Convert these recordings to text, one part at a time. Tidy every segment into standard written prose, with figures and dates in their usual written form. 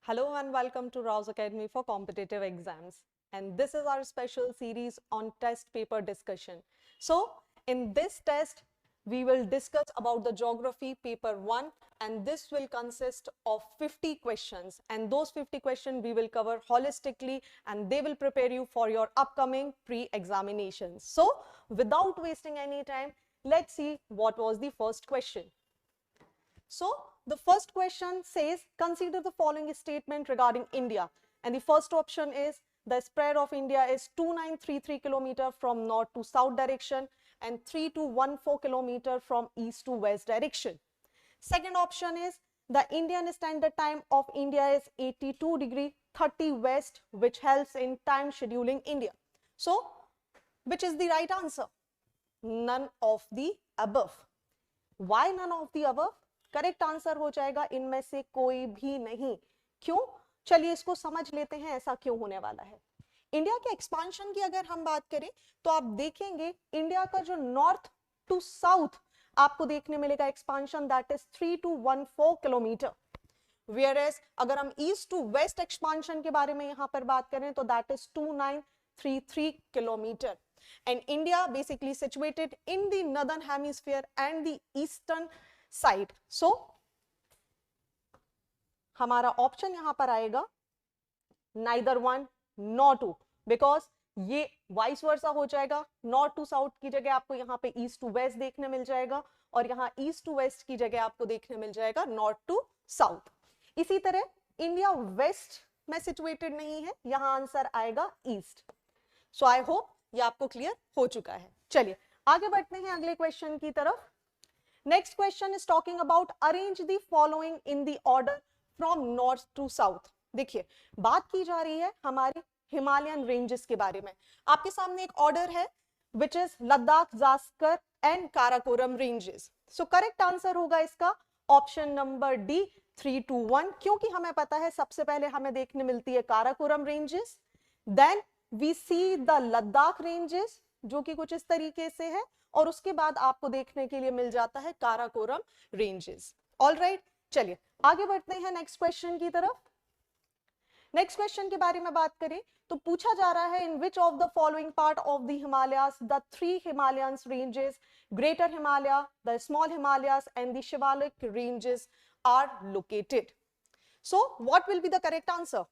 Hello and welcome to Rouse Academy for Competitive Exams. And this is our special series on test paper discussion. So, in this test, we will discuss about the geography paper 1 and this will consist of 50 questions and those 50 questions we will cover holistically and they will prepare you for your upcoming pre-examinations. So, without wasting any time, let's see what was the first question. So the first question says, consider the following statement regarding India. And the first option is, the spread of India is 2933 kilometer from north to south direction and 3214 kilometer from east to west direction. Second option is, the Indian Standard Time of India is 82°30 west, which helps in time scheduling India. So, which is the right answer? None of the above. Why none of the above? Correct answer हो जाएगा इनमें से कोई भी नहीं. क्यों? चलिए इसको समझ लेते हैं ऐसा क्यों होने वाला है. इंडिया के एक्सपांशन की अगर हम बात करें तो आप देखेंगे इंडिया का जो नॉर्थ टू साउथ आपको देखने मिलेगा expansion that is 3214 kilometre. Whereas अगर हम ईस्ट टू वेस्ट एक्सपांशन के बारे में यहां पर बात करें तो that is 2933 kilometer. And India basically situated in the northern hemisphere and the eastern side. So हमारा ऑप्शन यहां पर आएगा neither one nor two, because ये वाइस वर्सा हो जाएगा. नॉर्थ टू साउथ की जगह आपको यहाँ पे ईस्ट टू वेस्ट देखने मिल जाएगा और यहाँ ईस्ट टू वेस्ट की जगह आपको देखने मिल जाएगा नॉर्थ टू साउथ. इसी तरह इंडिया वेस्ट में सिचुएटेड नहीं है, यहाँ आंसर आएगा ईस्ट. सो आई होप ये आपको क्लियर हो चुका है. चलिए आगे बढ़ते हैं अगले क्वेश्चन की तरफ. Next question is talking about arrange the following in the order from north to south. देखिए बात की जा रही है हमारे हिमालयन रेंजेस के बारे में. आपके सामने एक ऑर्डर है which is Ladakh, Zanskar and Karakoram ranges. So correct answer होगा इसका ऑप्शन नंबर डी 3 2 1, क्योंकि हमें पता है सबसे पहले हमें देखने मिलती है Karakoram ranges, then we see the Ladakh ranges जो कि कुछ इस तरीके से है और उसके बाद आपको देखने के लिए मिल जाता है काराकोरम रेंजेस. ऑलराइट, चलिए आगे बढ़ते हैं नेक्स्ट क्वेश्चन की तरफ. नेक्स्ट क्वेश्चन के बारे में बात करें तो पूछा जा रहा है in which of the following part of the Himalayas the 3 Himalayan ranges greater Himalaya, the small Himalayas and the Shivalik ranges are located. So what will be the correct answer?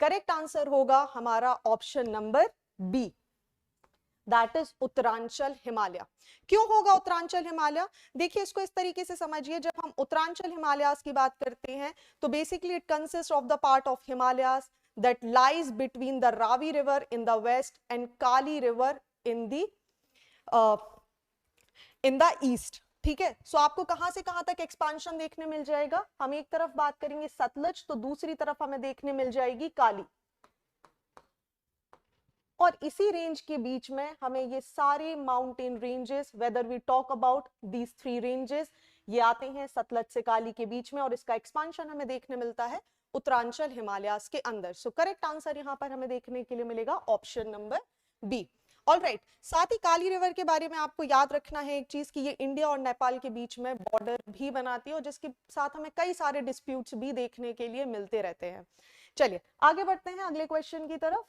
Correct answer होगा हमारा option number B, that is Uttaranchal Himalaya. क्यों होगा उत्तरांचल हिमालय? देखिए इसको इस तरीके से समझिए, जब हम उत्तरांचल हिमालयास की बात करते हैं तो basically it consist of the part of Himalayas that lies between the Ravi river in the west and Kali river in the east. ठीक है, सो आपको कहां से कहां तक एक्सपांशन देखने मिल जाएगा? हम एक तरफ बात करेंगे सतलज तो दूसरी तरफ हमें देखने मिल जाएगी काली, और इसी रेंज के बीच में हमें ये सारे mountain ranges, whether we talk about these 3 ranges, ये आते हैं सतलज से काली के बीच में और इसका एक्सपांशन हमें देखने मिलता है उत्तरांचल हिमालयास के अंदर. सो करेक्ट आंसर यहां पर हमें देखने के लिए मिलेगा ऑप्शन नंबर बी. ऑलराइट, साथ ही काली रिवर के बारे में आपको याद रखना है एक चीज कि ये इंडिया और नेपाल के बीच में बॉर्डर भी बनाती है और जिसके साथ हमें कई सारे डिस्प्यूट्स भी देखने के लिए मिलते रहते हैं. चलिए आगे बढ़ते हैं अगले क्वेश्चन की तरफ.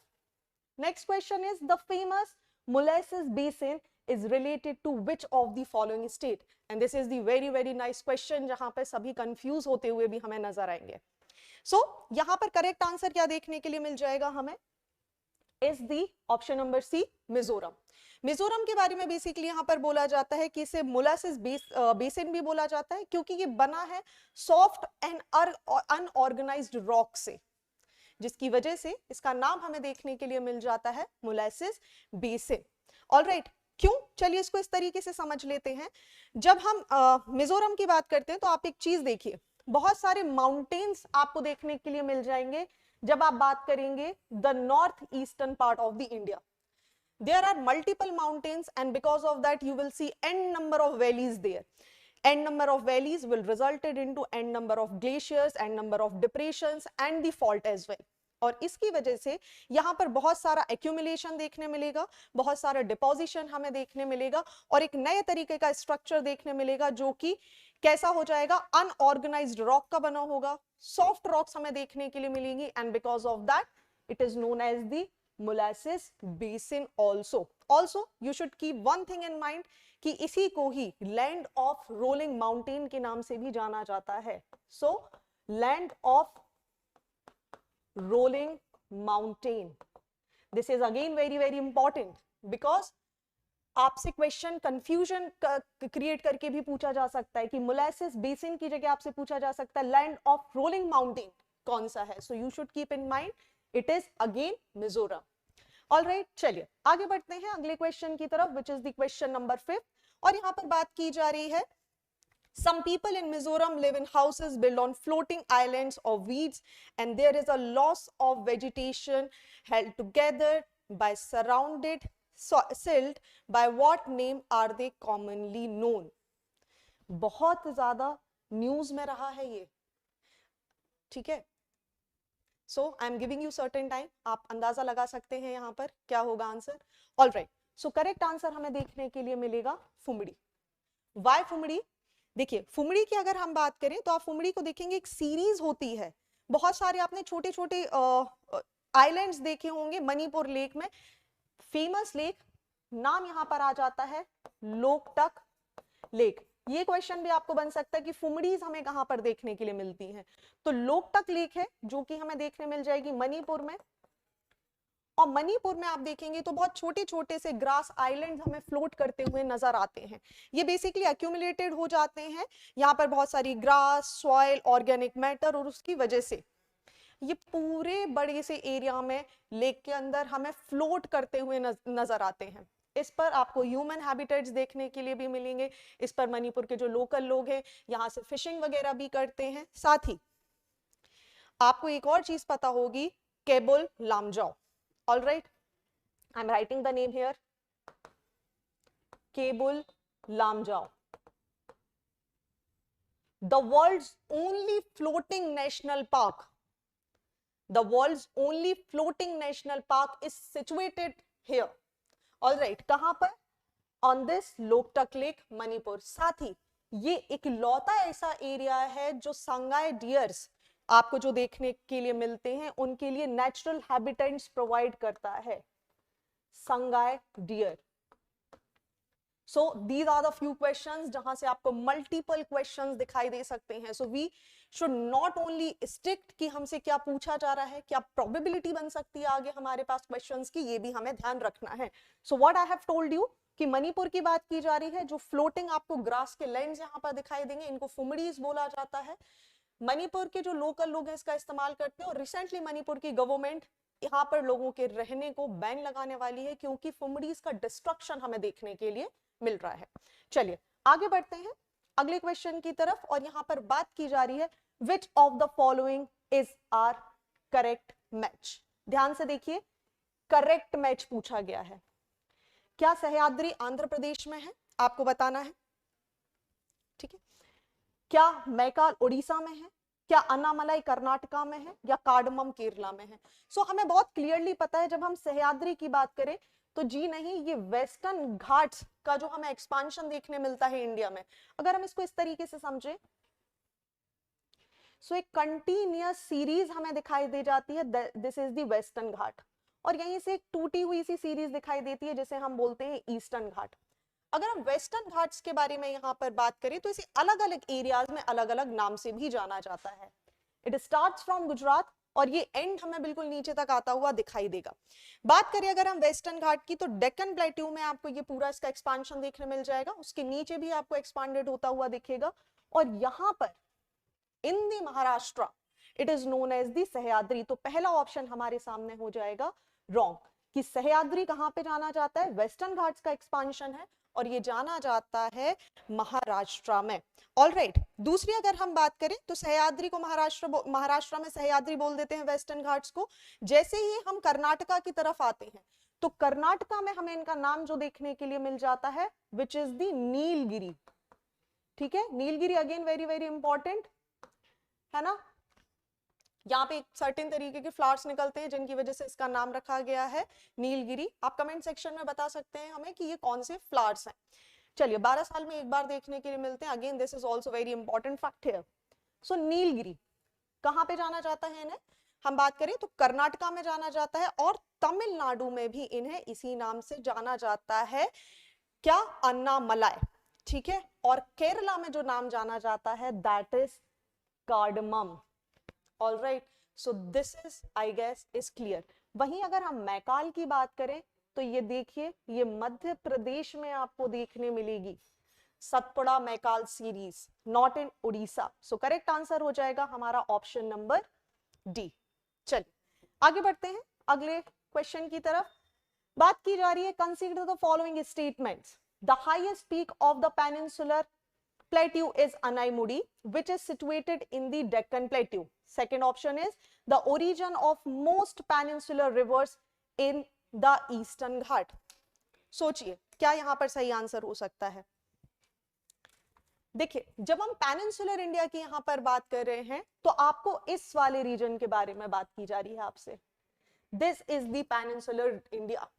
Next question is, the famous molasses basin is related to which of the following state? And this is the very nice question जहां पर सभी कंफ्यूज होते हुए भी हमें नजर आएंगे. So यहां पर करेक्ट आंसर क्या देखने के लिए मिल जाएगा हमें? Is the option number C, Mizoram. Mizoram के बारे में बेसिकली यहां पर बोला जाता है कि इसे मोलासिस बेसिन भी बोला जाता है क्योंकि ये बना है सॉफ्ट एंड अनऑर्गेनाइज्ड रॉक से, जिसकी वजह से इसका नाम हमें देखने के लिए मिल जाता है मोलासिस बेसिन. ऑलराइट, क्यों? चलिए इसको इस तरीके से समझ लेते हैं. जब हम मिजोरम की बात करते हैं तो आप एक चीज देखिए, बहुत सारे माउंटेन्स आपको देखने के लिए मिल जाएंगे जब आप बात करेंगे the north eastern part of the India. There are multiple mountains and because of that you will see an number of valleys there. N number of valleys will resulted into n number of glaciers, n number of depressions and the fault as well. और इसकी वजह से यहाँ पर बहुत सारा accumulation देखने मिलेगा, बहुत सारा deposition हमें देखने मिलेगा और एक नए तरीके का स्ट्रक्चर देखने मिलेगा जो कि कैसा हो जाएगा, अनऑर्गेनाइज्ड रॉक का बना होगा, सॉफ्ट रॉक्स हमें देखने के लिए मिलेंगी, and because of that it is known as the molasses basin also. Also you should keep one thing in mind कि इसी को ही लैंड ऑफ रोलिंग माउंटेन के नाम से भी जाना जाता है. So land of rolling mountain, this is again very very important because आपसे क्वेश्चन कंफ्यूजन क्रिएट करके भी पूछा जा सकता है कि मोलासिस बेसिन की जगह आपसे पूछा जा सकता है लैंड ऑफ रोलिंग माउंटेन कौन सा है. So you should keep in mind it is again Mizoram. Alright, चलिए आगे बढ़ते हैं अगले क्वेश्चन की तरफ, which is the question number 5. और यहां पर बात की जा रही है, some people in Mizoram live in houses built on floating islands of weeds, and there is a loss of vegetation held together by surrounded silt. By what name are they commonly known? बहुत ज्यादा news में रहा है ये, ठीक है. So I am giving you certain time, आप अंदाजा लगा सकते हैं यहां पर क्या होगा answer. All right, so correct answer हमें देखने के लिए मिलेगा फुमड़ी. वाई फुमड़ी? देखिए फुमड़ी की अगर हम बात करें तो आप फुमड़ी को देखेंगे, एक सीरीज होती है, बहुत सारे आपने छोटे छोटे आइलैंड्स देखे होंगे मणिपुर लेक में. फेमस लेक नाम यहां पर आ जाता है लोकटक लेक. ये क्वेश्चन भी आपको बन सकता है कि फुमड़ीज हमें कहां पर देखने के लिए मिलती हैं. तो लोकटक लेक है जो कि हमें देखने मिल जाएगी मणिपुर में. और मणिपुर में आप देखेंगे तो बहुत छोटे छोटे से ग्रास आइलैंड हमें फ्लोट करते हुए नजर आते हैं. ये बेसिकली एक्यूमुलेटेड हो जाते हैं यहाँ पर बहुत सारी ग्रास, सॉइल, ऑर्गेनिक मैटर, और उसकी वजह से ये पूरे बड़े से एरिया में लेक के अंदर हमें फ्लोट करते हुए नजर आते हैं. इस पर आपको ह्यूमन हैबिटेट्स देखने के लिए भी मिलेंगे. इस पर मणिपुर के जो लोकल लोग हैं यहाँ से फिशिंग वगैरह भी करते हैं. साथ ही आपको एक और चीज पता होगी, Keibul Lamjao. All right, I'm writing the name here. Kebul Lamjao, the world's only floating national park. The world's only floating national park is situated here. All right, कहां पर? On this Loktak Lake, Manipur. साथ ही ये एक लौता ऐसा area है जो Sangai dears आपको जो देखने के लिए मिलते हैं उनके लिए नेचुरल हैबिटेट्स प्रोवाइड करता है, Sangai deer. So these are the few questions जहां से आपको मल्टीपल क्वेश्चंस दिखाई दे सकते हैं. So we should not only stick कि हमसे क्या पूछा जा रहा है, क्या प्रोबेबिलिटी बन सकती है आगे हमारे पास क्वेश्चंस की, ये भी हमें ध्यान रखना है. So what I have told you कि मणिपुर की बात की जा रही है, जो फ्लोटिंग आपको ग्रास के लैंड्स यहाँ पर दिखाई देंगे इनको फुमड़ीज बोला जाता है. मणिपुर के जो लोकल लोग हैं इसका इस्तेमाल करते हैं, और रिसेंटली मणिपुर की गवर्नमेंट यहाँ पर लोगों के रहने को बैन लगाने वाली है क्योंकि फुमड़ीज का डिस्ट्रक्शन हमें देखने के लिए मिल रहा है. चलिए आगे बढ़ते हैं अगले क्वेश्चन की तरफ, और यहाँ पर बात की जा रही है which of the following is are correct match. ध्यान से देखिए, करेक्ट मैच पूछा गया है. क्या सह्याद्री आंध्र प्रदेश में है? आपको बताना है, ठीक है. क्या मैकाल उड़ीसा में है? क्या अन्नामलाई कर्नाटका में है? या कार्डमम केरला में है? सो हमें बहुत क्लियरली पता है जब हम सह्याद्री की बात करें तो जी नहीं, ये वेस्टर्न घाट्स का जो हमें एक्सपांशन देखने मिलता है इंडिया में, अगर हम इसको इस तरीके से समझें, सो एक कंटिन्यूअस सीरीज हमें दिखाई दे जाती है, दिस इज द वेस्टर्न घाट, और यहीं से एक टूटी हुई सी सीरीज दिखाई देती है जिसे हम बोलते हैं ईस्टर्न घाट. अगर हम वेस्टर्न घाट्स के बारे में यहाँ पर बात करें तो इसे अलग अलग एरियाज में अलग अलग नाम से भी जाना जाता है. इट स्टार्ट्स फ्रॉम गुजरात और ये एंड हमें बिल्कुल नीचे तक आता हुआ दिखाई देगा. बात करें अगर हम वेस्टर्न घाट की तो डेक्कन प्लेट्यू में आपको ये पूरा इसका एक्सपांशन देखने मिल जाएगा, उसके नीचे भी आपको एक्सपांडेड होता हुआ दिखेगा, और यहाँ पर in the Maharashtra it is known as the Sahyadri. तो पहला ऑप्शन हमारे सामने हो जाएगा रॉन्ग, कि सह्याद्री कहाँ पे जाना जाता है? वेस्टर्न घाट्स का एक्सपांशन है और ये जाना जाता है महाराष्ट्र में. ऑलराइट, दूसरी अगर हम बात करें तो सह्याद्री को महाराष्ट्र में सह्याद्री बोल देते हैं वेस्टर्न घाट्स को. जैसे ही हम कर्नाटका की तरफ आते हैं तो कर्नाटका में हमें इनका नाम जो देखने के लिए मिल जाता है विच इज द नीलगिरी. ठीक है, Nilgiri again very very important है ना. यहाँ पे एक सर्टेन तरीके के फ्लावर्स निकलते हैं जिनकी वजह से इसका नाम रखा गया है नीलगिरी. आप कमेंट सेक्शन में बता सकते हैं हमें कि ये कौन से फ्लावर्स हैं. चलिए 12 साल में एक बार देखने के लिए मिलते हैं। Again this is also very important fact here. So Nilgiri कहाँ पे जाना जाता है इन्हें, हम बात करें तो कर्नाटका में जाना जाता है, और तमिलनाडु में भी इन्हें इसी नाम से जाना जाता है, क्या, अन्नामलाई, ठीक है। और केरला में जो नाम जाना जाता है that is cardamom. Alright, so this is I guess is clear. वहीं अगर हम मैकाल की बात करें तो ये देखिए, ये मध्य प्रदेश में आपको देखने मिलेगी, Satpura Maikal series, not in Orissa. So correct answer हो जाएगा हमारा ऑप्शन नंबर डी। चलिए आगे बढ़ते हैं अगले क्वेश्चन की तरफ। बात की जा रही है, consider the following statements. The highest peak of the peninsular plateau is Anaimudi, which is situated in the Deccan Plateau. Second option is the origin of most peninsular rivers in the Eastern Ghat. सोचिए क्या यहां पर सही answer हो सकता है। देखिए जब हम पेनिनसुलर इंडिया की यहां पर बात कर रहे हैं तो आपको इस वाले रीजन के बारे में बात की जा रही है आपसे। This is the peninsular India,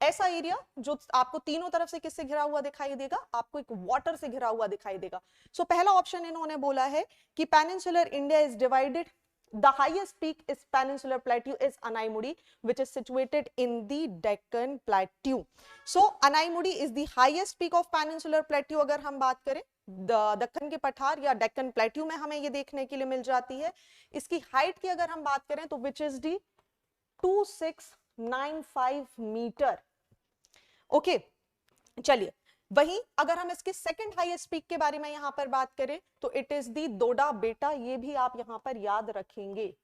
ऐसा एरिया जो आपको तीनों तरफ से किससे घिरा हुआ दिखाई देगा, आपको एक वाटर से घिरा हुआ दिखाई देगा। सो पहला ऑप्शन इन्होंने बोला है कि peninsular India is divided, the highest peak is peninsular plateau is Anaimudi which is situated in the Deccan plateau. So Anaimudi is the highest peak of peninsular plateau. अगर हम बात करें दक्कन के पठार या डेक्कन प्लेट्यू में हमें ये देखने के लिए मिल जाती है। इसकी हाइट की अगर हम बात करें तो which is the 2695 metre. Okay चलिए, वहीं अगर हम इसके सेकंड हाईएस्ट पीक के बारे में यहां पर बात करें तो इट इज दी दोडा बेटा, ये भी आप यहां पर याद रखेंगे,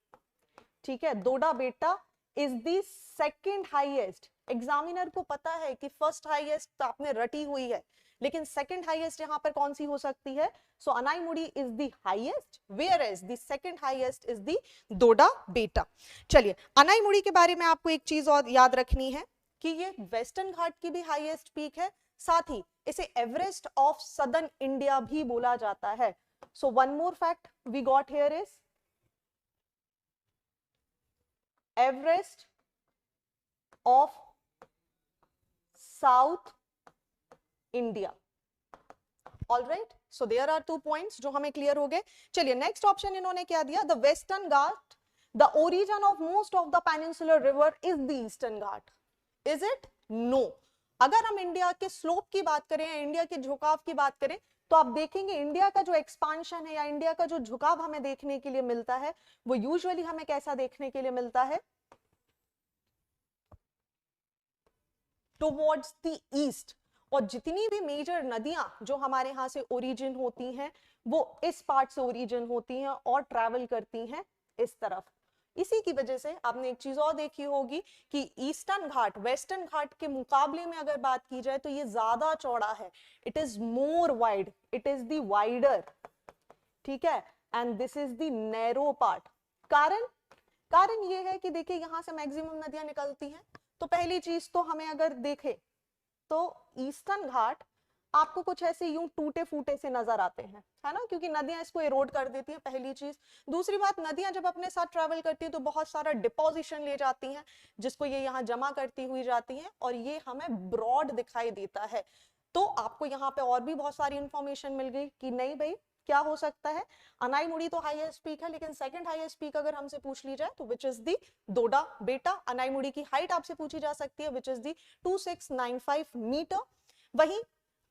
ठीक है। दोडा बेटा is the second highest. Examiner को पता है कि फर्स्ट हाईएस्ट तो आपने रटी हुई है, लेकिन सेकंड हाईएस्ट यहां पर कौन सी हो सकती है। So Anaimudi is the highest, where as the second highest is the Doda Betta. चलिए अनाईमुडी के बारे में आपको एक चीज और याद रखनी है कि ये वेस्टर्न घाट की भी हाईएस्ट पीक है, साथ ही इसे एवरेस्ट ऑफ सदर्न इंडिया भी बोला जाता है। So one more fact we got here is Everest of south India. Alright, so there are 2 points जो हमें क्लियर हो गए। चलिए नेक्स्ट ऑप्शन इन्होंने क्या दिया, the western Ghat the origin of most of the peninsular river is the eastern Ghat. Is it? No. अगर हम इंडिया के स्लोप की बात करें, इंडिया के झुकाव की बात करें, तो आप देखेंगे इंडिया का जो एक्सपांशन है या इंडिया का जो झुकाव हमें देखने के लिए मिलता है वो यूजुअली हमें कैसा देखने के लिए मिलता है, टुवर्ड्स द ईस्ट। और जितनी भी मेजर नदियां जो हमारे यहां से ओरिजिन होती हैं वो इस पार्ट से ओरिजिन होती हैं और ट्रैवल करती हैं इस तरफ। इसी की वजह से आपने एक चीज और देखी होगी कि ईस्टर्न घाट वेस्टर्न घाट के मुकाबले में अगर बात की जाए तो ये ज्यादा चौड़ा है, it is more wide, it is the wider, ठीक है, and this is the narrow part. कारण ये है कि देखिए यहां से मैक्सिमम नदियां निकलती हैं। तो पहली चीज तो हमें अगर देखें तो ईस्टर्न घाट आपको कुछ ऐसे यूं टूटे फूटे से नजर आते हैं, है ना, क्योंकि नदियां इसको एरोड कर देती हैं, पहली चीज। दूसरी बात, नदियां जब अपने साथ ट्रैवल करती हैं तो बहुत सारा डिपोजिशन ले जाती हैं जिसको ये यहाँ जमा करती हुई जाती हैं और ये हमें ब्रॉड दिखाई देता है। तो आपको यहाँ पे और भी बहुत सारी इंफॉर्मेशन मिल गई कि नहीं भाई क्या हो सकता है, अनाईमुडी तो हाईएस्ट पीक है, लेकिन सेकंड हाईएस्ट पीक अगर हमसे पूछ ली जाए तो विच इज दी दोडा बेटा। अनाईमुडी की हाइट आपसे पूछी जा सकती है विच इज दी 2695 मीटर। वहीं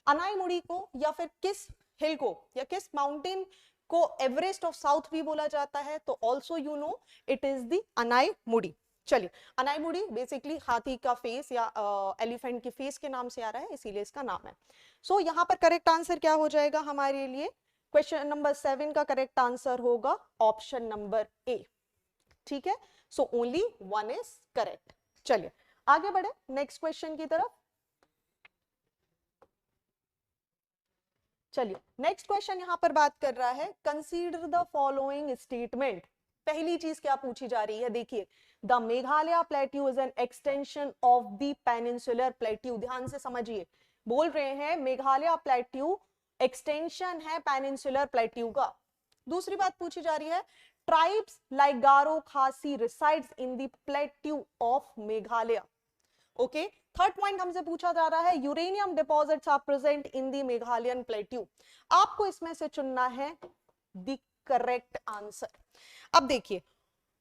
अनाईमुडी को या फिर किस हिल को या किस माउंटेन को एवरेस्ट ऑफ साउथ भी बोला जाता है, तो also you know it is दी अनाईमुडी। चलिए अनाईमुडी बेसिकली हाथी का फेस या एलिफेंट की फेस के नाम से आ रहा है, इसीलिए इसका नाम है। सो यहाँ पर करेक्ट आंसर क्या हो जाएगा हमारे लिए, क्वेश्चन नंबर 7 का करेक्ट आंसर होगा ऑप्शन नंबर ए, ठीक है। So only 1 is correct. चलिए आगे बढ़े नेक्स्ट क्वेश्चन की तरफ। चलिए नेक्स्ट क्वेश्चन यहां पर बात कर रहा है, कंसीडर द फॉलोइंग स्टेटमेंट। पहली चीज क्या पूछी जा रही है, देखिए the Meghalaya plateau is an extension of the peninsular plateau. ध्यान से समझिए, बोल रहे हैं मेघालय प्लेट्यू एक्सटेंशन है पेनिनसुलर प्लेट्यू का। दूसरी बात पूछी जा रही है, tribes like Garo Khasi resides in the plateau of Meghalaya. Okay, third point हमसे पूछा जा रहा है uranium deposits are present in the Meghalayan plateau. आपको इसमें से चुनना है द करेक्ट आंसर। अब देखिए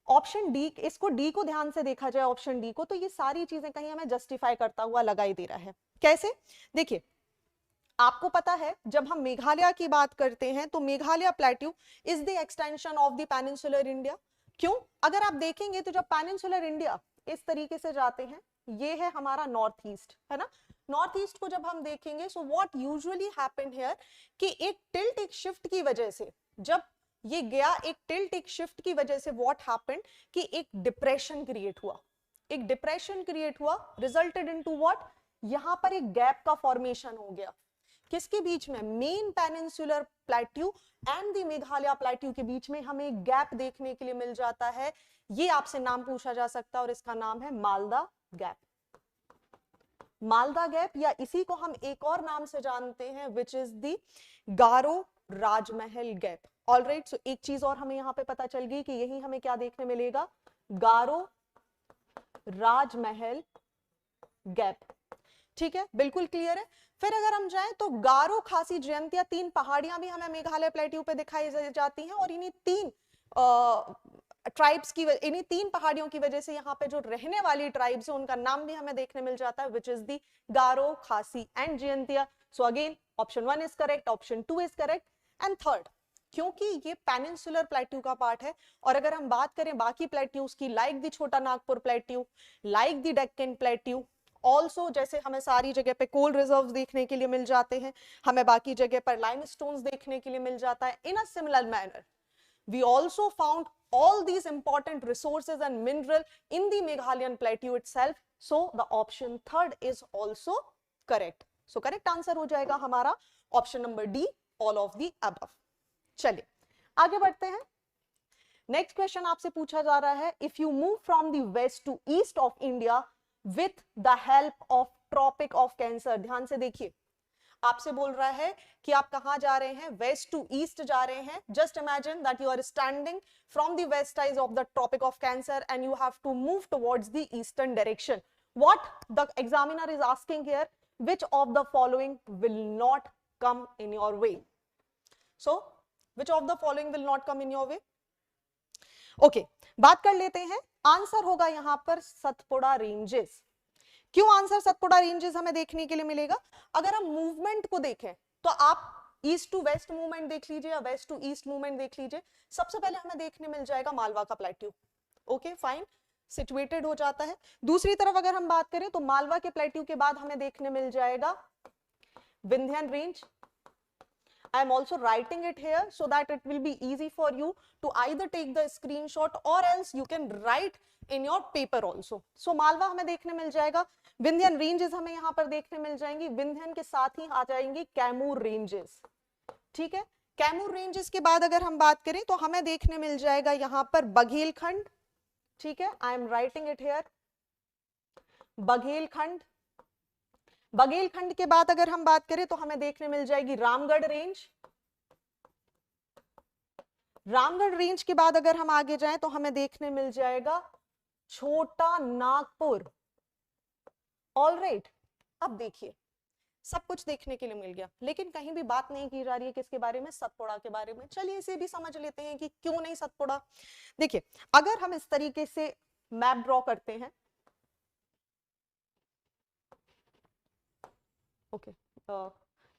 ऑप्शन डी, इसको डी को ध्यान से देखा जाए, ऑप्शन डी को, तो ये सारी चीजें कहीं हमें जस्टिफाई करता हुआ लगाई दे रहा है। कैसे? देखिए आपको पता है जब हम मेघालय की बात करते हैं तो Meghalaya plateau is the extension of the peninsular India. क्यों? अगर आप देखेंगे तो जब पेनिनसुलर इंडिया इस तरीके से जाते हैं, ये है हमारा नॉर्थ ईस्ट, है ना। नॉर्थ ईस्ट को जब हम देखेंगे, so what usually happened here कि एक टिल्ट, एक शिफ्ट की वजह से, जब ये गया एक टिल्ट, एक शिफ्ट की वजह से व्हाट हैपेंड कि एक डिप्रेशन क्रिएट हुआ, एक डिप्रेशन क्रिएट हुआ, रिजल्टेड इनटू व्हाट, यहां पर एक गैप का फॉर्मेशन हो गया। किसके बीच में? Main peninsular plateau and the Meghalaya plateau के बीच में हमें एक गैप देखने के लिए मिल जाता है। ये आपसे नाम पूछा जा सकता है और इसका नाम है मालदा गैप। मालदा गैप, या इसी को हम एक और नाम से जानते हैं विच is the Garo Rajmahal gap. Alright, सो एक चीज और हमें यहां पे पता चल गई कि यही हमें क्या देखने मिलेगा, गारो राजमहल गैप। ठीक है, बिल्कुल क्लियर है। फिर अगर हम जाएं तो गारो, खासी, जयंतिया, तीन पहाड़ियां भी हमें मेघालय प्लेट्यू पे दिखाई जाती हैं और इन्हीं तीन ट्राइब्स की, इन्हीं तीन पहाड़ियों की वजह से यहाँ पे जो रहने वाली ट्राइब्स है उनका नाम भी हमें देखने मिल जाता है विच इज दी गारो, खासी and Jaintia. So again option 1 is correct, option 2 is correct and third, क्योंकि ये पेनिनसुलर प्लेट्यू का पार्ट है। और अगर हम बात करें बाकी प्लेट्यूज की, लाइक द छोटा Nagpur plateau, like the Deccan plateau, also जैसे हमें सारी जगह पे कोल रिजर्व देखने के लिए मिल जाते हैं, हमें बाकी जगह पर लाइमस्टोन्स देखने के लिए मिल जाता है। In a similar manner we also found all these important resources and mineral in the Meghalayan plateau itself, so the option third is also correct. So correct answer हो जाएगा हमारा option number D, all of the above. चलिए आगे बढ़ते हैं। Next question आपसे पूछा जा रहा है, if you move from the west to east of India with the help of tropic of cancer. ध्यान से देखिए, आपसे बोल रहा है कि आप कहां जा रहे हैं, वेस्ट टू ईस्ट जा रहे हैं। Just imagine that you are standing from the west side of the tropic of cancer and you have to move towards the eastern direction. What the examiner is asking here, which of the following will not come in your way? So which of the following will not come in your way? Okay, बात कर लेते हैं। Answer होगा यहां पर Satpura ranges. क्यों answer Satpura ranges हमें देखने के लिए मिलेगा? अगर हम मूवमेंट को देखें तो आप ईस्ट टू वेस्ट मूवमेंट देख लीजिए या वेस्ट टू ईस्ट मूवमेंट देख लीजिए, सबसे पहले हमें देखने मिल जाएगा मालवा का प्लेट्यू। ओके फाइन, सिचुएटेड हो जाता है। दूसरी तरफ अगर हम बात करें तो मालवा के प्लेट्यू के बाद हमें देखने मिल जाएगा Vindhyan range. I am also writing it here so that it will be easy for you to either take the screenshot or else you can write in your paper also. So Malwa हमें देखने मिल जाएगा, विंध्यन रेंजेस हमें यहाँ पर देखने मिल जाएंगी, विंध्यन के साथ ही आ जाएंगी कैमूर रेंजेस। ठीक है, कैमूर रेंजेस के बाद अगर हम बात करें तो हमें देखने मिल जाएगा यहाँ पर बघेलखंड। ठीक है, I am writing it here, Baghelkhand. Baghelkhand के बाद अगर हम बात करें तो हमें देखने मिल जाएगी रामगढ़ रेंज। रामगढ़ रेंज के बाद अगर हम आगे जाएं तो हमें देखने मिल जाएगा छोटा नागपुर। ऑलराइट, अब देखिए सब कुछ देखने के लिए मिल गया, लेकिन कहीं भी बात नहीं की जा रही है किसके बारे में, सतपुड़ा के बारे में। चलिए इसे भी समझ लेते हैं कि क्यों नहीं सतपुड़ा। देखिए अगर हम इस तरीके से मैप ड्रॉ करते हैं, okay,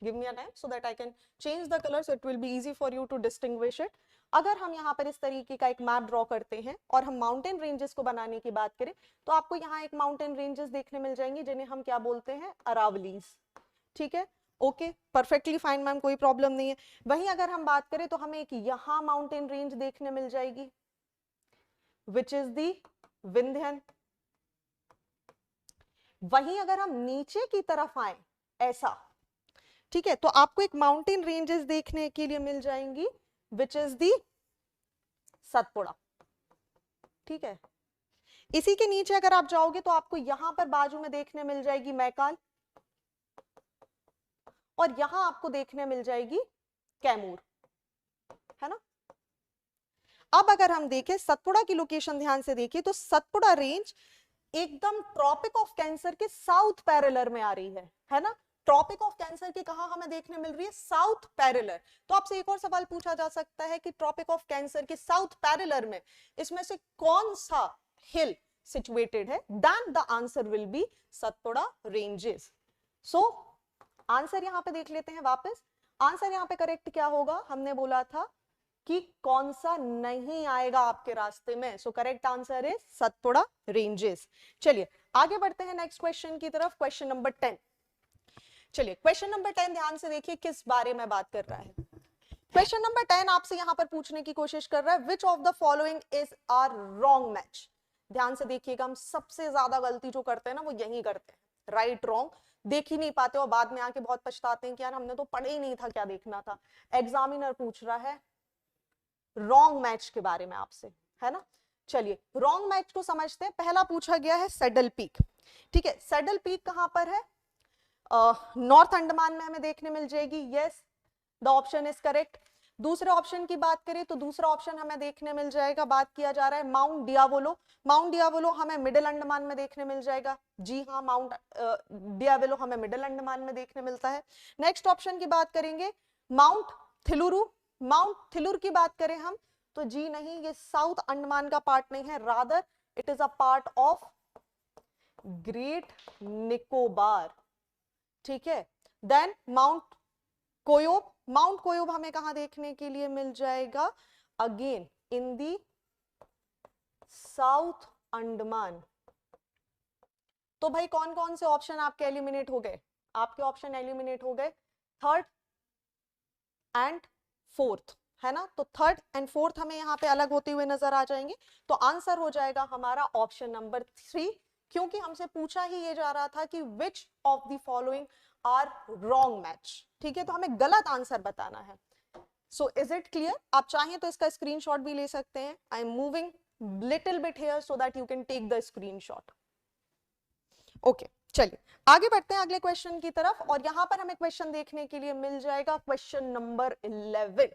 give me a time so that I can change the color so it will be easy for you to distinguish it. अगर हम यहाँ पर इस तरीके का एक मैप ड्रॉ करते हैं और हम माउंटेन रेंजेस को बनाने की बात करें तो आपको यहाँ एक माउंटेन रेंजेस देखने मिल जाएंगे जिन्हें हम क्या बोलते हैं, अरावलीज। ठीक है, ओके, परफेक्टली फाइन मैम, कोई प्रॉब्लम नहीं है। वहीं अगर हम बात करें तो हमें एक यहाँ माउंटेन रेंज देखने मिल जाएगी विच इज दी विंध्यन। वहीं अगर हम नीचे की तरफ आए ऐसा, ठीक है, तो आपको एक माउंटेन रेंजेस देखने के लिए मिल जाएंगी विच इज दी सतपुड़ा। ठीक है, इसी के नीचे अगर आप जाओगे तो आपको यहां पर बाजू में देखने मिल जाएगी मैकाल और यहां आपको देखने मिल जाएगी कैमूर, है ना। अब अगर हम देखें सतपुड़ा की लोकेशन ध्यान से देखिए तो सतपुड़ा रेंज एकदम ट्रॉपिक ऑफ कैंसर के साउथ पैरेलल में आ रही है ना। ट्रॉपिक ऑफ कैंसर की कहां हमें देखने मिल रही है, साउथ पैरेलल। तो आपसे एक और सवाल पूछा जा सकता है कि ट्रॉपिक ऑफ कैंसर के साउथ पैरेलल में इसमें से कौन सा हिल सिचुएटेड है, then the answer will be Satpura ranges. So answer यहां पे देख लेते हैं वापस। आंसर यहां पे करेक्ट क्या होगा, हमने बोला था कि कौन सा नहीं आएगा आपके रास्ते में। सो correct answer is Satpura ranges. चलिए आगे बढ़ते हैं नेक्स्ट क्वेश्चन की तरफ, क्वेश्चन नंबर 10। चलिए क्वेश्चन नंबर 10 ध्यान से देखिए किस बारे में बात कर रहा है। क्वेश्चन नंबर 10 आपसे यहां पर पूछने की कोशिश कर रहा है, which of the following is are wrong match. ध्यान से देखिएगा, हम सबसे ज्यादा गलती जो करते हैं ना वो यही करते हैं, राइट रॉन्ग देख ही नहीं पाते और बाद में आके बहुत पछताते हैं कि यार हमने तो पढ़े ही नहीं था, क्या देखना था। एग्जामिनर पूछ रहा है रॉन्ग मैच के बारे में आपसे, है ना। चलिए रॉन्ग मैच को समझते हैं। पहला पूछा गया है सैडल पीक, ठीक है। सैडल पीक कहां पर है, नॉर्थ अंडमान में हमें देखने मिल जाएगी, yes the option is correct. दूसरे ऑप्शन की बात करें तो दूसरा ऑप्शन हमें देखने मिल जाएगा, बात किया जा रहा है माउंट डियावोलो। माउंट डियावोलो हमें मिडिल अंडमान में देखने मिल जाएगा, जी हाँ माउंट डियावोलो हमें मिडिल अंडमान में देखने मिलता है। नेक्स्ट ऑप्शन की बात करेंगे माउंट थिलुरु। माउंट थिलुर की बात करें हम तो जी नहीं, ये साउथ अंडमान का पार्ट नहीं है, rather it is a part of great Nicobar, ठीक है। देन माउंट कोयोब, माउंट कोयोब हमें कहां देखने के लिए मिल जाएगा, again in the south Andaman. तो भाई कौन कौन से ऑप्शन आपके एलिमिनेट हो गए, आपके ऑप्शन एलिमिनेट हो गए थर्ड एंड फोर्थ, है ना। तो थर्ड एंड फोर्थ हमें यहाँ पे अलग होते हुए नजर आ जाएंगे। तो आंसर हो जाएगा हमारा ऑप्शन नंबर 3, क्योंकि हमसे पूछा ही ये जा रहा था कि which of the following are wrong match, ठीक है। तो हमें गलत आंसर बताना है। सो इज इट क्लियर, आप चाहें तो इसका स्क्रीनशॉट भी ले सकते हैं। I am moving little bit here so that you can take the screenshot. Okay चलिए आगे बढ़ते हैं अगले क्वेश्चन की तरफ, और यहां पर हमें क्वेश्चन देखने के लिए मिल जाएगा क्वेश्चन नंबर 11।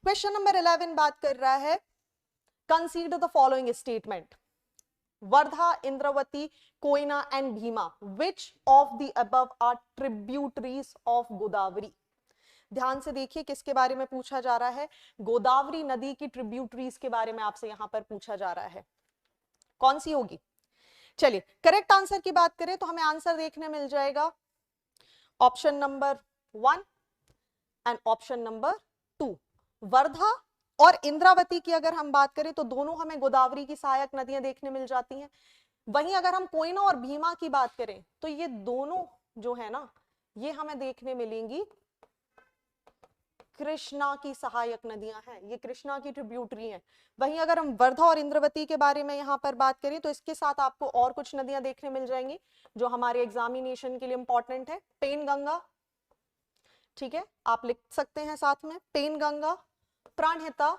क्वेश्चन नंबर 11 बात कर रहा है, consider the following statement, Wardha, Indravati, Koyna and Bhima, which of the above are tributaries of Godavari. ध्यान से देखिए किसके बारे में पूछा जा रहा है, गोदावरी नदी की ट्रिब्यूटरीज के बारे में आपसे यहां पर पूछा जा रहा है, कौन सी होगी। चलिए करेक्ट आंसर की बात करें तो हमें आंसर देखने मिल जाएगा option number 1 and option number 2। Wardha और इंद्रावती की अगर हम बात करें तो दोनों हमें गोदावरी की सहायक नदियां देखने मिल जाती हैं। वहीं अगर हम कोयना और भीमा की बात करें तो ये दोनों जो है ना, ये हमें देखने मिलेंगी कृष्णा की सहायक नदियां हैं, ये कृष्णा की ट्रिब्यूटरी हैं। वहीं अगर हम वर्धा और इंद्रावती के बारे में यहां पर बात करें तो इसके साथ आपको और कुछ नदियां देखने मिल जाएंगी जो हमारे एग्जामिनेशन के लिए इंपॉर्टेंट है। पेनगंगा, ठीक है, आप लिख सकते हैं साथ में पेनगंगा, प्राणहिता,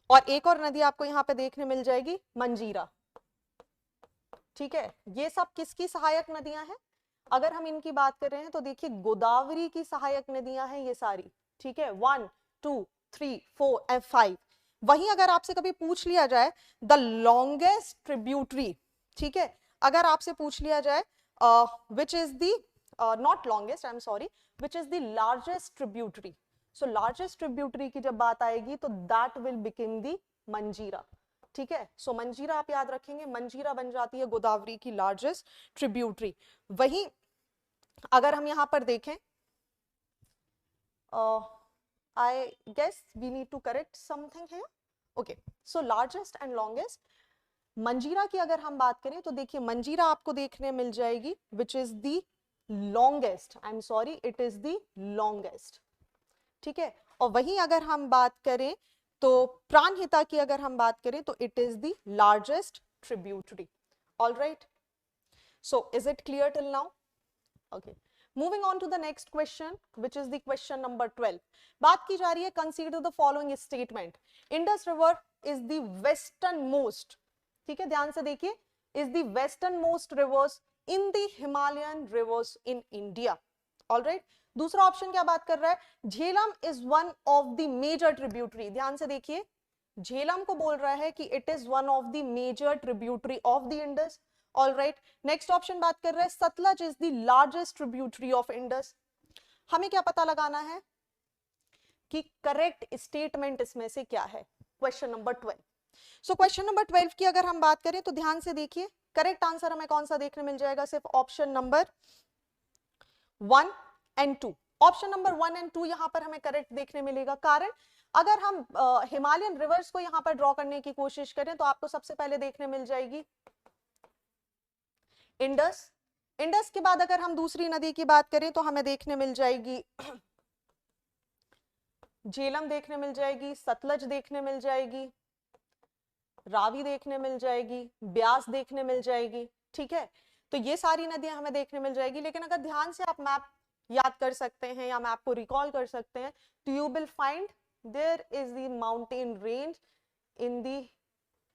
और एक और नदी आपको यहां पे देखने मिल जाएगी मंजीरा, ठीक है। ये सब किसकी सहायक नदियां हैं, अगर हम इनकी बात कर रहे हैं तो देखिए गोदावरी की सहायक नदियां हैं ये सारी, ठीक है। 1 2 3 4 एंड 5। वहीं अगर आपसे कभी पूछ लिया जाए द लॉन्गेस्ट ट्रिब्यूटरी, ठीक है, अगर आपसे पूछ लिया जाए विच is the not longest, I am sorry, which is the largest tributary, so largest tributary की जब बात आएगी तो दैट विल बिकम द मंजीरा, ठीक है। सो मंजीरा आप याद रखेंगे, मंजीरा बन जाती है गोदावरी की लार्जेस्ट ट्रिब्यूटरी। वहीं अगर हम यहां पर देखें, I guess we need to correct something here, okay. So largest and longest, Manjira की अगर हम बात करें तो देखिए मंजीरा आपको देखने मिल जाएगी विच is the longest, I am sorry it is the longest, ठीक है। और वहीं अगर हम बात करें तो प्राणहिता की अगर हम बात करें तो it is the largest tributary, alright. So is it clear till now, okay. Moving on to the next question which is the question number 12। बात की जा रही है consider the following statement, Indus river is the western most, ठीक है, ध्यान से देखिए, is the western most rivers in the Himalayan rivers in India, alright. दूसरा ऑप्शन क्या बात कर रहा है, Jhelum is one of the major tributary, ध्यान से देखिए झेलम को बोल रहा है कि it is one of the major tributary of the Indus. All right, next option बात कर रहा है Sutlej is the largest tributary of Indus. हमें क्या पता लगाना है कि करेक्ट स्टेटमेंट इसमें से क्या है, question number 12। So question number 12 की अगर हम बात करें तो ध्यान से देखिए, करेक्ट आंसर हमें कौन सा देखने मिल जाएगा, सिर्फ option number 1 and 2। Option number 1 and 2 यहां पर हमें करेक्ट देखने मिलेगा। कारण अगर हम हिमालयन रिवर्स को यहां पर ड्रॉ करने की कोशिश करें तो आपको सबसे पहले देखने मिल जाएगी इंडस। इंडस के बाद अगर हम दूसरी नदी की बात करें तो हमें देखने मिल जाएगी झेलम देखने मिल जाएगी, सतलज देखने मिल जाएगी, रावी देखने मिल जाएगी, ब्यास देखने मिल जाएगी। ठीक है, तो ये सारी नदियां हमें देखने मिल जाएगी। लेकिन अगर ध्यान से आप मैप याद कर सकते हैं या मैप को रिकॉल कर सकते हैं तो you will find there is the mountain range in the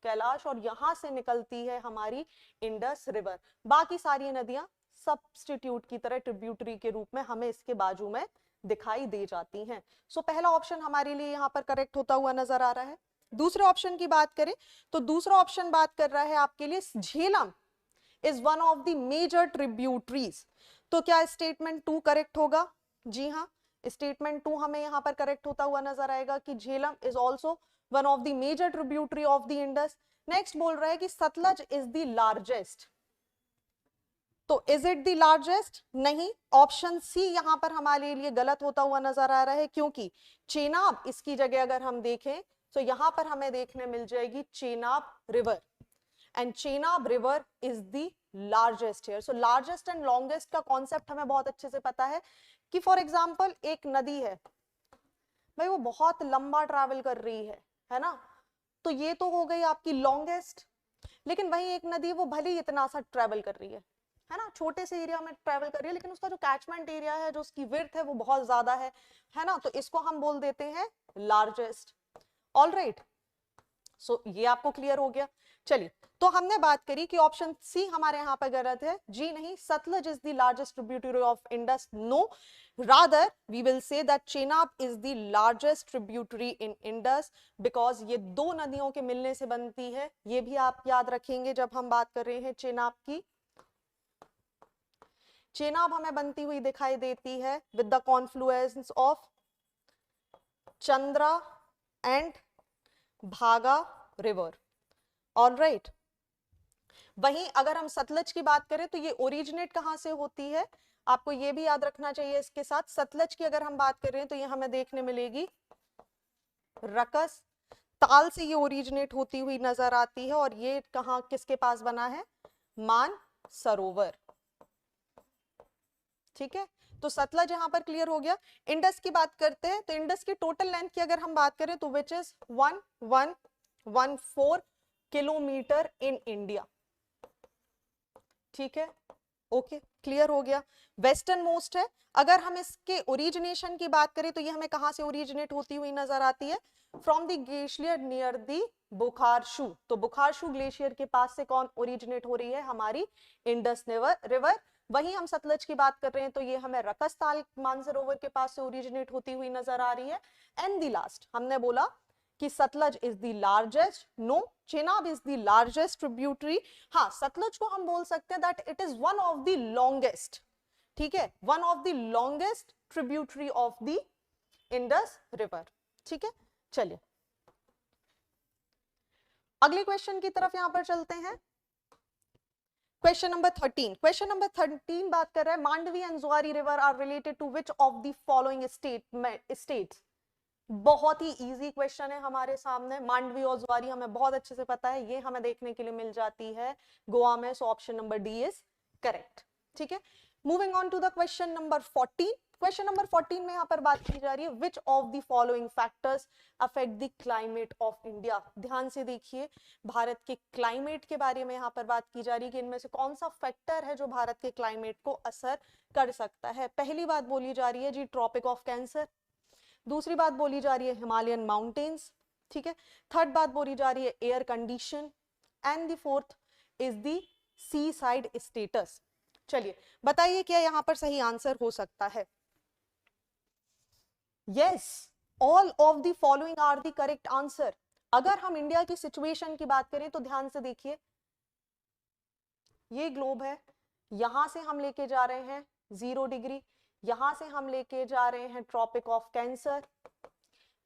Kailash और यहां से निकलती है हमारी इंडस रिवर। बाकी सारी नदियां सब्स्टिट्यूट की तरह ट्रिब्यूटरी के रूप में हमें इसके बाजू में दिखाई दे जाती हैं। सो पहला ऑप्शन हमारे लिए यहाँ पर करेक्ट होता हुआ नजर आ रहा है। दूसरे ऑप्शन की बात करें तो दूसरा ऑप्शन बात कर रहा है आपके लिए Jhelum is one of the major tributaries. तो क्या स्टेटमेंट 2 करेक्ट होगा? जी हाँ, स्टेटमेंट 2 हमें यहाँ पर करेक्ट होता हुआ नजर आएगा कि Jhelum is also one of the major tributary of the Indus. Next बोल रहा है कि सतलज इज द लार्जेस्ट। तो इज इट द लार्जेस्ट? नहीं, ऑप्शन सी यहां पर हमारे लिए गलत होता हुआ नजर आ रहा है, क्योंकि चेनाब इसकी जगह अगर हम देखें तो यहां पर हमें देखने मिल जाएगी Chenab river and Chenab river is the largest here. So largest and longest का कॉन्सेप्ट हमें बहुत अच्छे से पता है कि फॉर एग्जांपल एक नदी है भाई, वो बहुत लंबा ट्रैवल कर रही है ना, तो ये तो हो गई आपकी लॉन्गेस्ट। लेकिन वही एक नदी वो भले ही इतना सा ट्रैवल कर रही है ना, छोटे से एरिया में ट्रैवल कर रही है, लेकिन उसका जो कैचमेंट एरिया है, जो उसकी विड्थ है वो बहुत ज्यादा है ना, तो इसको हम बोल देते हैं लार्जेस्ट। ऑल राइट, सो ये आपको क्लियर हो गया। चलिए, तो हमने बात करी कि ऑप्शन सी हमारे यहाँ पर गलत है। जी नहीं, Sutlej is the largest tributary of Indus. No, rather we will say that Chenab is the largest tributary in Indus, because ये दो नदियों के मिलने से बनती है। ये भी आप याद रखेंगे जब हम बात कर रहे हैं चेनाब की। चेनाब हमें बनती हुई दिखाई देती है with the Confluence of Chandra and भागा रिवर। ऑल राइट, वहीं अगर हम सतलज की बात करें तो ये ओरिजिनेट कहां से होती है, आपको ये भी याद रखना चाहिए। इसके साथ सतलज की अगर हम बात कर रहे हैं तो ये हमें देखने मिलेगी रकस ताल से ये ओरिजिनेट होती हुई नजर आती है, और ये कहां किसके पास बना है, मान सरोवर। ठीक है, तो सतलज यहां पर क्लियर हो गया। इंडस की बात करते हैं तो इंडस की टोटल लेंथ की अगर हम बात करें तो which is 1114 kilometre in India. ठीक है, ओके, क्लियर हो गया। वेस्टर्न मोस्ट है। अगर हम इसके ओरिजिनेशन की बात करें तो ये हमें कहां से ओरिजिनेट होती हुई नजर आती है, from the glacier near the Bukharshu. तो बुखारशू ग्लेशियर के पास से कौन ओरिजिनेट हो रही है, हमारी इंडस रिवर। वहीं हम सतलज की बात कर रहे हैं तो ये हमें रकसताल मानसरोवर के पास से ओरिजिनेट होती हुई नजर आ रही है। एंड द लास्ट हमने बोला कि Sutlej is the largest. No, Chenab is the largest tributary. हाँ, सतलज को हम बोल सकते हैं that it is one of the longest. ठीक है, one of the longest tributary of the Indus river. ठीक है, चलिए अगले क्वेश्चन की तरफ यहां पर चलते हैं। Question number 13। क्वेश्चन नंबर 13 बात कर रहा है Mandovi and Zuari river are related to which of the following states. बहुत ही इजी क्वेश्चन है हमारे सामने। मांडवी और जुआरी हमें बहुत अच्छे से पता है, ये हमें देखने के लिए मिल जाती है गोवा में। So option number D is correct. ठीक है, moving on to the question number 14। Question number 14 में यहाँ पर बात की जा रही है which of the following factors affect the climate of India. ध्यान से देखिए, भारत के क्लाइमेट के बारे में यहाँ पर बात की जा रही है कि इनमें से कौन सा फैक्टर है जो भारत के क्लाइमेट को असर कर सकता है। पहली बात बोली जा रही है जी ट्रॉपिक ऑफ कैंसर, दूसरी बात बोली जा रही है हिमालयन माउंटेन्स। ठीक है, थर्ड बात बोली जा रही है air condition, and the fourth is the sea side status. चलिए बताइए क्या यहां पर सही आंसर हो सकता है। Yes, all of the following are the correct answer. अगर हम इंडिया की सिचुएशन की बात करें तो ध्यान से देखिए, ये ग्लोब है, यहां से हम लेके जा रहे हैं 0 डिग्री, यहां से हम लेके जा रहे हैं ट्रॉपिक ऑफ कैंसर,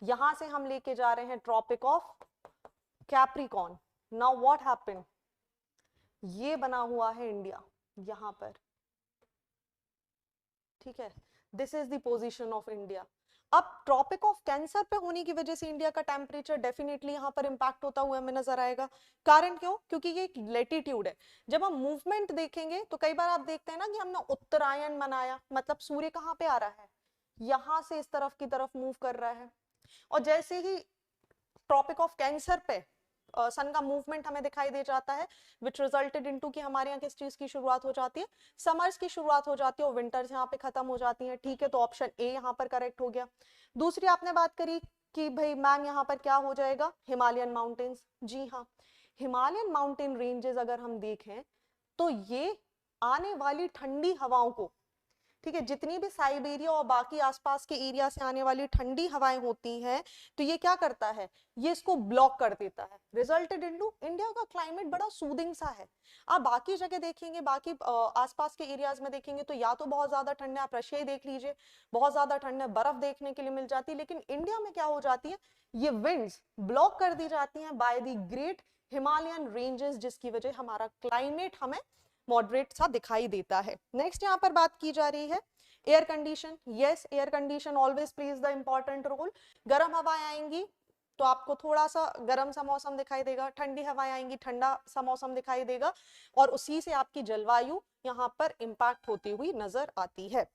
यहां से हम लेके जा रहे हैं tropic of Capricorn. Now what happened, ये बना हुआ है इंडिया यहां पर, ठीक है, this is the position of India. अब ट्रॉपिक ऑफ कैंसर पे होने की वजह से इंडिया का टेम्परेचर डेफिनेटली यहाँ पर इंपैक्ट होता हुआ हमें नजर आएगा। कारण क्यों? क्योंकि ये एक लेटीट्यूड है। जब हम मूवमेंट देखेंगे तो कई बार आप देखते हैं ना कि हमने उत्तरायण मनाया, मतलब सूर्य कहाँ पे आ रहा है, यहां से इस तरफ की तरफ मूव कर रहा है, और जैसे ही ट्रॉपिक ऑफ कैंसर पे सन का मूवमेंट हमें दिखाई दे जाता है, विच रिजल्टेड इनटू कि हमारे यहाँ किस चीज की शुरुआत हो जाती है, समर्स की शुरुआत हो जाती है और विंटर्स यहाँ पे खत्म हो जाती है। ठीक है, तो ऑप्शन ए यहाँ पर करेक्ट हो गया। दूसरी आपने बात करी कि भाई मैम यहाँ पर क्या हो जाएगा, हिमालयन माउंटेन्स। जी हाँ, हिमालयन माउंटेन रेंजेस अगर हम देखें तो ये आने वाली ठंडी हवाओं को, ठीक है, जितनी भी साइबेरिया और बाकी आसपास के एरिया से आने वाली ठंडी हवाएं होती हैं, तो ये क्या करता है, ये इसको ब्लॉक कर देता है। रिजल्टेड इनटू इंडिया का क्लाइमेट बड़ा सूदिंग सा है। आप बाकी जगह देखेंगे, बाकी आसपास के एरियाज में देखेंगे तो या तो बहुत ज्यादा ठंड है, आप रशिया ही देख लीजिए, बहुत ज्यादा ठंड है, बर्फ देखने के लिए मिल जाती है। लेकिन इंडिया में क्या हो जाती है, ये विंड्स ब्लॉक कर दी जाती हैं by the great Himalayan ranges, जिसकी वजह हमारा क्लाइमेट हमें मॉडरेट सा दिखाई देता है। नेक्स्ट यहाँ पर बात की जा रही है air condition. Yes, air condition always plays the important role. गर्म हवाएं आएंगी तो आपको थोड़ा सा गर्म सा मौसम दिखाई देगा, ठंडी हवाएं आएंगी ठंडा सा मौसम दिखाई देगा, और उसी से आपकी जलवायु यहाँ पर इंपैक्ट होती हुई नजर आती है।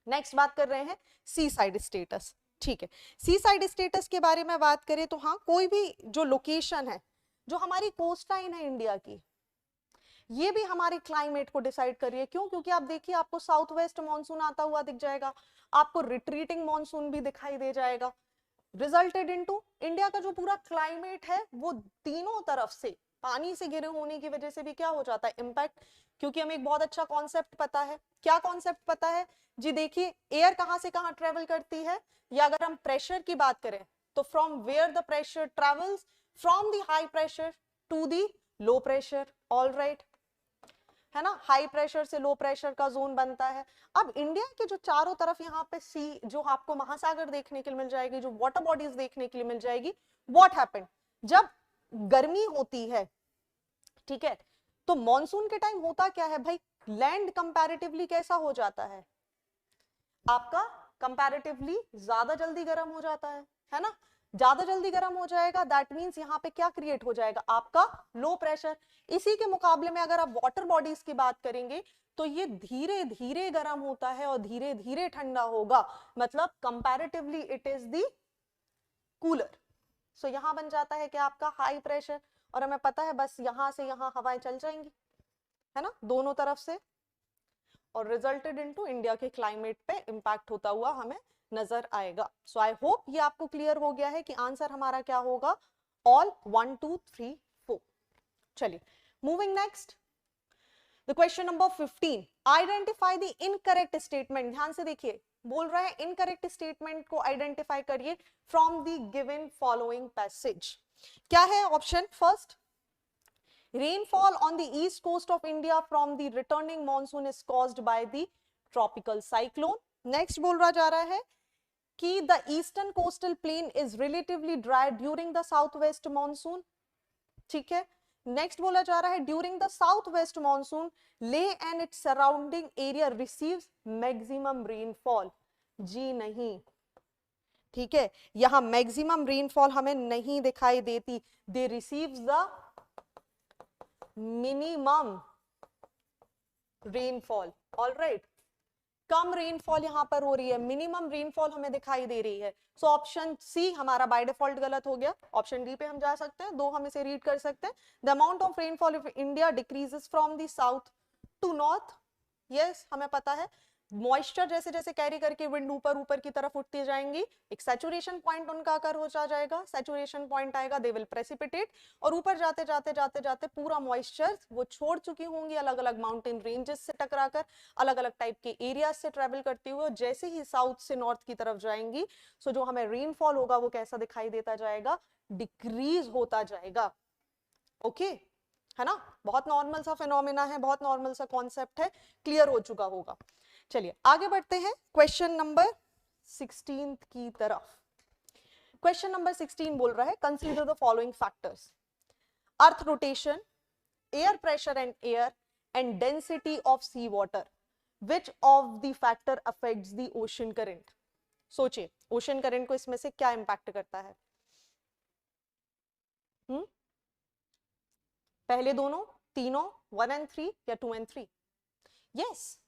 नेक्स्ट बात कर रहे हैं सी साइड स्टेटस। ठीक है, सी साइड स्टेटस के बारे में बात करें तो हाँ, कोई भी जो लोकेशन है, जो हमारी कोस्ट लाइन है इंडिया की, ये भी हमारे क्लाइमेट को डिसाइड कर रही है। क्यों? क्योंकि आप देखिए, आपको साउथ वेस्ट मानसून आता हुआ दिख जाएगा, आपको रिट्रीटिंग मानसून भी दिखाई दे जाएगा। रिजल्टेड इनटू इंडिया का जो पूरा क्लाइमेट है वो तीनों तरफ से पानी से घिरे होने की वजह से भी क्या हो जाता है, इंपैक्ट। क्योंकि हमें एक बहुत अच्छा कॉन्सेप्ट पता है। क्या कॉन्सेप्ट पता है जी? देखिए, एयर कहां से कहां ट्रेवल करती है, या अगर हम प्रेशर की बात करें तो from where the pressure travels, from the high pressure to the low pressure. All right, है ना, हाई प्रेशर से लो प्रेशर का जोन बनता है। अब इंडिया के जो चारों तरफ यहाँ पे सी, जो आपको महासागर देखने के लिए मिल जाएगी, जो वाटर बॉडीज देखने के लिए मिल जाएगी, व्हाट हैपेंड, जब गर्मी होती है, ठीक है, तो मॉनसून के टाइम होता क्या है भाई, लैंड कंपैरेटिवली कैसा हो जाता है, आपका कंपैरेटिवली ज्यादा जल्दी गर्म हो जाता है ना, ज्यादा जल्दी गर्म हो जाएगा। दैट मींस यहाँ पे क्या क्रिएट हो जाएगा, आपका लो प्रेशर। इसी के मुकाबले में अगर आप वाटर बॉडीज की बात करेंगे तो ये धीरे धीरे गर्म होता है और धीरे धीरे ठंडा होगा, मतलब comparatively it is the cooler. So यहां बन जाता है कि आपका हाई प्रेशर, और हमें पता है बस यहां से यहां हवाएं चल जाएंगी, है ना, दोनों तरफ से, और रिजल्टेड इनटू इंडिया के क्लाइमेट पे इंपैक्ट होता हुआ हमें नजर आएगा। सो आई होप ये आपको क्लियर हो गया है कि आंसर हमारा क्या होगा, ऑल 1 2 3 4। चलिए, moving next, the question number 15, identify the incorrect statement. ध्यान से देखिए, बोल रहा है इनकरेक्ट स्टेटमेंट को आइडेंटिफाई करिए from the given following passage. क्या है option? First, rainfall on the east coast of India from the returning monsoon is caused by the tropical cyclone. Next बोला जा रहा है कि the eastern coastal plain is relatively dry during the southwest monsoon. ठीक है, next बोला जा रहा है during the south west monsoon Leh and its surrounding area receives maximum rainfall. जी नहीं, ठीक है, यहां मैक्सिमम रेनफॉल हमें नहीं दिखाई देती, they receives the minimum rainfall. All right, कम रेनफॉल यहां पर हो रही है, मिनिमम रेनफॉल हमें दिखाई दे रही है। सो ऑप्शन सी हमारा बाय डिफॉल्ट गलत हो गया। ऑप्शन डी पे हम जा सकते हैं, दो हम इसे रीड कर सकते हैं। The amount of rainfall of India decreases from the south to north. Yes, हमें पता है मॉइस्चर जैसे जैसे कैरी करके विंड ऊपर ऊपर की तरफ उठती जाएंगी, एक सैचुरेशन पॉइंट उनका आकर हो जाएगा, सैचुरेशन पॉइंट आएगा, दे विल प्रेसिपिटेट, और ऊपर जाते जाते जाते जाते पूरा मॉइस्चर वो छोड़ चुकी होंगी अलग अलग माउंटेन रेंजेस से टकराकर, अलग अलग टाइप के एरिया से ट्रेवल करती हुए, जैसे ही साउथ से नॉर्थ की तरफ जाएंगी, सो जो हमें रेनफॉल होगा वो कैसा दिखाई देता जाएगा, डिक्रीज होता जाएगा। ओके है ना, बहुत नॉर्मल सा फिनोमेना है, बहुत नॉर्मल सा कॉन्सेप्ट है, क्लियर हो चुका होगा। चलिए आगे बढ़ते हैं क्वेश्चन नंबर 16 की तरफ। क्वेश्चन नंबर 16 बोल रहा है consider the following factors, earth rotation, air pressure and density of sea water, which of the factor affects the ocean current. सोचिए ओशन करंट को इसमें से क्या इंपैक्ट करता है? पहले दोनों, तीनों, 1 and 3 या 2 and 3? Yes,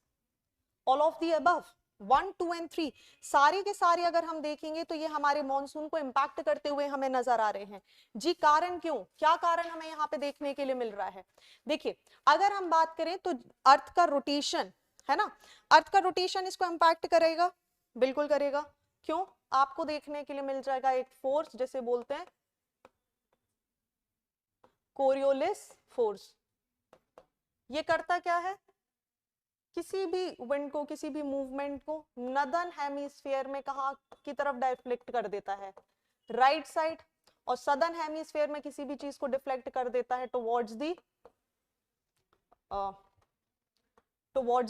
all of the above, 1, 2 and 3 सारे के सारे अगर हम देखेंगे तो ये हमारे मॉनसून को इंपैक्ट करते हुए हमें नजर आ रहे हैं जी। कारण क्यों, क्या कारण हमें यहाँ पे देखने के लिए मिल रहा है? देखिए अगर हम बात करें तो अर्थ का रोटेशन है ना, अर्थ का रोटेशन इसको इंपैक्ट करेगा, बिल्कुल करेगा। क्यों? आपको देखने के लिए मिल जाएगा एक फोर्स जिसे बोलते हैं कोरियोलिस फोर्स। ये करता क्या है? किसी भी विंड को, किसी भी मूवमेंट को नॉर्दर्न हेमिस्फीयर में कहां की तरफ डिफ्लेक्ट कर देता है? Right side. और सदर्न हेमिस्फीयर में किसी भी चीज को डिफ्लेक्ट कर देता है टुवर्ड्स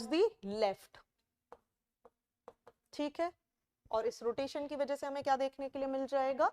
दी लेफ्ट। ठीक है, और इस रोटेशन की वजह से हमें क्या देखने के लिए मिल जाएगा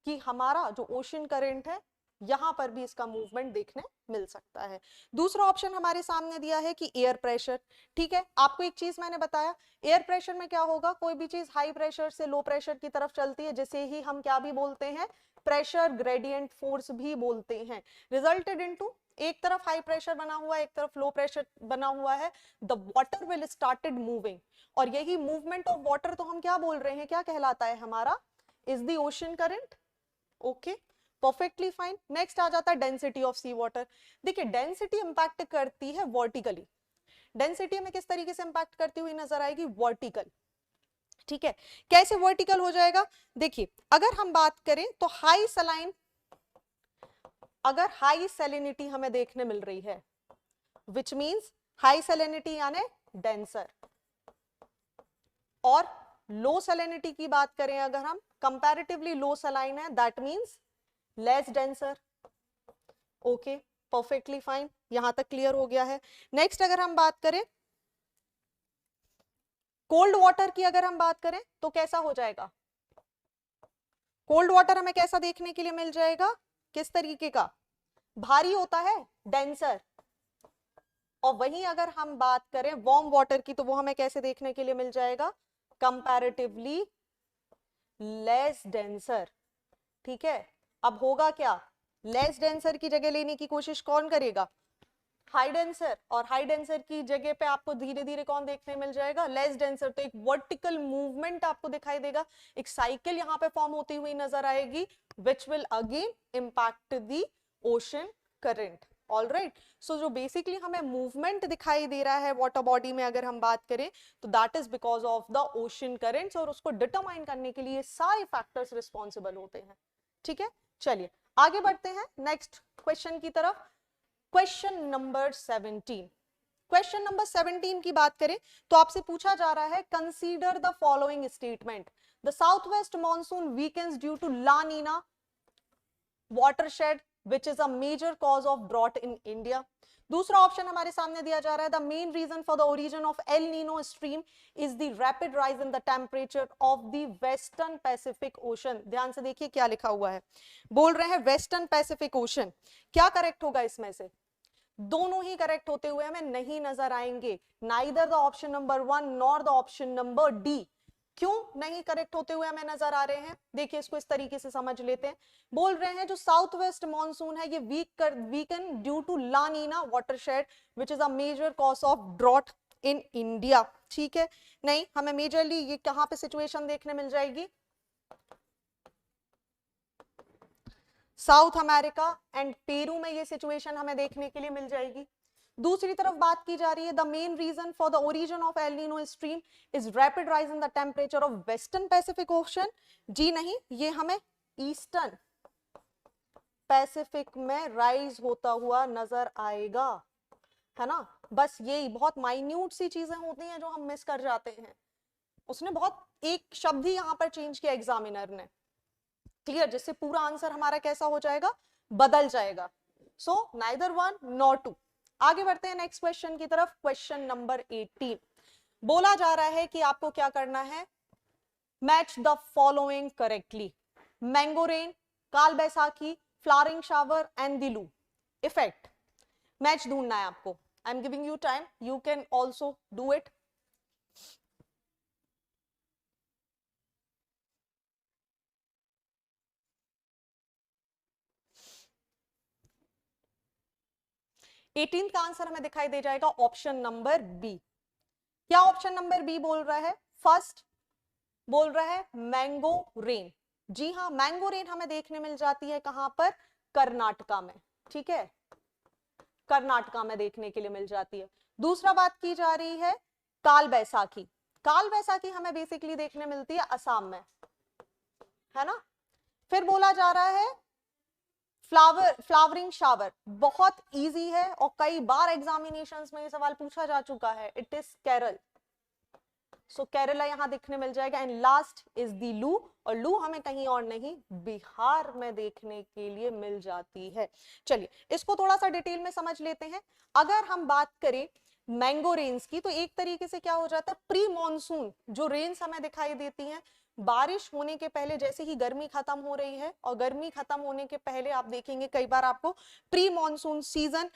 कि हमारा जो ओशन करंट है यहां पर भी इसका मूवमेंट देखने मिल सकता है। दूसरा ऑप्शन हमारे सामने दिया है कि एयर प्रेशर। ठीक है, आपको एक चीज मैंने बताया, एयर प्रेशर में क्या होगा, कोई भी चीज हाई प्रेशर से लो प्रेशर की तरफ चलती है जिसे ही हम क्या भी बोलते हैं, प्रेशर ग्रेडियंट फोर्स भी बोलते हैं। रिजल्टेड इनटू, एक तरफ हाई प्रेशर बना हुआ है, एक तरफ लो प्रेशर बना हुआ है, the water will started moving, और यही मूवमेंट ऑफ वाटर तो हम क्या बोल रहे हैं, क्या कहलाता है हमारा, is the ocean current. Okay, perfectly fine. Next आ जाता है डेंसिटी ऑफ सी वाटर। देखिए डेंसिटी इंपैक्ट करती है वर्टिकली, डेंसिटी में किस तरीके से इंपैक्ट करती हुई नजर आएगी, वर्टिकल। ठीक है, कैसे वर्टिकल हो जाएगा? देखिए अगर हम बात करें तो हाई सलाइन, अगर हाई सैलिनिटी हमें देखने मिल रही है, विच मींस हाई सैलिनिटी यानी डेंसर, और लो सैलिनिटी की बात करें अगर हम, कंपैरेटिवली लो सलाइन है, that means less denser. Okay, perfectly fine, यहां तक क्लियर हो गया है। नेक्स्ट अगर हम बात करें कोल्ड वाटर की, अगर हम बात करें तो कैसा हो जाएगा, कोल्ड वाटर हमें कैसा देखने के लिए मिल जाएगा, किस तरीके का, भारी होता है, डेंसर। और वहीं अगर हम बात करें वार्म वाटर की तो वो हमें कैसे देखने के लिए मिल जाएगा, कंपैरेटिवली लेस डेंसर। ठीक है, अब होगा क्या, लेस डेंसर की जगह लेने की कोशिश कौन करेगा, हाई डेंसर, और हाई डेंसर की जगह पे आपको धीरे धीरे कौन देखने मिल जाएगा, लेस डेंसर। तो एक वर्टिकल मूवमेंट आपको दिखाई देगा, एक साइकिल यहाँ पे फॉर्म होती हुई नजर आएगी, which will again impact the ocean current. Alright, so जो बेसिकली हमें मूवमेंट दिखाई दे रहा है वाटर बॉडी में अगर हम बात करें तो that is because of the ocean currents, और उसको डिटरमाइन करने के लिए सारे फैक्टर्स रिस्पॉन्सिबल होते हैं। ठीक है, चलिए आगे बढ़ते हैं नेक्स्ट क्वेश्चन की तरफ। क्वेश्चन नंबर 17, क्वेश्चन नंबर 17 की बात करें तो आपसे पूछा जा रहा है consider the following statement, the south west monsoon weakens due to La Nina watershed which is a major cause of drought in India। दूसरा ऑप्शन हमारे सामने दिया जा रहा है, the main reason for the origin of El Nino stream is the rapid rise in the temperature of the western Pacific Ocean। ध्यान से देखिए क्या लिखा हुआ है, बोल रहे हैं वेस्टर्न पैसिफिक ओशन। क्या करेक्ट होगा इसमें से, दोनों ही करेक्ट होते हुए हमें नहीं नजर आएंगे, neither the option number 1 nor the option number D. क्यों नहीं करेक्ट होते हुए हमें नजर आ रहे हैं, देखिए इसको इस तरीके से समझ लेते हैं। बोल रहे हैं जो साउथ वेस्ट मॉनसून है ये weaken due to La Nina watershed which is a major cause of drought in India. ठीक है, नहीं हमें मेजरली ये कहां पे सिचुएशन देखने मिल जाएगी, साउथ अमेरिका एंड पेरू में ये सिचुएशन हमें देखने के लिए मिल जाएगी। दूसरी तरफ बात की जा रही है, the main reason for the origin of El Nino stream is rapid rise in the temperature of western Pacific Ocean. जी नहीं, ये हमें ईस्टर्न पैसिफिक में राइज होता हुआ नजर आएगा, है ना। बस यही बहुत माइन्यूट सी चीजें होती हैं जो हम मिस कर जाते हैं, उसने बहुत एक शब्द ही यहां पर चेंज किया एग्जामिनर ने। क्लियर, जिससे पूरा आंसर हमारा कैसा हो जाएगा, बदल जाएगा। So neither 1 nor 2। आगे बढ़ते हैं नेक्स्ट क्वेश्चन की तरफ। क्वेश्चन नंबर 18 बोला जा रहा है कि आपको क्या करना है, match the following correctly. Mango rain, Kal Baisakhi, flowering shower and the loo effect. Match ढूंढना है आपको। I am giving you time, you can also do it. Eighteen का आंसर हमें दिखाई दे जाएगा ऑप्शन नंबर बी। क्या ऑप्शन नंबर बी बोल रहा है? फर्स्ट बोल रहा है मैंगो रेन। जी हाँ, मैंगो रेन हमें देखने मिल जाती है कहां पर, कर्नाटका में। ठीक है, कर्नाटका में देखने के लिए मिल जाती है। दूसरा बात की जा रही है काल बैसाखी। काल बैसाखी हमें बेसिकली देखने मिलती है असम में, है ना। फिर बोला जा रहा है फ्लावरिंग शावर। बहुत इजी है और कई बार एग्जामिनेशंस में ये सवाल पूछा जा चुका है। It is Kerala. So Kerala यहां देखने मिल जाएगा। एंड लास्ट इज दी लू, और लू हमें कहीं और नहीं बिहार में देखने के लिए मिल जाती है। चलिए इसको थोड़ा सा डिटेल में समझ लेते हैं। अगर हम बात करें मैंगो रेन्स की, तो एक तरीके से क्या हो जाता है, प्री मॉनसून जो रेन्स हमें दिखाई देती हैं बारिश होने के पहले, जैसे ही गर्मी खत्म हो रही है और गर्मी खत्म होने के पहले आप देखेंगे कई बार आपको प्री मॉनसून सीजन,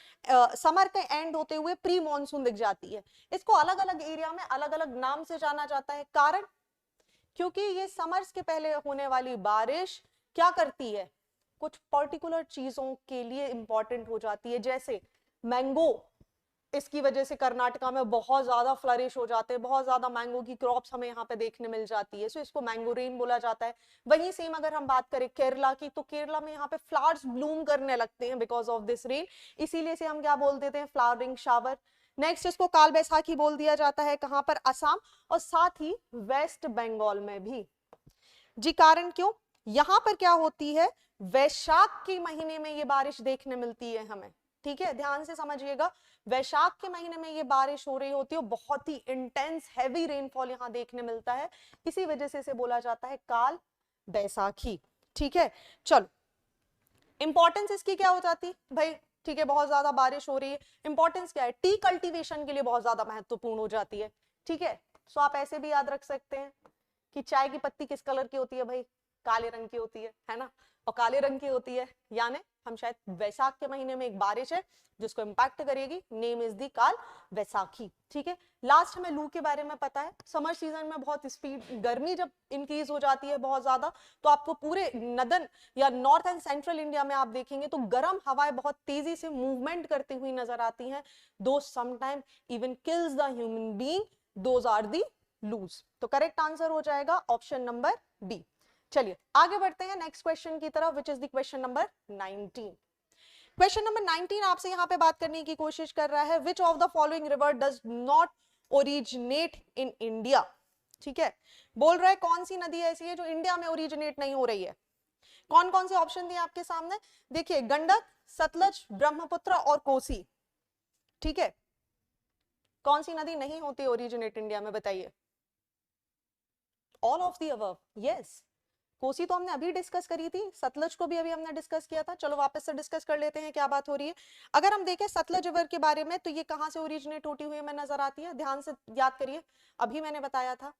समर के एंड होते हुए प्री मॉनसून दिख जाती है। इसको अलग अलग एरिया में अलग अलग नाम से जाना जाता है। कारण, क्योंकि ये समर्स के पहले होने वाली बारिश क्या करती है, कुछ पर्टिकुलर चीजों के लिए इंपॉर्टेंट हो जाती है। जैसे मैंगो, इसकी वजह से कर्नाटका में बहुत ज्यादा फ्लरिश हो जाते हैं, बहुत ज्यादा मैंगो की क्रॉप्स हमें यहाँ पे देखने मिल जाती है। सो इसको मैंगो रेन बोला जाता है। वहीं सेम अगर हम बात करें केरला की, तो केरला में यहाँ पे फ्लावर्स ब्लूम करने लगते हैं बिकॉज ऑफ दिस रेन, इसीलिए से हम क्या बोल देते हैं, फ्लावरिंग शावर। नेक्स्ट इसको काल बैसाखी बोल दिया जाता है कहां पर, असम, और साथ ही वेस्ट बंगाल में भी। जी कारण क्यों, यहां पर क्या होती है, वैशाख के महीने में ये बारिश देखने मिलती है हमें। ठीक है, ध्यान से समझिएगा, वैशाख के महीने में ये बारिश हो रही होती है, बहुत ही इंटेंस हैवी रेनफॉल यहां देखने मिलता है। इसी वजह से इसे बोला जाता है काल बैसाखी। ठीक है, चलो इंपॉर्टेंस इसकी क्या हो जाती भाई, ठीक है, बहुत ज्यादा बारिश हो रही है, इंपॉर्टेंस क्या है, टी कल्टीवेशन के लिए बहुत ज्यादा महत्वपूर्ण हो जाती है। ठीक है, सो आप ऐसे भी याद रख सकते हैं कि चाय की पत्ती किस कलर की होती है भाई, काले रंग की होती है ना, और काले रंग की होती है, यानी हम शायद वैशाख के महीने में एक बारिश है जिसको इंपैक्ट करेगी, नेम इज दी काल वैसाखी। ठीक है, लास्ट हमें लू के बारे में पता है। समर सीजन में बहुत स्पीड गर्मी जब इंक्रीज हो जाती है बहुत ज्यादा, तो आपको पूरे नदन या नॉर्थ एंड सेंट्रल इंडिया में आप देखेंगे तो गर्म हवाएं बहुत तेजी से मूवमेंट करती हुई नजर आती हैं। Though sometime even kills the human being, those are the loos. तो करेक्ट आंसर हो जाएगा ऑप्शन नंबर बी। चलिए आगे बढ़ते हैं नेक्स्ट क्वेश्चन की तरफ, which is the question number 19। Question number 19 आपसे यहां पे बात करने की कोशिश कर रहा है, which of the following river does not originate in India. ठीक है, बोल रहा है कौन सी नदी ऐसी है जो इंडिया में ओरिजिनेट नहीं हो रही है। कौन कौन से ऑप्शन दिए आपके सामने, देखिए गंडक, सतलज, ब्रह्मपुत्र और कोसी। ठीक है, कौन सी नदी नहीं होती ओरिजिनेट इंडिया में, बताइए। All of the above, yes. Kosi तो हमने अभी डिस्कस करी थी, सतलज को भी अभी हमने डिस्कस किया था। चलो वापस से डिस्कस कर लेते हैं क्या बात हो रही है। अगर हम देखें सतलज रिवर के बारे में, तो ये कहां से ओरिजिनेट होती हुई हमें नजर आती है, ध्यान से याद करिए, अभी मैंने बताया था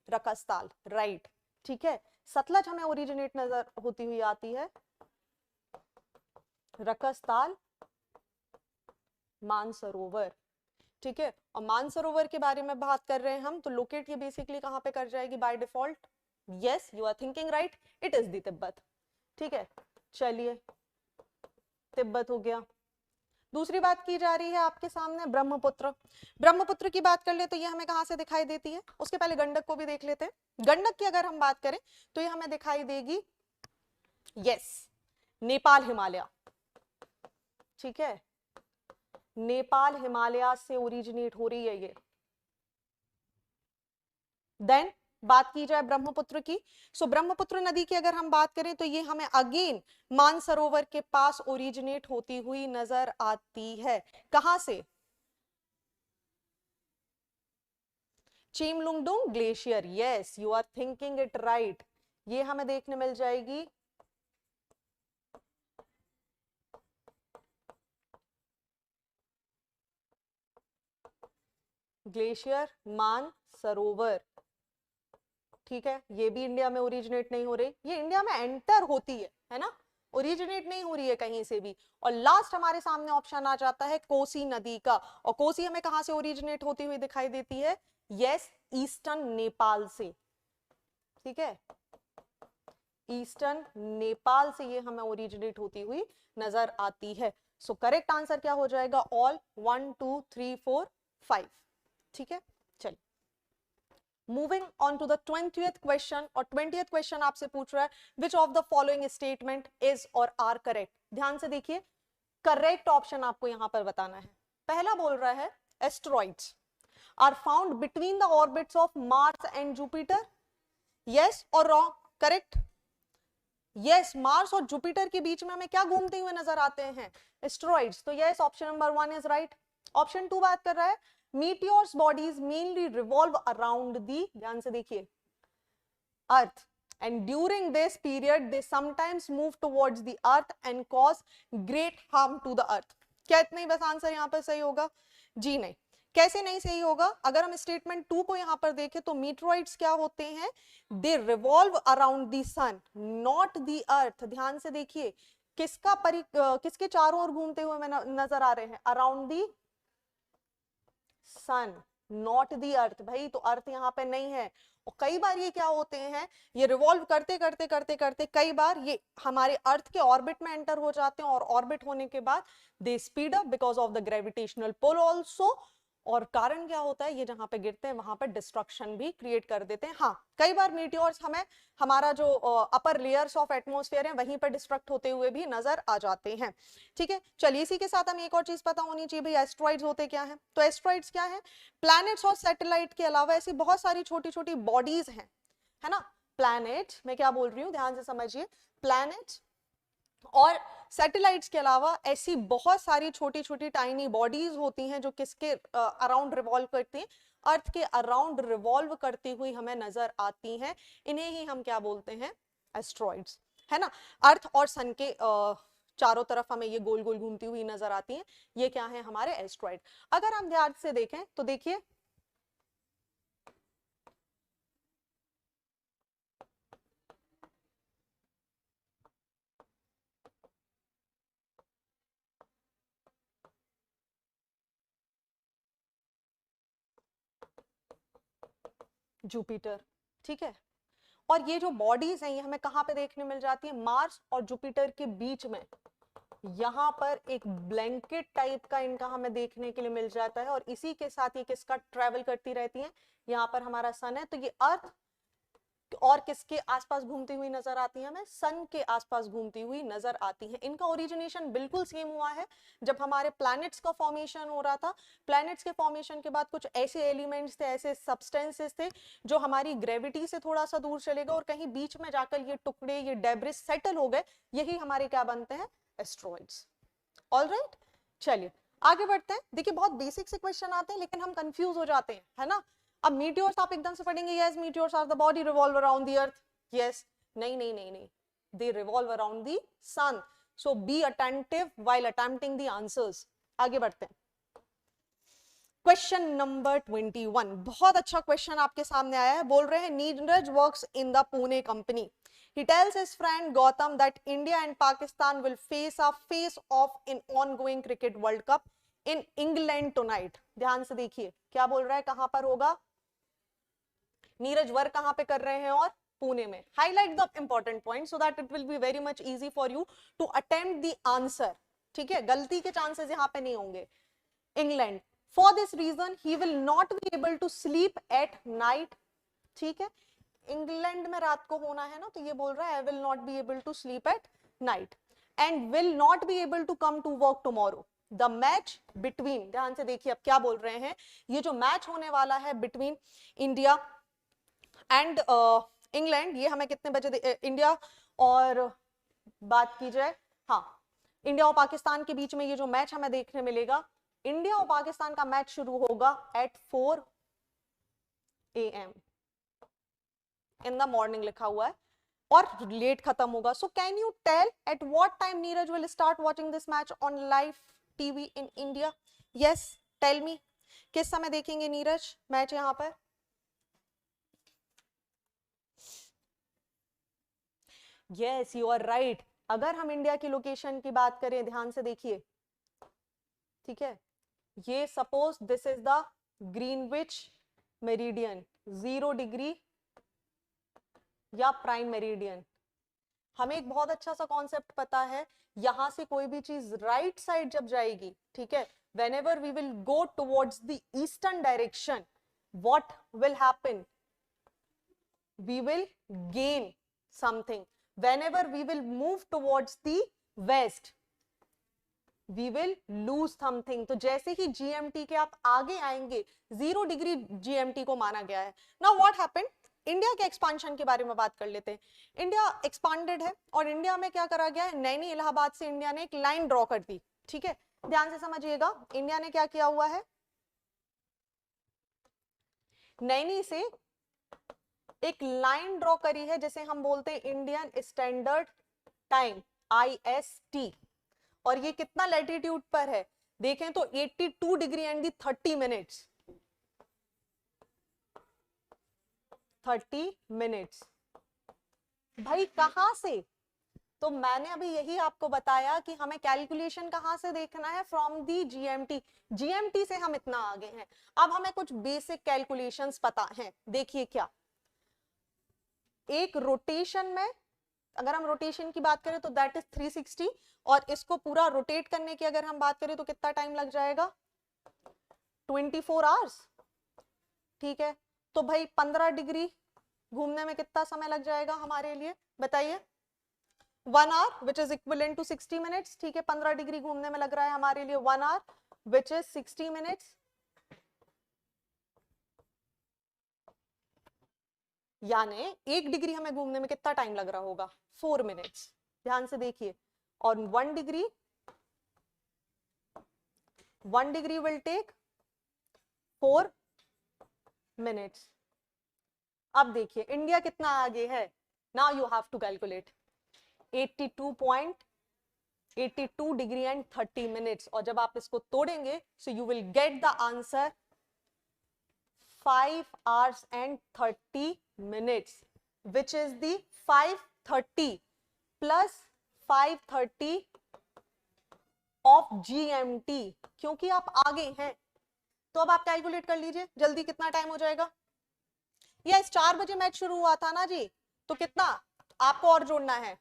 रकसताल, राइट। ठीक है, सतलज हमें ओरिजिनेट नजर होती हुई आती है रकसताल, मानसरोवर। ठीक है, और मानसरोवर के बारे में बात कर रहे हैं हम, तो लोकेट ये बेसिकली कहां पे कर जाएगी by default, yes you are thinking right, it is the Tibet. ठीक है, चलिए तिब्बत हो गया। दूसरी बात की जा रही है आपके सामने ब्रह्मपुत्र। ब्रह्मपुत्र की बात कर ले तो ये हमें कहां से दिखाई देती है, उसके पहले गंडक को भी देख लेते हैं। गंडक की अगर हम बात करें तो ये हमें दिखाई देगी, यस, नेपाल हिमालय। ठीक है, नेपाल हिमालय से ओरिजिनेट हो रही है ये। देन बात की जाए ब्रह्मपुत्र की, सो ब्रह्मपुत्र नदी की अगर हम बात करें तो ये हमें अगेन मानसरोवर के पास ओरिजिनेट होती हुई नजर आती है। कहां से, Chemayungdung glacier, yes you are thinking it right. ये हमें देखने मिल जाएगी ग्लेशियर मान सरोवर, ठीक है। ये भी इंडिया में ओरिजिनेट नहीं हो रही, ये इंडिया में एंटर होती है ना, ओरिजिनेट नहीं हो रही है कहीं से भी। और लास्ट हमारे सामने ऑप्शन आ जाता है कोसी नदी का, और कोसी हमें कहां से ओरिजिनेट होती हुई दिखाई देती है? यस, ईस्टर्न नेपाल से, ठीक है, ईस्टर्न नेपाल से ये हमें ओरिजिनेट होती हुई नजर आती है। सो करेक्ट आंसर क्या हो जाएगा? ऑल 1 2 3 4 5, ठीक है। चलिए moving on to the 20th question, और 20th क्वेश्चन आपसे पूछ रहा है which of the following statement is और आर करेक्ट। ध्यान से देखिए, करेक्ट ऑप्शन आपको यहां पर बताना है। पहला बोल रहा है asteroids are found between the orbits of Mars and Jupiter, yes और रॉन्ग? करेक्ट, यस, मार्स और जुपिटर के बीच में हमें क्या घूमते हुए नजर आते हैं? एस्टेरॉइड्स। तो yes, option number 1 is right. Option 2 बात कर रहा है meteors bodies mainly revolve around the, ध्यान से देखिए, earth, and during this period they sometimes move towards the earth and cause great harm to the earth। क्या इतना ही बस आंसर यहाँ पर सही होगा? जी नहीं। कैसे नहीं सही होगा? अगर हम स्टेटमेंट 2 को यहाँ पर देखें तो मीटरॉइड्स क्या होते हैं? They revolve around the sun not the earth. ध्यान से देखिए, किसके चारों ओर घूमते हुए नजर आ रहे हैं? Around the sun not the earth. भाई तो अर्थ यहाँ पे नहीं है। और कई बार ये क्या होते हैं, ये रिवॉल्व करते करते करते करते कई बार ये हमारे अर्थ के ऑर्बिट में एंटर हो जाते हैं, और ऑर्बिट होने के बाद they speed up because of the gravitational pull also. और कारण क्या होता है, ये जहां पे गिरते हैं वहां पे डिस्ट्रक्शन भी क्रिएट कर देते हैं। हाँ, कई बार मीटियोर्स हमें हमारा जो अपर लेयर्स ऑफ एटमॉस्फेयर है वहीं पर डिस्ट्रक्ट होते हुए भी नजर आ जाते हैं, ठीक है। चलिए इसी के साथ हमें एक और चीज पता होनी चाहिए, भाई एस्ट्रॉइड्स होते क्या है? तो एस्ट्रॉइड्स क्या है? प्लैनेट्स और सैटेलाइट के अलावा ऐसी बहुत सारी छोटी छोटी बॉडीज हैं, है ना। प्लैनेट, मैं क्या बोल रही हूँ ध्यान से समझिए, प्लैनेट्स और सैटेलाइट्स के अलावा ऐसी बहुत सारी छोटी छोटी टाइनी बॉडीज होती हैं जो किसके अराउंड रिवॉल्व करती हैं? अर्थ के अराउंड रिवॉल्व करती हुई हमें नजर आती हैं। इन्हें ही हम क्या बोलते हैं? एस्ट्रॉइड्स, है ना। अर्थ और सन के चारों तरफ हमें ये गोल गोल घूमती हुई नजर आती हैं, ये क्या है? हमारे एस्ट्रॉइड। अगर हम ध्यान से देखें तो देखिए जुपिटर, ठीक है। और ये जो बॉडीज हैं ये हमें कहां पे देखने मिल जाती है? मार्स और जुपिटर के बीच में यहाँ पर एक ब्लैंकेट टाइप का इनका हमें देखने के लिए मिल जाता है, और इसी के साथ ये किसका ट्रेवल करती रहती है? यहाँ पर हमारा सन है, तो ये अर्थ और किसके आसपास घूमती हुई नजर आती है? हमें सन के आसपास घूमती हुई नजर आती है। इनका ओरिजिनेशन बिल्कुल सेम हुआ है जब हमारे प्लैनेट्स का फॉर्मेशन हो रहा था। प्लैनेट्स के फॉर्मेशन के बाद कुछ ऐसे एलिमेंट्स थे, ऐसे सब्सटेंसेस थे जो हमारी ग्रेविटी से थोड़ा सा दूर चले गए, और कहीं बीच में जाकर ये टुकड़े, ये डेब्रिस सेटल हो गए। यही हमारे क्या बनते हैं? एस्ट्रॉइड्स। ऑलराइट, चलिए आगे बढ़ते हैं। देखिए बहुत बेसिक से क्वेश्चन आते हैं लेकिन हम कंफ्यूज हो जाते हैं, है ना। अब मीटियोर्स आप एकदम से पढ़ेंगे, yes meteors are the body revolve around the earth, yes, नहीं नहीं नहीं नहीं, they revolve around the sun. So be attentive while attempting the answers. आगे बढ़ते हैं। क्वेश्चन नंबर 21, बहुत अच्छा क्वेश्चन आपके सामने आया है। बोल रहे हैं Neeraj works in the Pune company. He tells his friend Gautam that India and Pakistan will face a face-off in ongoing cricket World Cup in England tonight। ध्यान से देखिए क्या बोल रहा है, कहां पर होगा? नीरज वर्क कहां पे कर रहे हैं? और पुणे में। Highlight the important point so that it will be very much easy for you to attempt the answer, ठीक है। गलती के चांसेस यहां पे नहीं होंगे। England, for this reason he will not be able to sleep at night, ठीक है। इंग्लैंड में रात को होना है ना, तो ये बोल रहा है I will not be able to sleep at night and will not be able to come to work tomorrow. The match between, ध्यान से देखिए अब क्या बोल रहे हैं, ये जो मैच होने वाला है बिटवीन इंडिया एंड इंग्लैंड, ये हमें कितने बजे इंडिया और बात की जाए, हाँ, इंडिया और पाकिस्तान के बीच में ये जो मैच हमें देखने मिलेगा, इंडिया और पाकिस्तान का मैच शुरू होगा at 4 AM in the morning लिखा हुआ है। और लेट खत्म होगा. So can you tell at what time Neeraj will start watching this match on live TV in India? Yes, tell me, किस समय देखेंगे नीरज मैच यहाँ पर? Yes, you are right. अगर हम इंडिया की लोकेशन की बात करें, ध्यान से देखिए, ठीक है, ये suppose this is the Greenwich meridian, 0 degree या प्राइम मेरिडियन. हमें एक बहुत अच्छा सा कॉन्सेप्ट पता है, यहां से कोई भी चीज राइट साइड जब जाएगी, ठीक है, whenever we will go towards the eastern direction, what will happen? We will gain something. Whenever we will move towards the west, we will lose something. तो जैसे ही GMT के आप आगे आएंगे, 0 डिग्री GMT को माना गया है. Now what happened? इंडिया के एक्सपांशन के बारे में बात कर लेते हैं. इंडिया एक्सपांडेड है और इंडिया में क्या करा गया है, नैनी इलाहाबाद से इंडिया ने एक लाइन ड्रॉ कर दी. ठीक है, ध्यान से समझिएगा, इंडिया ने क्या किया हुआ है, नैनी से एक लाइन ड्रॉ करी है, जिसे हम बोलते हैं इंडियन स्टैंडर्ड टाइम, IST. और ये कितना लैटिट्यूड पर है, देखें तो 82 डिग्री एंड 30 मिनट्स, 30 मिनट्स. भाई कहां से? तो मैंने अभी यही आपको बताया कि हमें कैलकुलेशन कहां से देखना है, फ्रॉम दी GMT. GMT से हम इतना आगे हैं. अब हमें कुछ बेसिक कैलकुलेशंस पता हैं. देखिए क्या, एक रोटेशन में, अगर हम रोटेशन की बात करें तो दैट इज 360, और इसको पूरा रोटेट करने की अगर हम बात करें तो कितना टाइम लग जाएगा, 24 आवर्स. ठीक है, तो भाई 15 डिग्री घूमने में कितना समय लग जाएगा हमारे लिए, बताइए. 1 hour which is equivalent to 60 minutes. ठीक है, 15 डिग्री घूमने में लग रहा है हमारे लिए 1 आवर विच इज 60 मिनट्स. यानी 1 डिग्री हमें घूमने में कितना टाइम लग रहा होगा, 4 मिनट्स. ध्यान से देखिए, और 1 डिग्री विल टेक 4 मिनट्स. अब देखिए इंडिया कितना आगे है. Now you have to calculate 82 degree and 30 minutes, और जब आप इसको तोड़ेंगे so you will get the answer 5 hours and 30 minutes, which is the 530 plus 530 of GMT, क्योंकि आप आगे हैं. तो अब आप कैलकुलेट कर लीजिए जल्दी, कितना टाइम हो जाएगा. यस, 4 बजे मैच शुरू हुआ था ना जी, तो कितना आपको और जोड़ना है,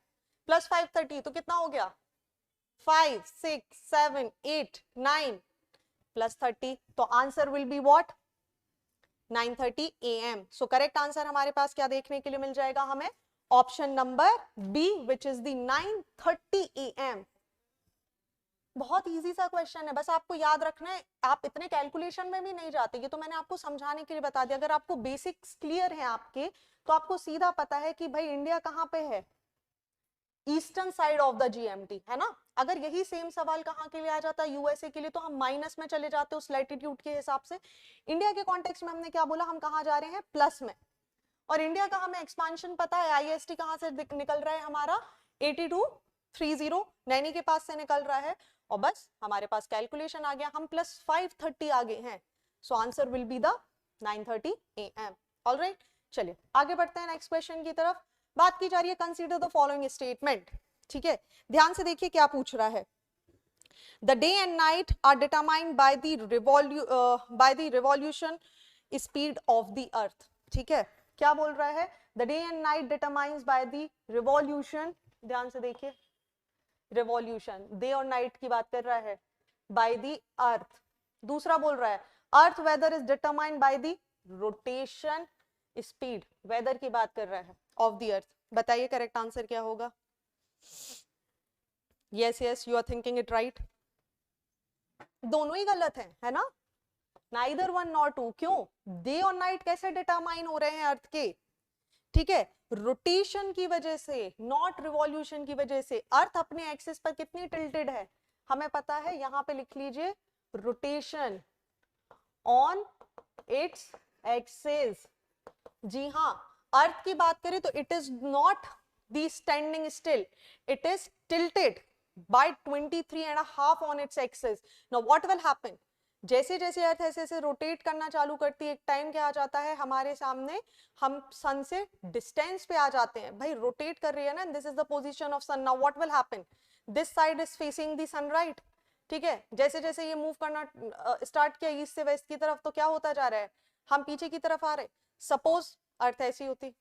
प्लस 530, तो कितना हो गया, 5, 6, 7, 8, 9 प्लस 30, तो answer will be what, 9:30 AM. So correct answer हमारे पास क्या देखने के लिए मिल जाएगा हमें, option number B, which is the 9:30 AM. बहुत इजी सा क्वेश्चन है, बस आपको याद रखना है. आप इतने कैलकुलेशन में भी नहीं जाते, ये तो मैंने आपको समझाने के लिए बता दिया. अगर आपको बेसिक्स क्लियर है आपके, तो आपको सीधा पता है कि भाई इंडिया कहाँ पे है, eastern side of the GMT, है ना. अगर यही सेम सवाल कहाँ के लिए आ जाता है, USA के लिए, तो हम माइनस में चले जाते उस लैटिट्यूड के हिसाब से. इंडिया के कॉन्टेक्स्ट में हमने क्या बोला, हम कहाँ जा रहे हैं, प्लस में. और इंडिया का हमें एक्सपांशन पता है, IST कहाँ से निकल रहा है हमारा, 8230 नैनी के पास से निकल रहा है, और बस हमारे पास कैलकुलेशन आ गया, हम प्लस 530 आगे हैं. So answer will be the 9:30 AM. Alright, चलिए आगे बढ़ते हैं नेक्स्ट क्वेश्चन की तरफ. बात की जा रही है कंसीडर द फॉलोइंग स्टेटमेंट. ठीक है, ध्यान से देखिए क्या पूछ रहा है. The day and night are determined by the revolution speed of the earth. ठीक है, क्या बोल रहा है, the day and night determines by the revolution. ध्यान से देखिए, रिवॉल्यूशन, डे और नाइट की बात कर रहा है, बाय द अर्थ. दूसरा बोल रहा है earth weather is determined by the rotation speed, weather की बात कर रहा है, ऑफ द अर्थ. बताइए करेक्ट आंसर क्या होगा. Yes yes, you are thinking it right. दोनों ही गलत है ना, नाइदर वन नॉर टू. क्यों, डे और नाइट कैसे डिटरमाइन हो रहे हैं अर्थ के, ठीक है, रोटेशन की वजह से, नॉट रिवॉल्यूशन की वजह से. अर्थ अपने एक्सिस पर कितनी टिल्टेड है, हमें पता है, यहां पे लिख लीजिए, रोटेशन ऑन इट्स एक्सिस. जी हाँ, अर्थ की बात करें तो it is not the standing still, it is tilted by 23.5 on its axis. Now what will happen? जैसे जैसे अर्थ ऐसे ऐसे रोटेट करना चालू करती है, एक टाइम क्या आ जाता है हमारे सामने, हम सन से डिस्टेंस पे आ जाते हैं. भाई रोटेट कर रही है ना, this is the position of sun. Now what will happen? This side is facing the sun, right? ठीक है, जैसे जैसे ये मूव करना स्टार्ट किया ईस्ट से वेस्ट की तरफ, तो क्या होता जा रहा है, हम पीछे की तरफ आ रहे. सपोज अर्थ ऐसी होती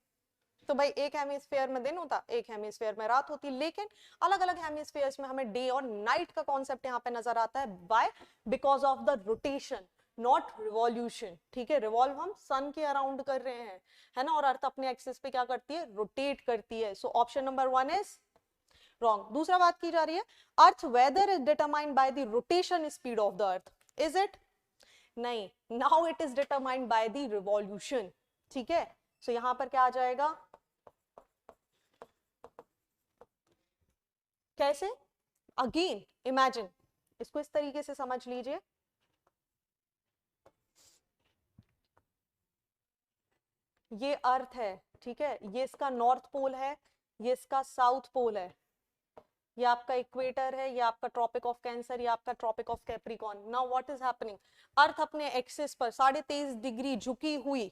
तो भाई एक हेमिस्फीयर में दिन होता, एक हेमिस्फीयर में रात होती, लेकिन अलग अलग हेमिस्फीयर्स में हमें डे और नाइट का कॉन्सेप्ट यहाँ पे नजर आता है. By because of the rotation, not revolution. ठीक है, रिवॉल्व हम सन के अराउंड कर रहे हैं, है ना, और अर्थ अपने एक्सिस पे क्या करती है, रोटेट करती है. So option number 1 is wrong. दूसरा बात की जा रही है, earth weather is determined by the rotation speed of the earth. Is it? नहीं, now it is determined by the revolution. ठीक है, सो यहां पर क्या आ जाएगा, कैसे? अगेन इमेजिन, इसको इस तरीके से समझ लीजिए, ये अर्थ है, ठीक है, ये इसका नॉर्थ पोल है, ये इसका साउथ पोल है, ये आपका इक्वेटर है, ये आपका ट्रॉपिक ऑफ कैंसर, ये आपका Tropic of Capricorn. Now what is happening? Earth अपने एक्सिस पर 23.5 डिग्री झुकी हुई,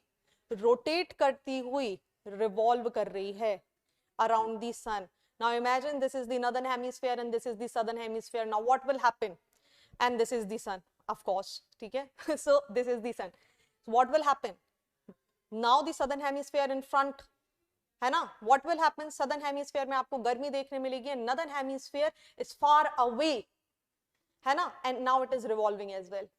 रोटेट करती हुई रिवॉल्व कर रही है around the sun. Now imagine this is the northern hemisphere and this is the southern hemisphere. Now what will happen? And this is the sun, of course. ठीक है? So this is the sun. So what will happen? Now the southern hemisphere in front, है ना? What will happen? Southern hemisphere में आपको गर्मी देखने मिलेगी, and northern hemisphere is far away, है ना? And now it is revolving as well.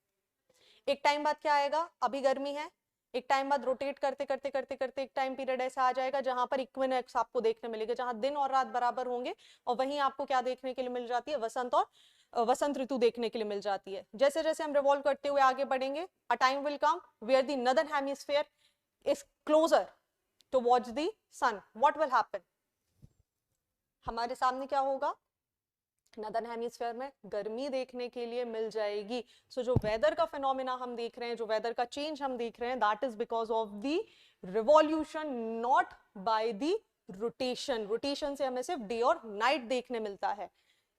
एक टाइम बाद क्या आएगा? अभी गर्मी है, एक टाइम बाद रोटेट करते करते करते करते एक टाइम पीरियड ऐसा आ जाएगा जहां पर इक्विनॉक्स आपको देखने मिलेगा, जहां दिन और रात बराबर होंगे, और वहीं आपको क्या देखने के लिए मिल जाती है, वसंत और वसंत ऋतु देखने के लिए मिल जाती है. जैसे जैसे हम रिवॉल्व करते हुए आगे बढ़ेंगे, a time will come where the northern hemisphere is closer towards the sun. What will happen? हमारे सामने क्या होगा, नॉर्दर्न हेमिस्फीयर में गर्मी देखने के लिए मिल जाएगी. सो जो वेदर का फिनोमिना हम देख रहे हैं, जो वेदर का चेंज हम देख रहे हैं, that is because of the revolution, not bye the rotation. Rotation से हमें सिर्फ डे और नाइट देखने मिलता है.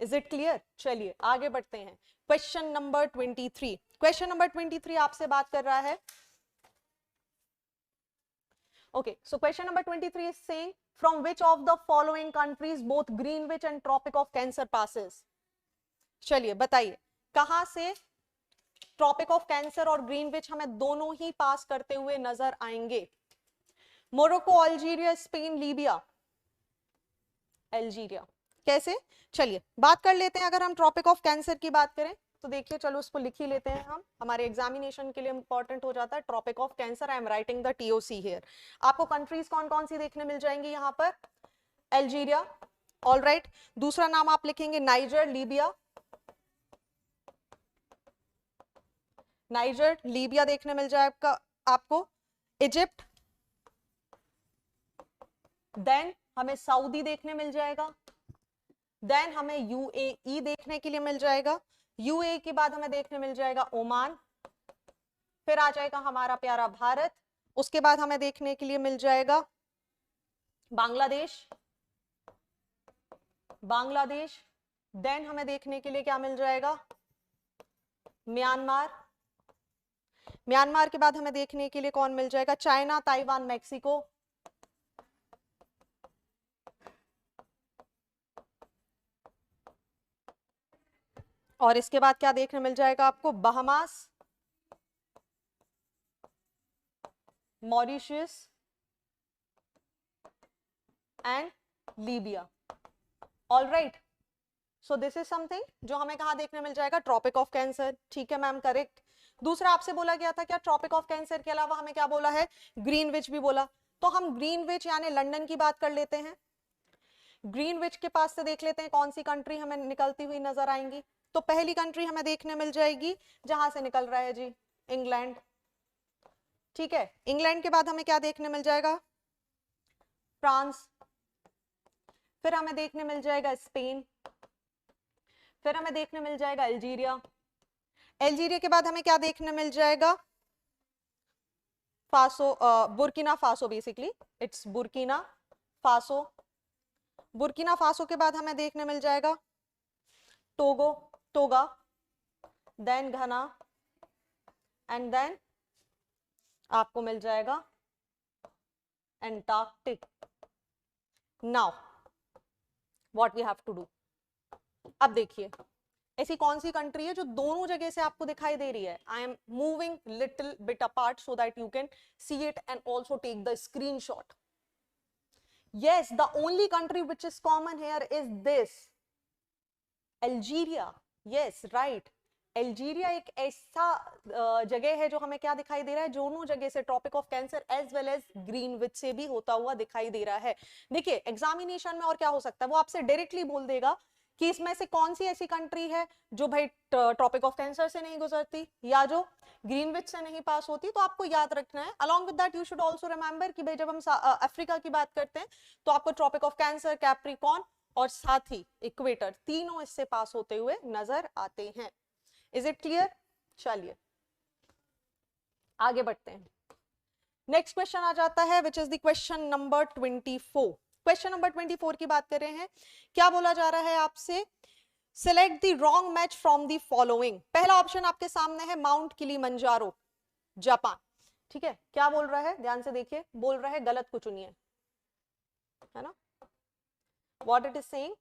Is it clear? चलिए आगे बढ़ते हैं. Question number 23. क्वेश्चन नंबर 23 आपसे बात कर रहा है. Okay, so question number 23 is saying, from which of the following countries both Greenwich and Tropic of Cancer passes? चलिए बताइए, कहां से ट्रॉपिक ऑफ कैंसर और ग्रीनविच हमें दोनों ही पास करते हुए नजर आएंगे? Morocco, Algeria, Spain, Libya. Algeria. कैसे? चलिए बात कर लेते हैं. अगर हम ट्रॉपिक ऑफ कैंसर की बात करें तो देखिए, चलो उसको लिख ही लेते हैं हम, हमारे एग्जामिनेशन के लिए इंपॉर्टेंट हो जाता है. Tropic of cancer, I am writing the TOC here. आपको कंट्रीज कौन कौन सी देखने मिल जाएंगी यहाँ पर? Algeria, all right. दूसरा नाम आप लिखेंगे नाइजर, लीबिया. नाइजर, लीबिया देखने मिल जाएगा आपको. इजिप्ट, देन हमें सऊदी देखने मिल जाएगा, देन हमें यूएई देखने के लिए मिल जाएगा. यूएई के बाद हमें देखने मिल जाएगा ओमान, फिर आ जाएगा हमारा प्यारा भारत, उसके बाद हमें देखने के लिए मिल जाएगा बांग्लादेश, बांग्लादेश. देन हमें देखने के लिए क्या मिल जाएगा? म्यांमार. म्यांमार के बाद हमें देखने के लिए कौन मिल जाएगा? China, Taiwan, Mexico. और इसके बाद क्या देखने मिल जाएगा आपको? Bahamas, Mauritius and Libya. All right. So this is something जो हमें कहां देखने मिल जाएगा? Tropic of cancer. ठीक है मैम, करेक्ट. दूसरा आपसे बोला गया था क्या ट्रॉपिक ऑफ कैंसर के अलावा हमें क्या बोला है? ग्रीनविच भी बोला. तो हम ग्रीनविच यानी लंदन की बात कर लेते हैं. ग्रीनविच के पास से देख लेते हैं कौन सी कंट्री हमें निकलती हुई नजर आएंगी. तो पहली कंट्री हमें देखने मिल जाएगी जहां से निकल रहा है जी, इंग्लैंड. ठीक है, इंग्लैंड के बाद हमें क्या देखने मिल जाएगा? फ्रांस. फिर हमें देखने मिल जाएगा स्पेन. फिर हमें देखने मिल जाएगा अल्जीरिया. अल्जीरिया के बाद हमें क्या देखने मिल जाएगा? Faso, Burkina Faso. Basically it's Burkina Faso. Burkina Faso के बाद हमें देखने मिल जाएगा Togo, Toga, then Ghana, and then आपको मिल जाएगा Antarctic. Now what we have to do, अब देखिए ऐसी कौन सी कंट्री है जो दोनों जगह से आपको दिखाई दे रही है। I am moving little bit apart so that you can see it and also take the screenshot. Yes, the only country which is common here is this, Algeria. Yes, right. Algeria एक ऐसा जगह है जो हमें क्या दिखाई दे रहा है, दोनों जगह से tropic of cancer as well as Greenwich से भी होता हुआ दिखाई दे रहा है। देखिए एग्जामिनेशन में और क्या हो सकता है, वो आपसे डायरेक्टली बोल देगा कि इसमें से कौन सी ऐसी कंट्री है जो भाई ट्रॉपिक ऑफ कैंसर से नहीं गुजरती या जो ग्रीनविच से नहीं पास होती। तो आपको याद रखना है, along with that you should also remember कि भाई जब हम अफ्रीका की बात करते हैं तो आपको ट्रॉपिक ऑफ कैंसर, कैप्रिकॉर्न और साथ ही इक्वेटर तीनों इससे पास होते हुए नजर आते हैं। Is it clear? चलिए आगे बढ़ते हैं। नेक्स्ट क्वेश्चन आ जाता है विच is the question number 24। Question number 24 की बात कर रहे हैं। क्या बोला जा रहा है आपसे, select the wrong match from the following. पहला ऑप्शन आपके सामने है माउंट किलिमंजारो, जापान। ठीक है, क्या बोल रहा है, ध्यान से देखिए, बोल रहा है गलत को चुनिए, है ना। What it is saying,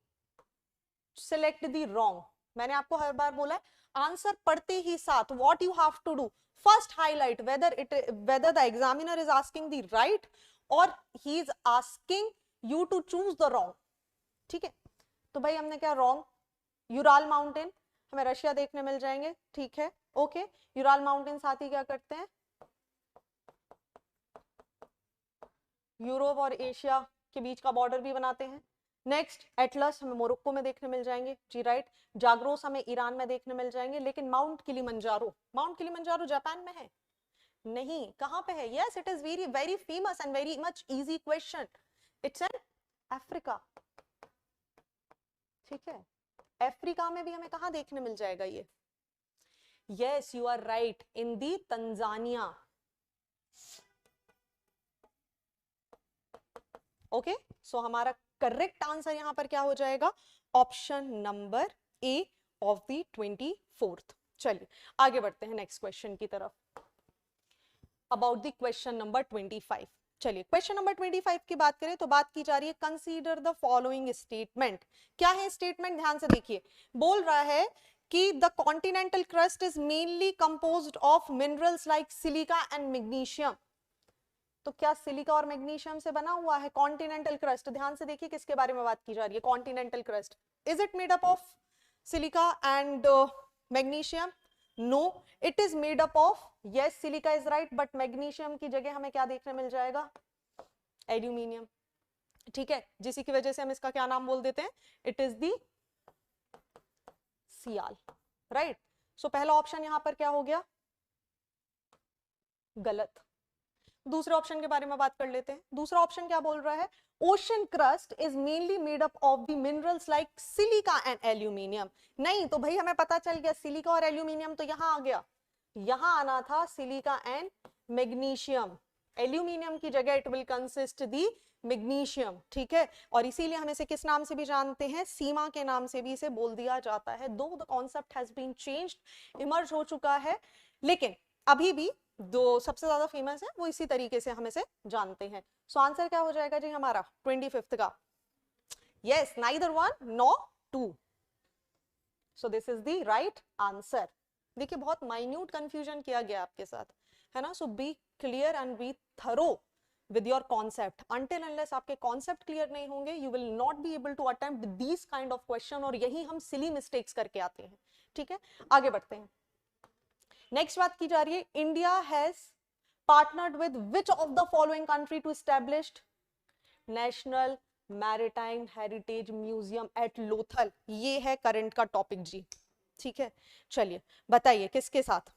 select the wrong. मैंने आपको हर बार बोला है आंसर पढ़ते ही साथ what you have to do, first highlight whether the examiner is asking the right or he is asking you to choose the wrong। ठीक है, तो भाई हमने क्या रॉन्ग, यूराल माउंटेन, हमें रशिया देखने मिल जाएंगे। ठीक है, ओके, यूराल माउंटेन साथ ही क्या करते हैं, यूरोप और एशिया के बीच का बॉर्डर भी बनाते हैं। नेक्स्ट एटलस हमें मोरक्को में देखने मिल जाएंगे, जी राइट। जाग्रोस हमें ईरान में देखने मिल जाएंगे। लेकिन माउंट किलिमंजारो जापान में है नहीं, कहां पे है? Yes, it is very very famous and very much easy question, it's in Africa. ठीक है, अफ्रीका में भी हमें कहां देखने मिल जाएगा ये? Yes, you are right, in the Tanzania. Okay, so हमारा करेक्ट आंसर यहां पर क्या हो जाएगा, option number A of the 24th। चलिए आगे बढ़ते हैं नेक्स्ट क्वेश्चन की तरफ, अबाउट द क्वेश्चन नंबर 25। चलिए क्वेश्चन नंबर 25 की बात करें तो बात की जा रही है कंसीडर द फॉलोइंग स्टेटमेंट। क्या है स्टेटमेंट, ध्यान से देखिए। बोल रहा है कि the continental crust is mainly composed of minerals like silica and magnesium. तो क्या सिलिका और मैग्नीशियम से बना हुआ है कॉन्टिनेंटल क्रस्ट? ध्यान से देखिए किसके बारे में बात की जा रही है, continental crust. Is it made up of silica and magnesium? No, it is made up of, yes silica is right, but magnesium की जगह हमें क्या देखने मिल जाएगा, एल्यूमिनियम। ठीक है, जिसी की वजह से हम इसका क्या नाम बोल देते हैं, it is the sial, right. So पहला ऑप्शन यहां पर क्या हो गया, गलत। दूसरे ऑप्शन के बारे में बात कर लेते हैं। दूसरा ऑप्शन क्या बोल रहा है, ocean crust is mainly made up of the minerals like silica and aluminium. नहीं, तो भाई हमें पता चल गया सिलिका और एल्यूमिनियम तो यहां आ गया, यहां आना था सिलिका एंड मैग्नीशियम। एल्यूमिनियम की जगह it will consist the magnesium. ठीक है, और इसीलिए हम इसे किस नाम से भी जानते हैं, सीमा के नाम से भी इसे बोल दिया जाता है। Though the concept has been changed, emerge हो चुका है, लेकिन अभी भी दो सबसे ज्यादा फेमस है वो इसी तरीके से हम इसे जानते हैं। सो आंसर क्या हो जाएगा जी हमारा 25th का, yes, neither one no two. So this is the right answer. देखिए बहुत माइन्यूट कंफ्यूजन किया गया आपके साथ, है ना। So be clear and be thorough with your concept. Until unless आपके concept clear नहीं होंगे, you will not be able to attempt these kind of question, और यही हम silly mistakes करके आते हैं। ठीक है, आगे बढ़ते हैं। नेक्स्ट बात की जा रही है, India has partnered with which of the following country to established national maritime heritage museum at Lothal. ये है करंट का टॉपिक जी। ठीक है, चलिए बताइए किसके साथ।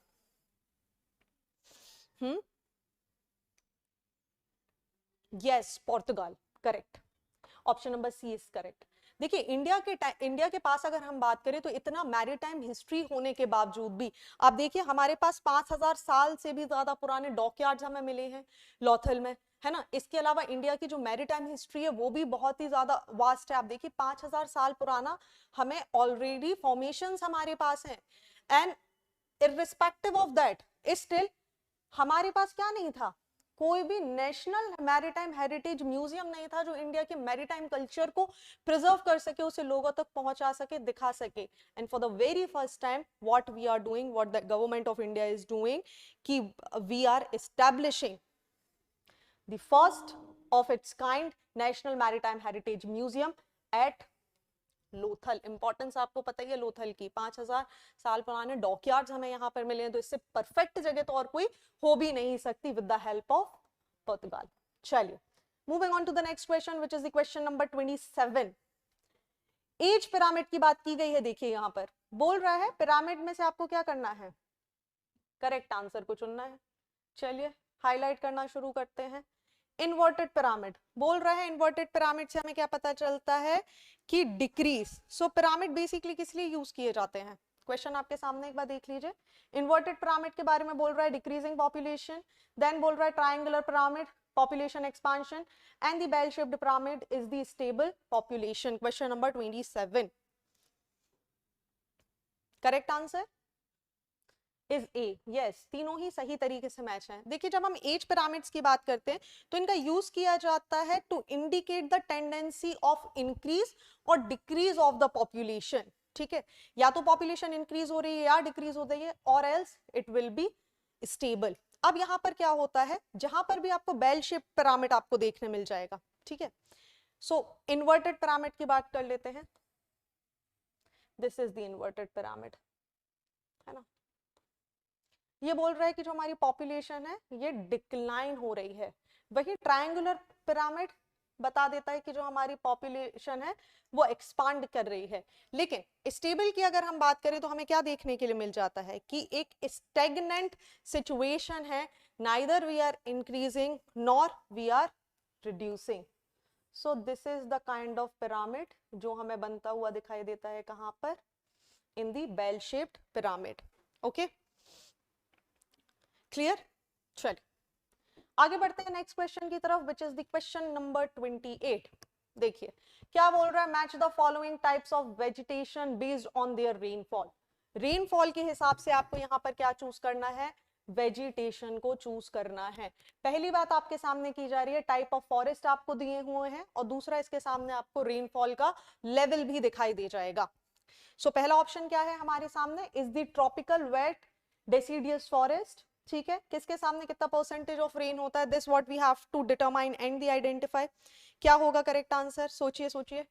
Yes, Portugal, correct. Option number C is correct. देखिए इंडिया के पास अगर हम बात करें तो इतना मैरीटाइम हिस्ट्री होने के बावजूद भी आप देखिए हमारे पास 5000 साल से भी ज्यादा पुराने डॉकयार्ड्स हमें मिले हैं लोथल में, है ना। इसके अलावा इंडिया की जो मैरीटाइम हिस्ट्री है वो भी बहुत ही ज्यादा वास्ट है। आप देखिए 5000 साल पुराना हमें ऑलरेडी फॉर्मेशंस हमारे पास हैं, and irrespective of that still हमारे पास क्या नहीं था, कोई भी नेशनल मैरीटाइम हेरिटेज म्यूजियम नहीं था जो इंडिया के मैरीटाइम कल्चर को प्रिजर्व कर सके, उसे लोगों तक पहुंचा सके, दिखा सके। And for the very first time what we are doing, what the government of India is doing, कि we are establishing the first of its kind national maritime heritage museum at Lothal. Importance आपको पता ही है लोथल की, 5000 साल पुराने dockyards हमें यहाँ पर मिले हैं, तो इससे परफेक्ट जगह तो और कोई हो भी नहीं सकती with the help of Portugal. चलिए moving on to the next question which is the question number 27। As pyramid की बात की गई है। देखिए यहाँ पर बोल रहा है पिरामिड में से आपको क्या करना है, करेक्ट आंसर को चुनना है। चलिए हाईलाइट करना शुरू करते हैं। इन्वर्टेड पिरामिड बोल रहा है, इन्वर्टेड पिरामिड से हमें क्या पता चलता है कि डिक्रीज। सो पिरामिड बेसिकली किस लिए यूज किए जाते हैं, क्वेश्चन आपके सामने एक बार देख लीजिए। इन्वर्टेड पिरामिड के बारे में बोल रहा है डिक्रीजिंग पॉपुलेशन, देन बोल रहा है triangular pyramid population expansion, and the bell shaped pyramid is the stable population. Question number 27. Correct answer is A. Yes, तीनों ही सही तरीके से मैच हैं। देखिए जब हम एज पिरामिड्स की बात करते हैं तो इनका यूज किया जाता है to indicate the tendency of increase और डिक्रीज ऑफ द पॉपुलेशन। ठीक है, या तो पॉपुलेशन इंक्रीज हो रही है या डिक्रीज हो रही है, और else it will be stable. अब यहां पर क्या होता है, जहां पर भी आपको बेल शेप पिरामिड आपको देखने मिल जाएगा। ठीक है, सो इन्वर्टेड पिरामिड की बात कर लेते हैं। This is the inverted pyramid, है ना। ये बोल रहा है कि जो हमारी पॉपुलेशन है ये डिक्लाइन हो रही है। वही ट्रायंगुलर पिरामिड बता देता है कि जो हमारी पॉपुलेशन है वो एक्सपांड कर रही है। लेकिन स्टेबल की अगर हम बात करें तो हमें क्या देखने के लिए मिल जाता है कि एक स्टेगनेंट सिचुएशन है, neither we are increasing nor we are reducing. So this is the kind of pyramid जो हमें बनता हुआ दिखाई देता है कहां पर, in the bell shaped pyramid. Okay clear. चलिए आगे बढ़ते हैं नेक्स्ट क्वेश्चन की तरफ which is the question number 28। देखिए क्या बोल रहा है, match the following types of vegetation based on their rainfall. Rainfall के हिसाब से आपको यहाँ पर क्या चूज करना है, वेजिटेशन को चूज करना है। पहली बात आपके सामने की जा रही है टाइप ऑफ फॉरेस्ट आपको दिए हुए हैं, और दूसरा इसके सामने आपको रेनफॉल का लेवल भी दिखाई दे जाएगा। सो पहला ऑप्शन क्या है हमारे सामने, is the tropical wet deciduous forest. ठीक है, किसके सामने कितना परसेंटेज ऑफ रेन होता है, this what we have to determine and the identify. क्या होगा करेक्ट आंसर, सोचिए सोचिए।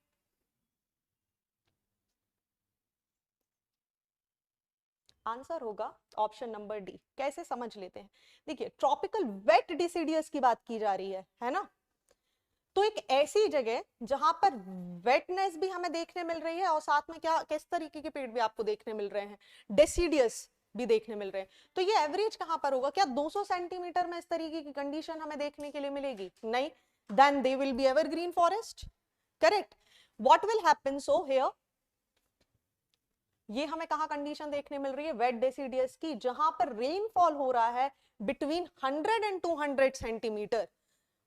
आंसर होगा ऑप्शन नंबर डी। कैसे समझ लेते हैं, देखिए ट्रॉपिकल वेट डिसिडियस की बात की जा रही है ना। तो एक ऐसी जगह जहां पर वेटनेस भी हमें देखने मिल रही है और साथ में क्या किस तरीके के पेड़ भी आपको देखने मिल रहे हैं, डेसिडियस भी देखने मिल रहे हैं। तो ये एवरेज कहां पर होगा, क्या 200 सेंटीमीटर में इस तरीके की कंडीशन हमें देखने के लिए मिलेगी, नहीं। Then they will be evergreen forest, correct. What will happen, so here ये हमें कहां कंडीशन देखने मिल रही है, वेट डेसिडियस की, जहां पर रेनफॉल हो रहा है between 100 and 200 centimetre.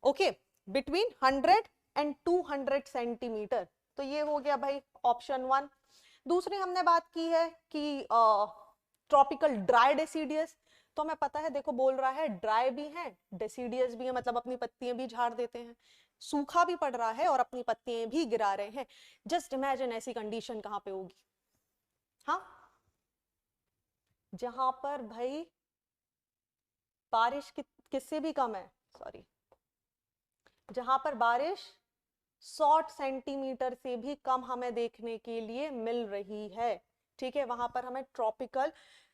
Okay, between 100 and 200 centimetre. तो ये हो गया भाई ऑप्शन 1। दूसरी हमने बात की है कि ट्रॉपिकल ड्राई डेसिडियस, तो हमें पता है देखो बोल रहा है ड्राई भी है डेसिडियस भी है, मतलब अपनी पत्तियां भी झाड़ देते हैं, सूखा भी पड़ रहा है और अपनी पत्तियां भी गिरा रहे हैं। जस्ट इमेजिन ऐसी कंडीशन कहां पे होगी, हाँ, जहां पर भाई बारिश किससे भी कम है, सॉरी, जहां पर बारिश 100 सेंटीमीटर से भी कम हमें देखने के लिए मिल रही है। ठीक है, वहां पर हमें ट्रॉपिकल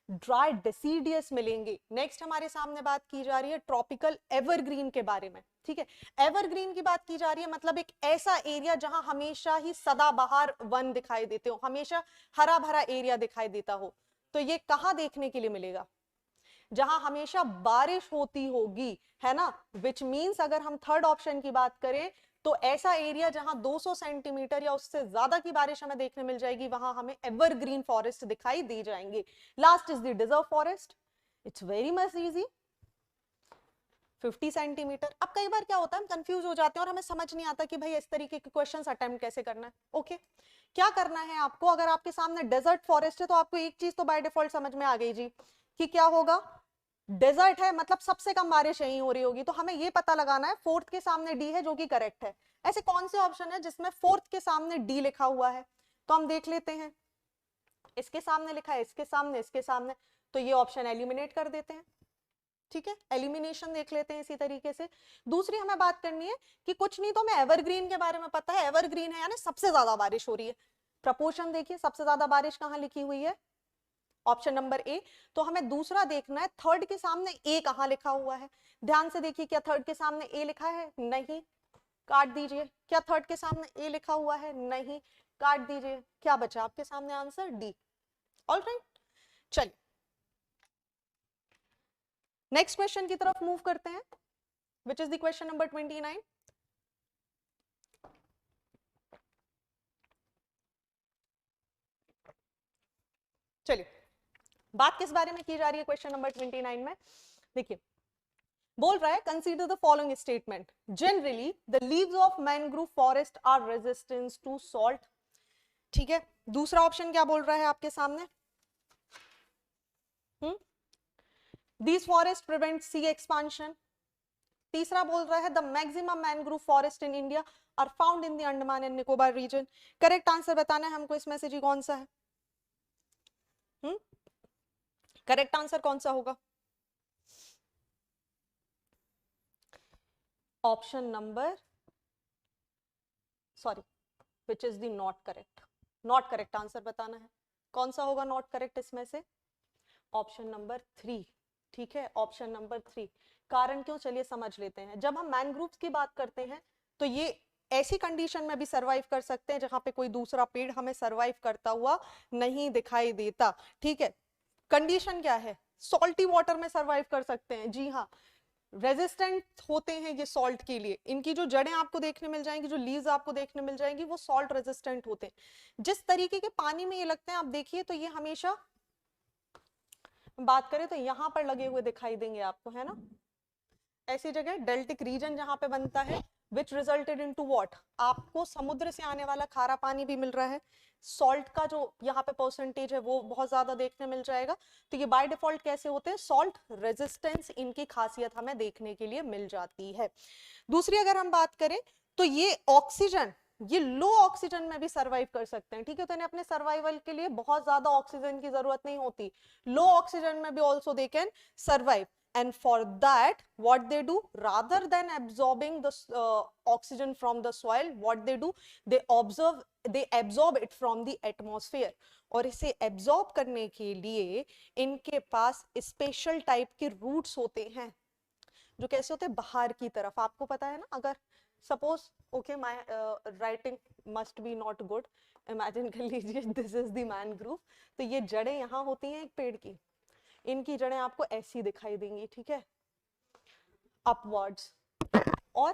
ड्राई डेसिडियस मिलेंगे। नेक्स्ट हमारे सामने बात की जा रही है ट्रॉपिकल एवरग्रीन के बारे में। ठीक है, एवरग्रीन की बात की जा रही है मतलब एक ऐसा एरिया जहां हमेशा ही सदाबहार वन दिखाई देते हो, हमेशा हरा भरा एरिया दिखाई देता हो। तो ये कहां देखने के लिए मिलेगा, जहां हमेशा बारिश होती होगी, है ना। विच मीन्स अगर हम थर्ड ऑप्शन की बात करें तो ऐसा एरिया जहां 200 सेंटीमीटर या उससे ज्यादा की बारिश हमें देखने मिल जाएगी, वहां हमें एवरग्रीन फॉरेस्ट दिखाई दे जाएंगे. Last is the deserve forest. It's very much easy, 50 centimetre. अब कई बार क्या होता है, हम कंफ्यूज हो जाते हैं और हमें समझ नहीं आता कि भाई इस तरीके के क्वेश्चंस अटेम्प्ट कैसे करना है. ओके, क्या करना है आपको, अगर आपके सामने डेजर्ट फॉरेस्ट है तो आपको एक चीज तो बाय डिफॉल्ट समझ में आ गई जी, कि क्या होगा, डेजर्ट है मतलब सबसे कम बारिश यहीं हो रही होगी. तो हमें ये पता लगाना है फोर्थ के सामने डी है जो कि करेक्ट है. ऐसे कौन से ऑप्शन है जिसमें फोर्थ के सामने डी लिखा हुआ है, तो हम देख लेते हैं. इसके सामने लिखा है, इसके सामने, इसके सामने, तो ये ऑप्शन एलिमिनेट कर देते हैं. ठीक है, एलिमिनेशन देख लेते हैं इसी तरीके से. दूसरी हमें बात करनी है कि कुछ नहीं तो हमें एवरग्रीन के बारे में पता है. एवरग्रीन है यानी सबसे ज्यादा बारिश हो रही है. प्रपोर्शन देखिए, सबसे ज्यादा बारिश कहां लिखी हुई है, ऑप्शन नंबर ए. तो हमें दूसरा देखना है, थर्ड के सामने ए कहां लिखा हुआ है. ध्यान से देखिए, क्या थर्ड के सामने ए लिखा है, नहीं, काट दीजिए. क्या थर्ड के सामने ए लिखा हुआ है, नहीं, काट दीजिए. क्या बचा आपके सामने आंसर, डी. ऑलराइट, चलिए नेक्स्ट क्वेश्चन की तरफ मूव करते हैं, विच इज द क्वेश्चन नंबर 29. चलिए, बात किस बारे में की जा रही है क्वेश्चन नंबर 29 में. देखिए, बोल रहा है consider the following statement. Generally the leaves of mangrove forest are resistance to salt. ठीक है, दूसरा ऑप्शन क्या बोल रहा है आपके सामने, These forests prevent sea expansion. तीसरा बोल रहा है the maximum mangrove forest in India are found in the Andaman and Nicobar region. Correct answer बताना है हमको इसमें से जी कौन सा है. करेक्ट आंसर कौन सा होगा, option number, sorry, which is the not correct. Not correct answer बताना है. कौन सा होगा नॉट करेक्ट इसमें से, ऑप्शन नंबर 3. ठीक है, ऑप्शन नंबर 3. कारण क्यों, चलिए समझ लेते हैं. जब हम मैनग्रोव्स की बात करते हैं तो ये ऐसी कंडीशन में भी सरवाइव कर सकते हैं जहां पे कोई दूसरा पेड़ हमें सरवाइव करता हुआ नहीं दिखाई देता. ठीक है, कंडीशन क्या है, सॉल्टी वाटर में सरवाइव कर सकते हैं. जी हाँ, रेजिस्टेंट होते हैं ये सॉल्ट के लिए. इनकी जो जड़ें आपको देखने मिल जाएंगी, जो लीव्स आपको देखने मिल जाएंगी, वो सॉल्ट रेजिस्टेंट होते हैं. जिस तरीके के पानी में ये लगते हैं आप देखिए, तो ये हमेशा बात करें तो यहां पर लगे हुए दिखाई देंगे आपको, है ना. ऐसी जगह डेल्टिक रीजन जहां पे बनता है, विच रिजल्टेड इनटू व्हाट, आपको समुद्र से आने वाला खारा पानी भी मिल रहा है. सॉल्ट का जो यहाँ पे परसेंटेज है वो बहुत ज्यादा देखने मिल जाएगा. तो ये बाय डिफॉल्ट कैसे होते हैं, सॉल्ट रेजिस्टेंस इनकी खासियत हमें देखने के लिए मिल जाती है. दूसरी अगर हम बात करें तो ये ऑक्सीजन, ये लो ऑक्सीजन में भी सरवाइव कर सकते हैं. ठीक है, तो इन्हें अपने सर्वाइवल के लिए बहुत ज्यादा ऑक्सीजन की जरूरत नहीं होती. लो ऑक्सीजन में भी also they can survive. And for that what they do, rather than absorbing the oxygen from the soil, what they do, they absorb it from the atmosphere. और इसे absorb करने के लिए इनके पास स्पेशल टाइप के roots होते हैं जो कैसे होते हैं, बाहर की तरफ. आपको पता है ना, अगर suppose, okay, my writing must be not good, imagine कर लीजिए दिस इज द मैनग्रोव. तो ये जड़ें यहाँ होती हैं एक पेड़ की, इनकी जड़ें आपको ऐसी दिखाई देंगी. ठीक है, अपवर्ड्स. और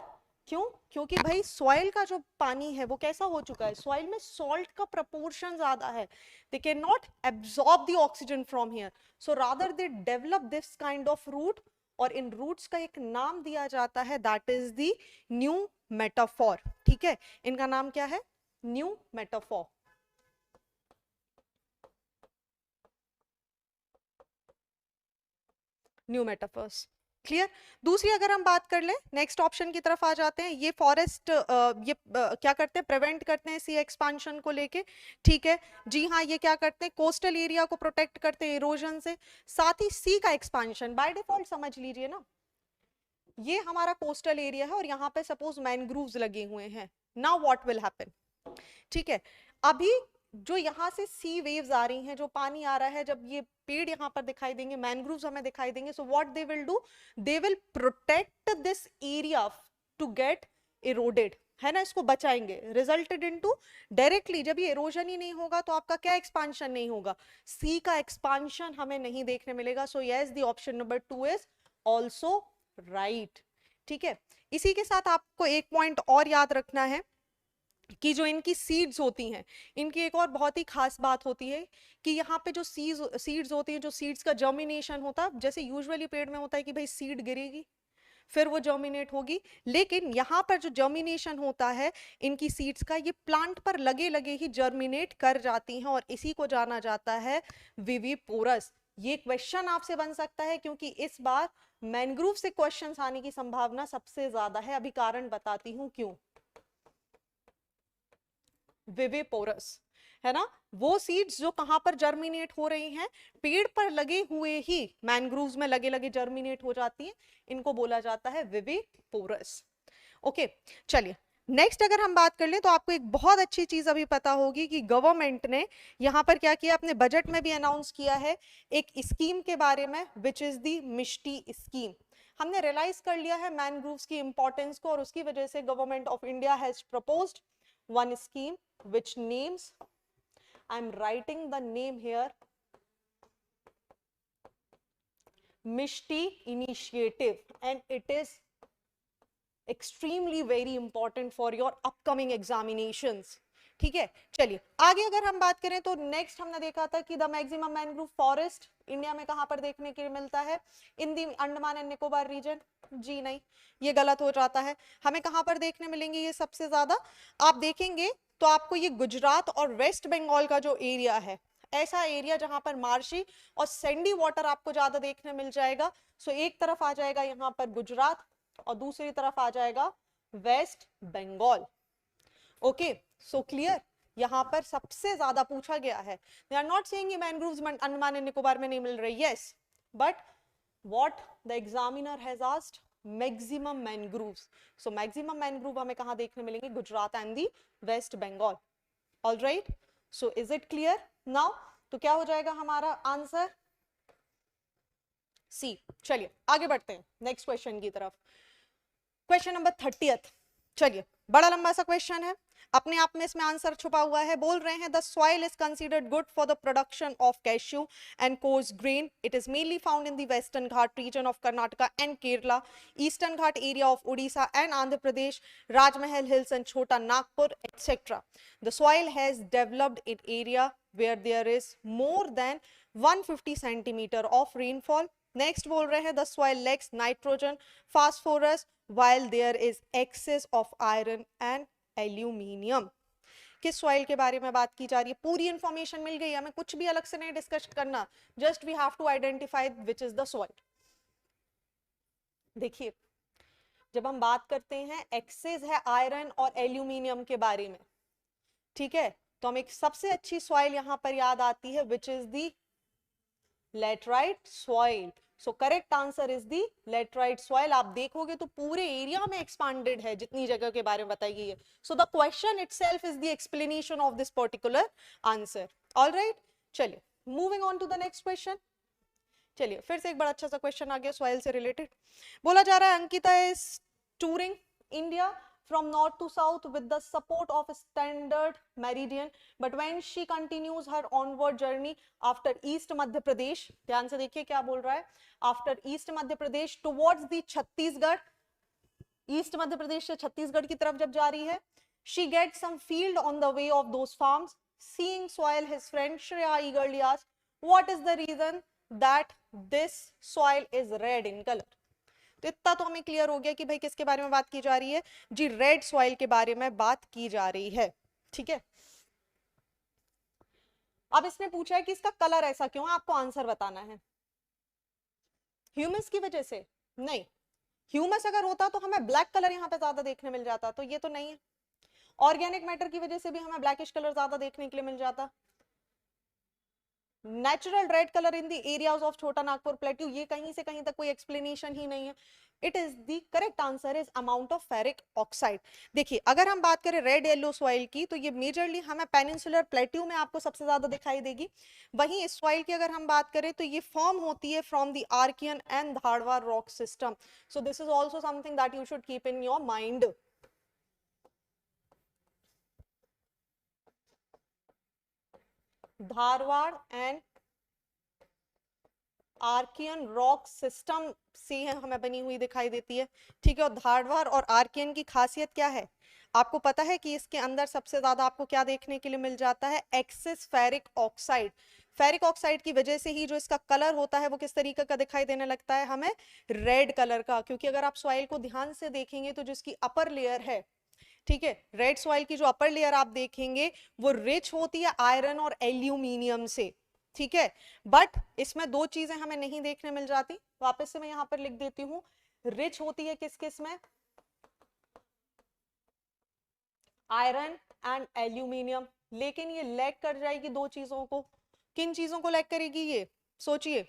क्यों, क्योंकि भाई सॉइल का जो पानी है वो कैसा हो चुका है, सॉइल में सॉल्ट का प्रपोर्शन ज्यादा है. They can not absorb the oxygen from here, so rather they develop this kind of root. और इन रूट्स का एक नाम दिया जाता है, that is the pneumatophore. ठीक है, इनका नाम क्या है, pneumatophore. Pneumatophores. Clear. दूसरी अगर हम बात कर ले, नेक्स्ट ऑप्शन की तरफ आ जाते हैं. ये फॉरेस्ट क्या करते हैं, प्रिवेंट करते हैं सी एक्सपांशन को लेके. ठीक है, जी हाँ, ये क्या करते हैं, कोस्टल एरिया को प्रोटेक्ट करते हैं इरोजन से. साथ ही सी का एक्सपांशन बाय डिफॉल्ट समझ लीजिए ना, ये हमारा कोस्टल एरिया है और यहाँ पे सपोज मैनग्रोव्स लगे हुए हैं. नाउ व्हाट विल हैपन, ठीक है, अभी जो यहाँ से सी वेव्स आ रही हैं, जो पानी आ रहा है, जब ये पेड़ यहाँ पर दिखाई देंगे, मैनग्रोव्स हमें दिखाई देंगे, so what they will do, they will protect this area to get eroded, है ना, इसको बचाएंगे. रिजल्टेड इनटू, डायरेक्टली जब ये इरोजन ही नहीं होगा तो आपका क्या एक्सपांशन नहीं होगा, सी का एक्सपांशन हमें नहीं देखने मिलेगा. So yes, the option number 2 is also right. ठीक है, इसी के साथ आपको एक पॉइंट और याद रखना है कि जो इनकी सीड्स होती हैं, इनकी एक और बहुत ही खास बात होती है कि यहाँ पे जो सीड्स होती हैं, जो सीड्स का जर्मिनेशन होता है, जैसे यूजुअली पेड़ में होता है कि भाई सीड गिरेगी फिर वो जर्मिनेट होगी, लेकिन यहाँ पर जो जर्मिनेशन होता है इनकी सीड्स का, ये प्लांट पर लगे लगे ही जर्मिनेट कर जाती हैं और इसी को जाना जाता है विविपोरस। ये क्वेश्चन आपसे बन सकता है क्योंकि इस बार मैंग्रोव से क्वेश्चंस आने की संभावना सबसे ज्यादा है। अभी कारण बताती हूं क्यों। विविपोरस है ना, वो सीड्स जो कहां पर जर्मिनेट हो रही हैं, पेड़ पर लगे हुए ही मैंग्रोव्स में लगे लगे जर्मिनेट हो जाती हैं, इनको बोला जाता है विविपोरस। ओके, चलिए नेक्स्ट अगर हम बात कर लें तो आपको एक बहुत अच्छी चीज अभी पता होगी कि गवर्नमेंट ने यहां पर क्या किया, अपने बजट में भी अनाउंस किया है एक स्कीम के बारे में, which is the Mishti scheme. हमने रियलाइज कर लिया है मैनग्रोव्स की इंपॉर्टेंस को और उसकी वजह से government of India has proposed one scheme which names, I'm writing the name here, Mishti Initiative, and it is extremely very important for your upcoming examinations। ठीक है, चलिए आगे अगर हम बात करें तो नेक्स्ट हमने देखा था कि the maximum mangrove forest India में कहां पर देखने के लिए मिलता है, इन दी अंडमान एंड निकोबार रीजन। जी नहीं, ये गलत हो जाता है। हमें कहां पर देखने मिलेंगे ये सबसे ज्यादा, आप देखेंगे तो आपको ये गुजरात और वेस्ट बंगाल का जो एरिया है, ऐसा एरिया जहां पर मार्शी और सैंडी वाटर आपको ज्यादा देखने मिल जाएगा। सो एक तरफ आ जाएगा यहाँ पर गुजरात और दूसरी तरफ आ जाएगा West Bengal. Okay, so clear, यहां पर सबसे ज्यादा पूछा गया है। They are not saying mangroves Andaman and Nicobar में नहीं मिल रही, yes, but what the examiner has asked, maximum mangroves. So maximum mangrove हमें कहां देखने मिलेंगे, Gujarat and the West Bengal. All right, so is it clear now? तो क्या हो जाएगा हमारा आंसर, सी। चलिए आगे बढ़ते हैं नेक्स्ट क्वेश्चन की तरफ। क्वेश्चन नंबर 30th, चलिए बड़ा लंबा सा क्वेश्चन है, अपने आप में इसमें आंसर छुपा हुआ है। बोल रहे हैं the soil is considered good for the production of cashew and coarse grain, it is mainly found in the western Ghat region of Karnataka and Kerala, Eastern Ghat area of Orissa and Andhra Pradesh, Rajmahal hills and Chota Nagpur etcetera. The soil has developed in area where there is more than 150 centimeter of rainfall। Next बोल रहे हैं the soil lacks nitrogen, phosphorus, while there is excess of iron and aluminium। किस soil के बारे में बात की जा रही है, पूरी इंफॉर्मेशन मिल गई, हमें कुछ भी अलग से नहीं डिस्कस करना, just we have to identify which is the soil. देखिए जब हम बात करते हैं एक्सेस है आयरन और एल्यूमिनियम के बारे में, ठीक है, तो हम एक सबसे अच्छी सॉइल यहां पर याद आती है which is the laterite soil. So correct answer is the laterite soil. आप देखोगे तो पूरे एरिया में एक्सपांडेड है जितनी जगह के बारे में बताई गई है। So the question itself is the explanation of this particular answer. All right, चलिए moving on to the next question. चलिए फिर से एक बड़ा अच्छा सा क्वेश्चन आ गया सॉइल से रिलेटेड। बोला जा रहा है Ankita is touring India from north to south with the support of a standard meridian, but when she continues her onward journey after east madhya pradesh, ध्यान से देखिए क्या बोल रहा है, after east madhya pradesh towards the Chhattisgarh, east Madhya Pradesh से छत्तीसगढ़ की तरफ जब जा रही है, she gets some field on the way of those farms, seeing soil his friend Shreya eagerly asks, what is the reason that this soil is red in color? तो इतना तो हमें क्लियर हो गया कि भाई किसके बारे में बात की जा रही है जी, रेड सॉइल के बारे में बात की जा रही है। ठीक है, अब इसने पूछा है कि इसका कलर ऐसा क्यों है, आपको आंसर बताना है। ह्यूमस की वजह से नहीं, ह्यूमस अगर होता तो हमें ब्लैक कलर यहाँ पे ज्यादा देखने मिल जाता, तो ये तो नहीं है। ऑर्गेनिक मैटर की वजह से भी हमें ब्लैकिश कलर ज्यादा देखने के लिए मिल जाता। Natural red colour in the areas of छोटा नागपुर प्लेट्यू, ये कहीं से कहीं तक कोई एक्सप्लेनेशन ही नहीं है। It is the correct answer is amount of ferric oxide. देखिए अगर हम बात करें रेड येलो सॉइल की, तो ये मेजरली हमें पेनिनसुलर प्लेट्यू में आपको सबसे ज्यादा दिखाई देगी। वहीं इस सॉइल की अगर हम बात करें तो ये फॉर्म होती है from the Archean and Dharwar rock system. So this is also something that you should keep in your mind. Dharwar and Archean rock system से हमें बनी हुई दिखाई देती है, ठीक है। और धारवाड़ और आर्कियन की खासियत क्या है, आपको पता है कि इसके अंदर सबसे ज्यादा आपको क्या देखने के लिए मिल जाता है, excess ferric oxide. Ferric oxide की वजह से ही जो इसका कलर होता है वो किस तरीके का दिखाई देने लगता है हमें, रेड कलर का। क्योंकि अगर आप सॉइल को ध्यान से देखेंगे तो जिसकी अपर लेयर है, ठीक है, रेड सॉइल की जो अपर लेयर आप देखेंगे वो रिच होती है आयरन और एल्यूमिनियम से, ठीक है। बट इसमें दो चीजें हमें नहीं देखने मिल जाती, वापस से मैं यहां पर लिख देती हूं, रिच होती है किस किस में, आयरन एंड एल्यूमिनियम, लेकिन ये लैग कर जाएगी दो चीजों को। किन चीजों को लैग करेगी ये, सोचिए,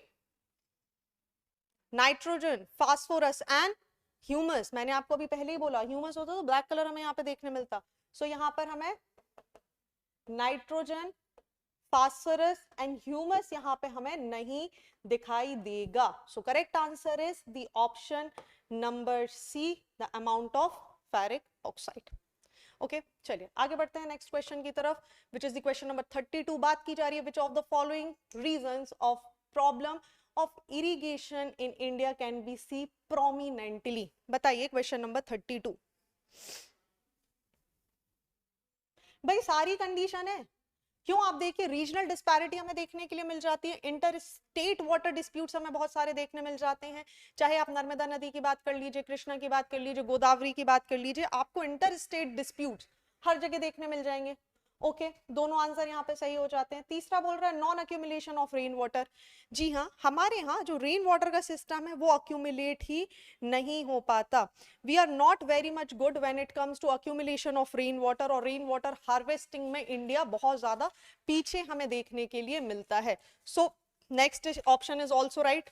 नाइट्रोजन, फास्फोरस एंड ह्यूमस। मैंने आपको अभी पहले ही बोला ह्यूमस होता तो ब्लैक कलर हमें यहाँ पे देखने मिलता, सो यहाँ पर हमें नाइट्रोजन, फास्फोरस एंड ह्यूमस यहाँ पे हमें नहीं दिखाई देगा। So correct answer is the option number C, the amount of ferric oxide. Okay चलिए आगे बढ़ते हैं नेक्स्ट क्वेश्चन की तरफ, which is the question number 32। बात की जा रही है which of the following reasons of problem of irrigation in India can be see prominently. बताइए क्वेश्चन नंबर 32। भाई सारी कंडीशन है, क्यों, आप देखिए रीजनल डिस्पैरिटी हमें देखने के लिए मिल जाती है, इंटर स्टेट वाटर डिस्प्यूट्स हमें बहुत सारे देखने मिल जाते हैं, चाहे आप नर्मदा नदी की बात कर लीजिए, कृष्णा की बात कर लीजिए, गोदावरी की बात कर लीजिए, आपको इंटर स्टेट डिस्प्यूट हर जगह देखने मिल जाएंगे। ओके दोनों आंसर यहाँ पे सही हो जाते हैं। तीसरा बोल रहा है non accumulation of rain water. जी हाँ, हमारे यहाँ जो रेन वाटर का सिस्टम है वो अक्यूमुलेट ही नहीं हो पाता। We are not very much good when it comes to accumulation of rain water, और रेन वाटर हार्वेस्टिंग में इंडिया बहुत ज्यादा पीछे हमें देखने के लिए मिलता है। So next option is also right.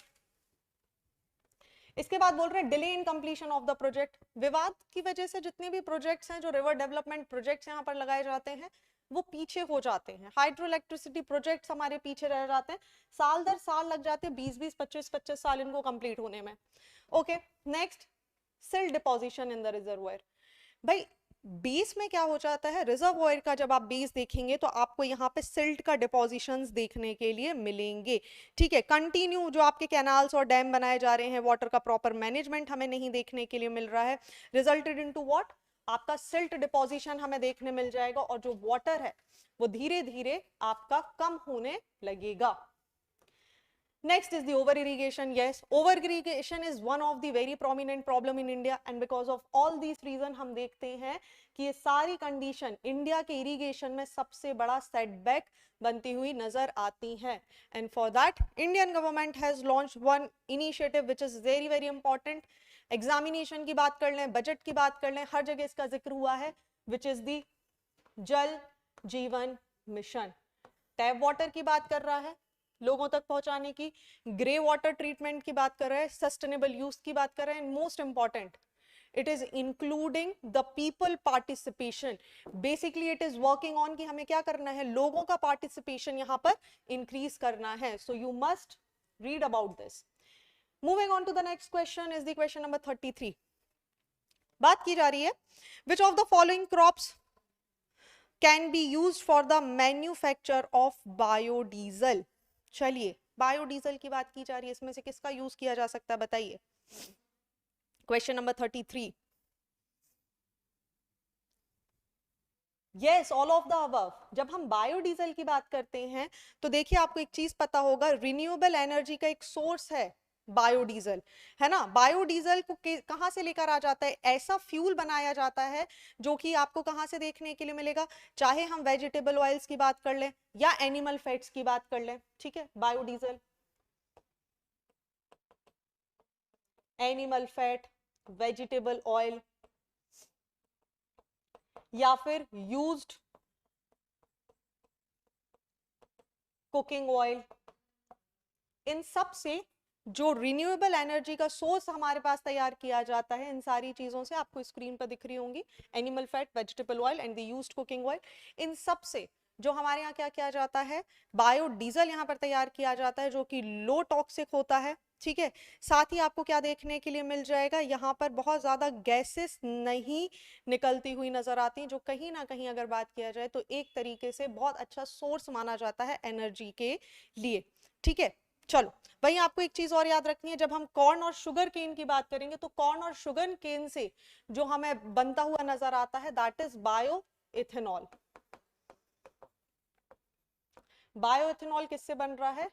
इसके बाद बोल रहे हैं delay in completion of the project. विवाद की वजह से जितने भी प्रोजेक्ट्स हैं, जो रिवर डेवलपमेंट प्रोजेक्ट्स यहाँ पर लगाए जाते हैं वो पीछे हो जाते हैं। हाइड्रो इलेक्ट्रिसिटी प्रोजेक्ट्स हमारे पीछे रह जाते हैं, साल दर साल लग जाते हैं, 20-20, 25-25 साल इनको कंप्लीट होने में। Okay next, silt deposition in the reservoir. भाई बेस में क्या हो जाता है, रिजर्वॉयर का जब आप बेस देखेंगे तो आपको यहाँ पे सिल्ट का डिपोजिशंस देखने के लिए मिलेंगे, ठीक है। कंटिन्यू जो आपके कैनाल्स और डैम बनाए जा रहे हैं, वाटर का प्रॉपर मैनेजमेंट हमें नहीं देखने के लिए मिल रहा है, रिजल्टेड इनटू व्हाट, आपका सिल्ट डिपोजिशन हमें देखने मिल जाएगा, और जो वाटर है वो धीरे धीरे आपका कम होने लगेगा। Next is the over irrigation. Yes, over irrigation is one of the very prominent problem in India, and because of all these reasons हम देखते हैं कि ये सारी कंडीशन इंडिया के इरिगेशन में सबसे बड़ा सेटबैक बनती हुई नजर आती हैं। And for that, Indian government has launched one initiative which is very very important. Examination की बात कर लें, बजट की बात कर लें, हर जगह इसका जिक्र हुआ है, which is the जल जीवन मिशन। टैप वाटर की बात कर रहा है लोगों तक पहुंचाने की, ग्रे वाटर ट्रीटमेंट की बात कर रहे हैं, सस्टेनेबल यूज की बात कर रहे हैं, most important it is including the people participation. Basically it is working on कि हमें क्या करना है, लोगों का पार्टिसिपेशन यहां पर इंक्रीज करना है। So you must read about this. Moving on to the next question is the question number 33। बात की जा रही है which of the following crops can be used for the manufacture of biodiesel. चलिए बायोडीजल की बात की जा रही है, इसमें से किसका यूज किया जा सकता है बताइए। Question number 33। Yes, all of the above. जब हम बायोडीजल की बात करते हैं तो देखिए आपको एक चीज पता होगा, रिन्यूएबल एनर्जी का एक सोर्स है बायोडीजल, है ना। बायोडीजल को कहां से लेकर आ जाता है, ऐसा फ्यूल बनाया जाता है जो कि आपको कहां से देखने के लिए मिलेगा, चाहे हम वेजिटेबल ऑयल्स की बात कर लें या एनिमल फैट्स की बात कर लें, ठीक है। Biodiesel, animal fat, vegetable oil या फिर यूज्ड कुकिंग ऑयल, इन सब से जो रिन्यूएबल एनर्जी का सोर्स हमारे पास तैयार किया जाता है, इन सारी चीजों से आपको स्क्रीन पर दिख रही होंगी, animal fat, vegetable oil and the used cooking oil, इन सब से जो हमारे यहाँ क्या किया जाता है, बायोडीजल यहाँ पर तैयार किया जाता है जो कि लो टॉक्सिक होता है, ठीक है। साथ ही आपको क्या देखने के लिए मिल जाएगा, यहाँ पर बहुत ज्यादा गैसेस नहीं निकलती हुई नजर आती हैं, जो कहीं ना कहीं अगर बात किया जाए तो एक तरीके से बहुत अच्छा सोर्स माना जाता है एनर्जी के लिए, ठीक है। चलो वही आपको एक चीज और याद रखनी है, जब हम कॉर्न और शुगर केन की बात करेंगे तो कॉर्न और शुगर केन से जो हमें बनता हुआ नजर आता है that is bio ethanol. Bio ethanol किससे बन रहा है?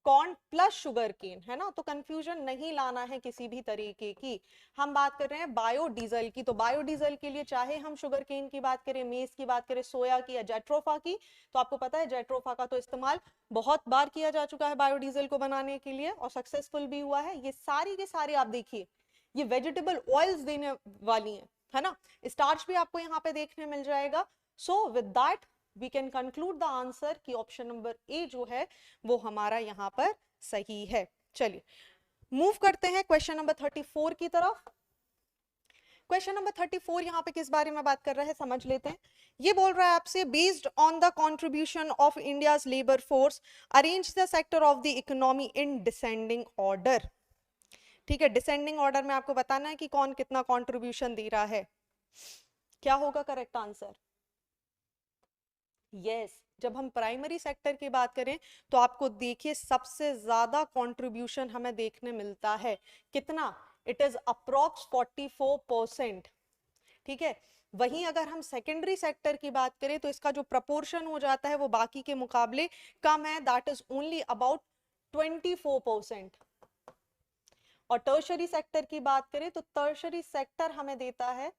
कॉर्न प्लस शुगर केन, है ना। तो कंफ्यूजन नहीं लाना है किसी भी तरीके की। हम बात कर रहे हैं बायोडीजल की, तो बायोडीजल के लिए चाहे हम शुगर केन की बात करें, मेज की बात करें, सोया की या जेट्रोफा की, तो आपको पता है जेट्रोफा का तो इस्तेमाल बहुत बार किया जा चुका है बायोडीजल को बनाने के लिए और सक्सेसफुल भी हुआ है। ये सारी के सारे आप देखिए ये वेजिटेबल ऑयल्स देने वाली है ना। स्टार्च भी आपको यहाँ पे देखने मिल जाएगा। So with that we can conclude the answer कि ऑप्शन नंबर ए जो है वो हमारा यहाँ पर सही है। चलिए मूव करते हैं क्वेश्चन नंबर 34 की तरफ। क्वेश्चन नंबर 34 यहाँ पे किस बारे में बात कर रहा है समझ लेते हैं। ये बोल रहा है आपसे based on the contribution of India's labour force arrange the sector of the economy in descending order. ठीक है, डिसेंडिंग ऑर्डर में आपको बताना है कि कौन कितना कंट्रीब्यूशन दे रहा है। क्या होगा करेक्ट आंसर? यस जब हम प्राइमरी सेक्टर की बात करें तो आपको देखिए सबसे ज्यादा कंट्रीब्यूशन हमें देखने मिलता है। कितना? It is approx 44%। ठीक है, वहीं अगर हम सेकेंडरी सेक्टर की बात करें तो इसका जो प्रपोर्शन हो जाता है वो बाकी के मुकाबले कम है, दैट इज ओनली अबाउट 24%। और टर्शरी सेक्टर की बात करें तो टर्शरी सेक्टर हमें देता है,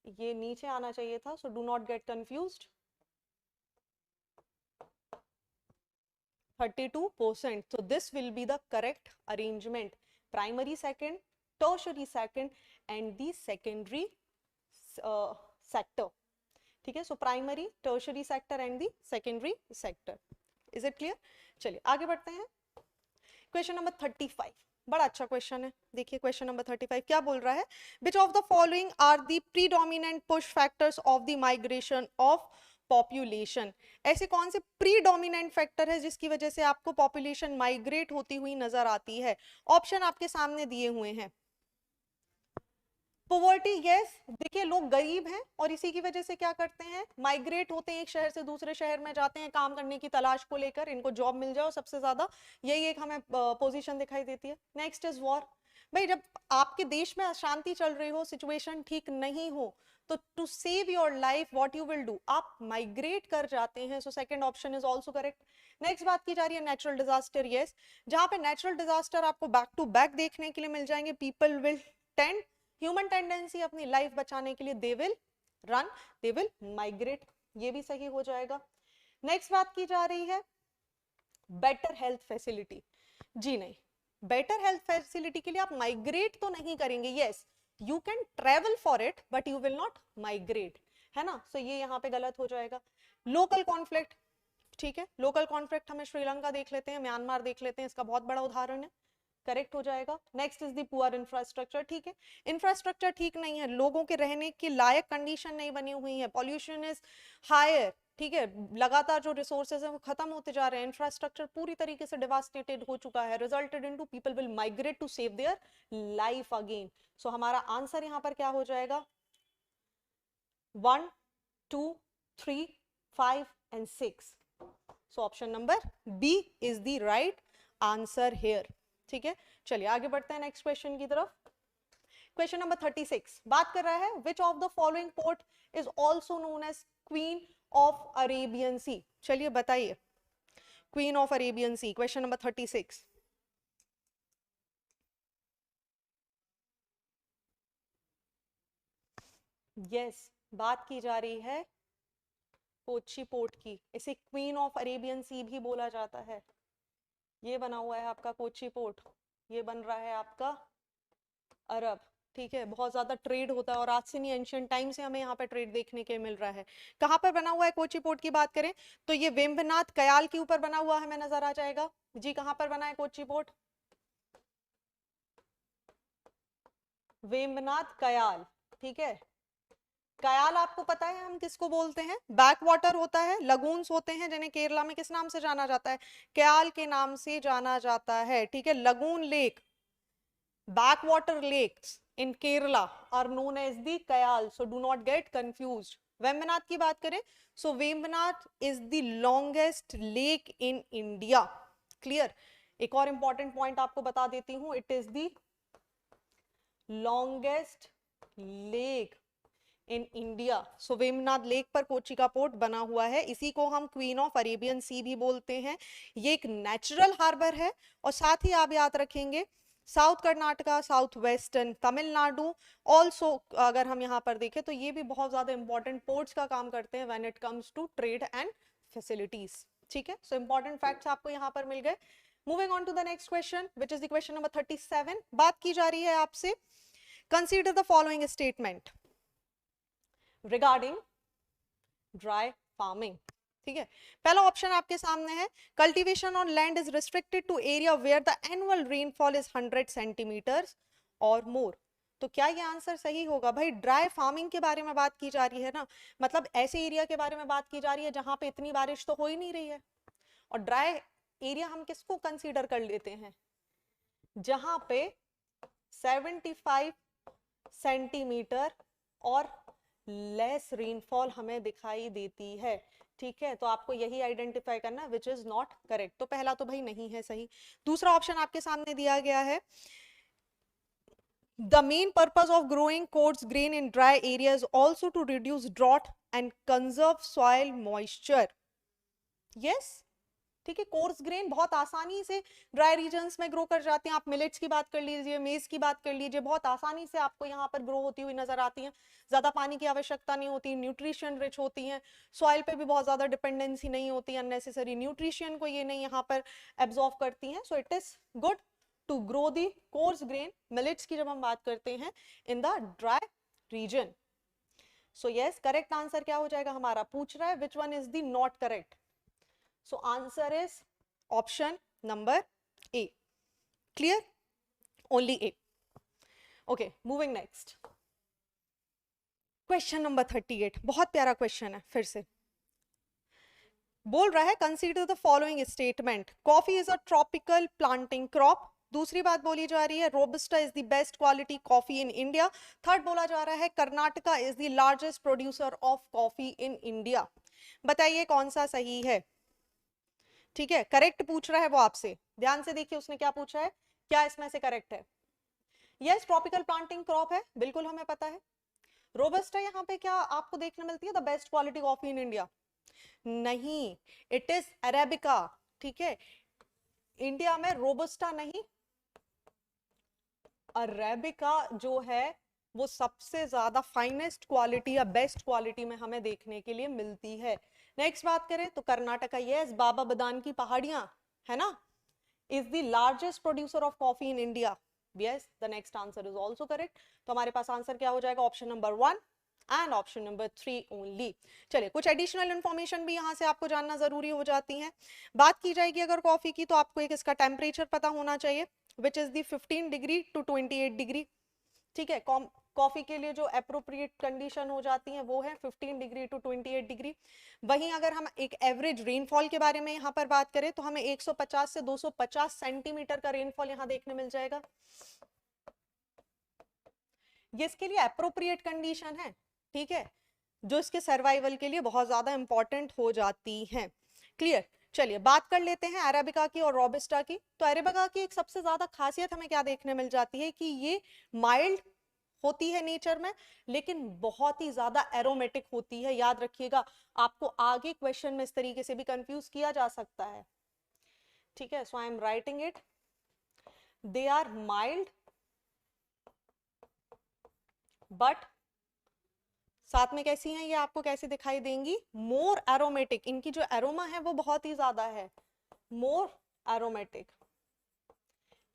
ये नीचे आना चाहिए था, सो do not get confused, 32%. So this will be the correct arrangement. Primary second, tertiary second and the secondary sector. ठीक है, so primary, tertiary sector and the secondary sector. Is it clear? चलिए आगे बढ़ते हैं। क्वेश्चन नंबर 35 बड़ा अच्छा question है। देखिए क्वेश्चन नंबर 35 क्या बोल रहा है? Which of the following are the predominant push factors of the migration of population? ऐसे कौन से प्रीडोमिनेंट फैक्टर है जिसकी वजह से आपको पॉपुलेशन माइग्रेट होती हुई नजर आती है? ऑप्शन आपके सामने दिए हुए हैं। पॉवर्टी, यस, देखिए लोग गरीब हैं और इसी की वजह से क्या करते हैं, माइग्रेट होते हैं, एक शहर से दूसरे शहर में जाते हैं काम करने की तलाश को लेकर, इनको जॉब मिल जाओ, सबसे ज्यादा यही एक हमें पोजीशन दिखाई देती है। Next is war. भाई जब आपके देश में अशांति चल रही हो, सिचुएशन ठीक नहीं हो, तो to save your life what you will do, आप माइग्रेट कर जाते हैं। So second option is also correct. Next बात की जा रही है नेचुरल डिजास्टर, यस, जहां पे नेचुरल डिजास्टर आपको बैक टू बैक देखने के लिए मिल जाएंगे। People will tend, human tendency अपनी लाइफ बचाने के लिए they will run, they will migrate, ये भी सही हो जाएगा। नेक्स्ट बात की जा रही है बेटर हेल्थ फैसिलिटी। जी नहीं, बेटर हेल्थ फैसिलिटी के लिए आप माइग्रेट तो नहीं करेंगे, yes you can travel for it but you will not migrate, है ना। सो ये यहाँ पे गलत हो जाएगा। लोकल कॉन्फ्लिक्ट, ठीक है, लोकल कॉन्फ्लिक्ट हमें श्रीलंका देख लेते हैं, म्यांमार देख लेते हैं, इसका बहुत बड़ा उदाहरण है, करेक्ट हो जाएगा। Next is the poor infrastructure, ठीक है, इंफ्रास्ट्रक्चर ठीक नहीं है, लोगों के रहने के लायक कंडीशन नहीं बनी हुई है, पॉल्यूशन इज हायर, ठीक है, लगातार जो रिसोर्सेज हैं वो खत्म होते जा रहे हैं, इंफ्रास्ट्रक्चर पूरी तरीके से डिवास्टेटेड हो चुका है, resulted into people will migrate to save their life again. So हमारा आंसर यहाँ पर क्या हो जाएगा? 1, 2, 3, 5 and 6. So option number B is the right answer here. ठीक है, चलिए आगे बढ़ते हैं नेक्स्ट क्वेश्चन की तरफ। क्वेश्चन नंबर 36 बात कर रहा है which of the following port is also known as queen of Arabian Sea. चलिए बताइए, queen of Arabian Sea, question number 36। Yes, बात की जा रही है कोची पोर्ट की, इसे क्वीन ऑफ अरेबियन सी भी बोला जाता है। ये बना हुआ है आपका कोची पोर्ट, ये बन रहा है आपका अरब, ठीक है, बहुत ज्यादा ट्रेड होता है और आज से नहीं एंशिएंट टाइम से हमें यहाँ पे ट्रेड देखने के मिल रहा है। कहाँ पर बना हुआ है कोची पोर्ट की बात करें तो ये वेम्बनाथ कयाल के ऊपर बना हुआ हमें नजर आ जाएगा। जी कहाँ पर बना है कोची पोर्ट? वेम्बनाथ कयाल, ठीक है। कयाल आपको पता है हम किसको बोलते हैं? बैक वाटर होता है, लगून्स होते हैं जिन्हें केरला में किस नाम से जाना जाता है? कयाल के नाम से जाना जाता है, ठीक है। Lagoon lake, back water lakes in Kerala are known as the kayal, so do not get confused. Vembanad की बात करें so Vembanad is the longest lake in India, clear. एक और इंपॉर्टेंट पॉइंट आपको बता देती हूं, it is the longest lake in India. So Vembanad lake पर कोच्चि का पोर्ट बना हुआ है, इसी को हम क्वीन ऑफ अरेबियन सी भी बोलते हैं। ये एक नेचुरल हार्बर है, और साथ ही आप याद रखेंगे south Karnataka, south western Tamil Nadu also, अगर हम यहाँ पर देखें तो ये भी बहुत ज्यादा इंपॉर्टेंट पोर्ट्स का काम करते हैं when it comes to trade and facilities. ठीक है, सो इंपॉर्टेंट फैक्ट्स आपको यहाँ पर मिल गए। Moving on to the next question which is the question number 37। बात की जा रही है आपसे, consider the following statement regarding dry farming. ठीक है, पहला ऑप्शन आपके सामने है, cultivation on land is restricted to area where the annual rainfall is 100 centimeters और मोर। तो क्या ये आंसर सही होगा? भाई ड्राई फार्मिंग के बारे में बात की जा रही है ना, मतलब ऐसे एरिया के बारे में बात की जा रही है जहां पे इतनी बारिश तो हो ही नहीं रही है। और ड्राई एरिया हम किसको कंसीडर कर लेते हैं? जहां पे 75 सेंटीमीटर और लेस रेनफॉल हमें दिखाई देती है। ठीक है, तो आपको यही आइडेंटिफाई करना विच इज नॉट करेक्ट। तो पहला तो भाई नहीं है सही। दूसरा ऑप्शन आपके सामने दिया गया है, the main purpose of growing coarse grain in dry area is also to reduce drought and conserve soil moisture. Yes, ठीक है, कोर्स ग्रेन बहुत आसानी से ड्राई रीजन्स में ग्रो कर जाते हैं। आप मिलेट्स की बात कर लीजिए, मेज की बात कर लीजिए, बहुत आसानी से आपको यहाँ पर ग्रो होती हुई नजर आती हैं। ज्यादा पानी की आवश्यकता नहीं होती, न्यूट्रिशन रिच होती हैं, सॉइल पे भी बहुत ज्यादा डिपेंडेंसी नहीं होती, अननेसेसरी न्यूट्रिशन को ये नहीं यहाँ पर एब्जॉर्व करती हैं। So it is good to grow the coarse grain millets की जब हम बात करते हैं in the dry region. So yes, correct answer क्या हो जाएगा हमारा? पूछ रहा है which one is the not correct. So answer is option number A. Clear? Only A. Okay, moving next. Question number 38. बहुत प्यारा क्वेश्चन है, फिर से बोल रहा है consider the following statement, coffee is a tropical planting crop. दूसरी बात बोली जा रही है, robusta is the best quality coffee in India. Third बोला जा रहा है, Karnataka is the largest producer of coffee in India. बताइए कौन सा सही है? ठीक है, करेक्ट पूछ रहा है वो आपसे, ध्यान से देखिए उसने क्या पूछा है, क्या इसमें से करेक्ट है? यस, ट्रॉपिकल प्लांटिंग क्रॉप है, बिल्कुल हमें पता है। रोबस्टा यहाँ पे क्या आपको देखने मिलती है the best quality coffee in India? नहीं, इट इज अरेबिका। ठीक है, इंडिया में रोबस्टा नहीं, अरेबिका जो है वो सबसे ज्यादा फाइनेस्ट क्वालिटी या बेस्ट क्वालिटी में हमें देखने के लिए मिलती है। नेक्स्ट बात करें तो कर्नाटका, यस, बाबा बदान की पहाड़ियां है ना, is the largest producer of coffee in India. Yes, the next answer is also correct. तो हमारे पास आंसर क्या हो जाएगा? Option number 1 and option number 3 only. चलिए, कुछ एडिशनल इंफॉर्मेशन भी यहाँ से आपको जानना जरूरी हो जाती है। बात की जाएगी अगर कॉफी की, तो आपको एक इसका टेम्परेचर पता होना चाहिए which is the 15 degree to 28 degree. ठीक है, कॉफी के लिए जो अप्रोप्रिएट कंडीशन हो जाती है वो है 15 डिग्री टू 28 डिग्री। वहीं अगर हम एक एवरेज रेनफॉल के बारे में यहाँ पर बात करें तो हमें 150 से 250 सेंटीमीटर का रेनफॉल यहाँ देखने मिल जाएगा। ये इसके लिए अप्रोप्रिएट कंडीशन है, ठीक है, जो इसके सर्वाइवल के लिए बहुत ज्यादा इंपॉर्टेंट हो जाती है। क्लियर? चलिए बात कर लेते हैं अरेबिका की और रोबस्टा की। तो अरेबिका की एक सबसे ज्यादा खासियत हमें क्या देखने मिल जाती है कि ये माइल्ड होती है नेचर में, लेकिन बहुत ही ज्यादा एरोमेटिक होती है। याद रखिएगा, आपको आगे क्वेश्चन में इस तरीके से भी कंफ्यूज किया जा सकता है। ठीक है, so I am writing it, they are mild but साथ में कैसी हैं ये आपको कैसे दिखाई देंगी? More aromatic. इनकी जो एरोमा है वो बहुत ही ज्यादा है, मोर एरोमेटिक।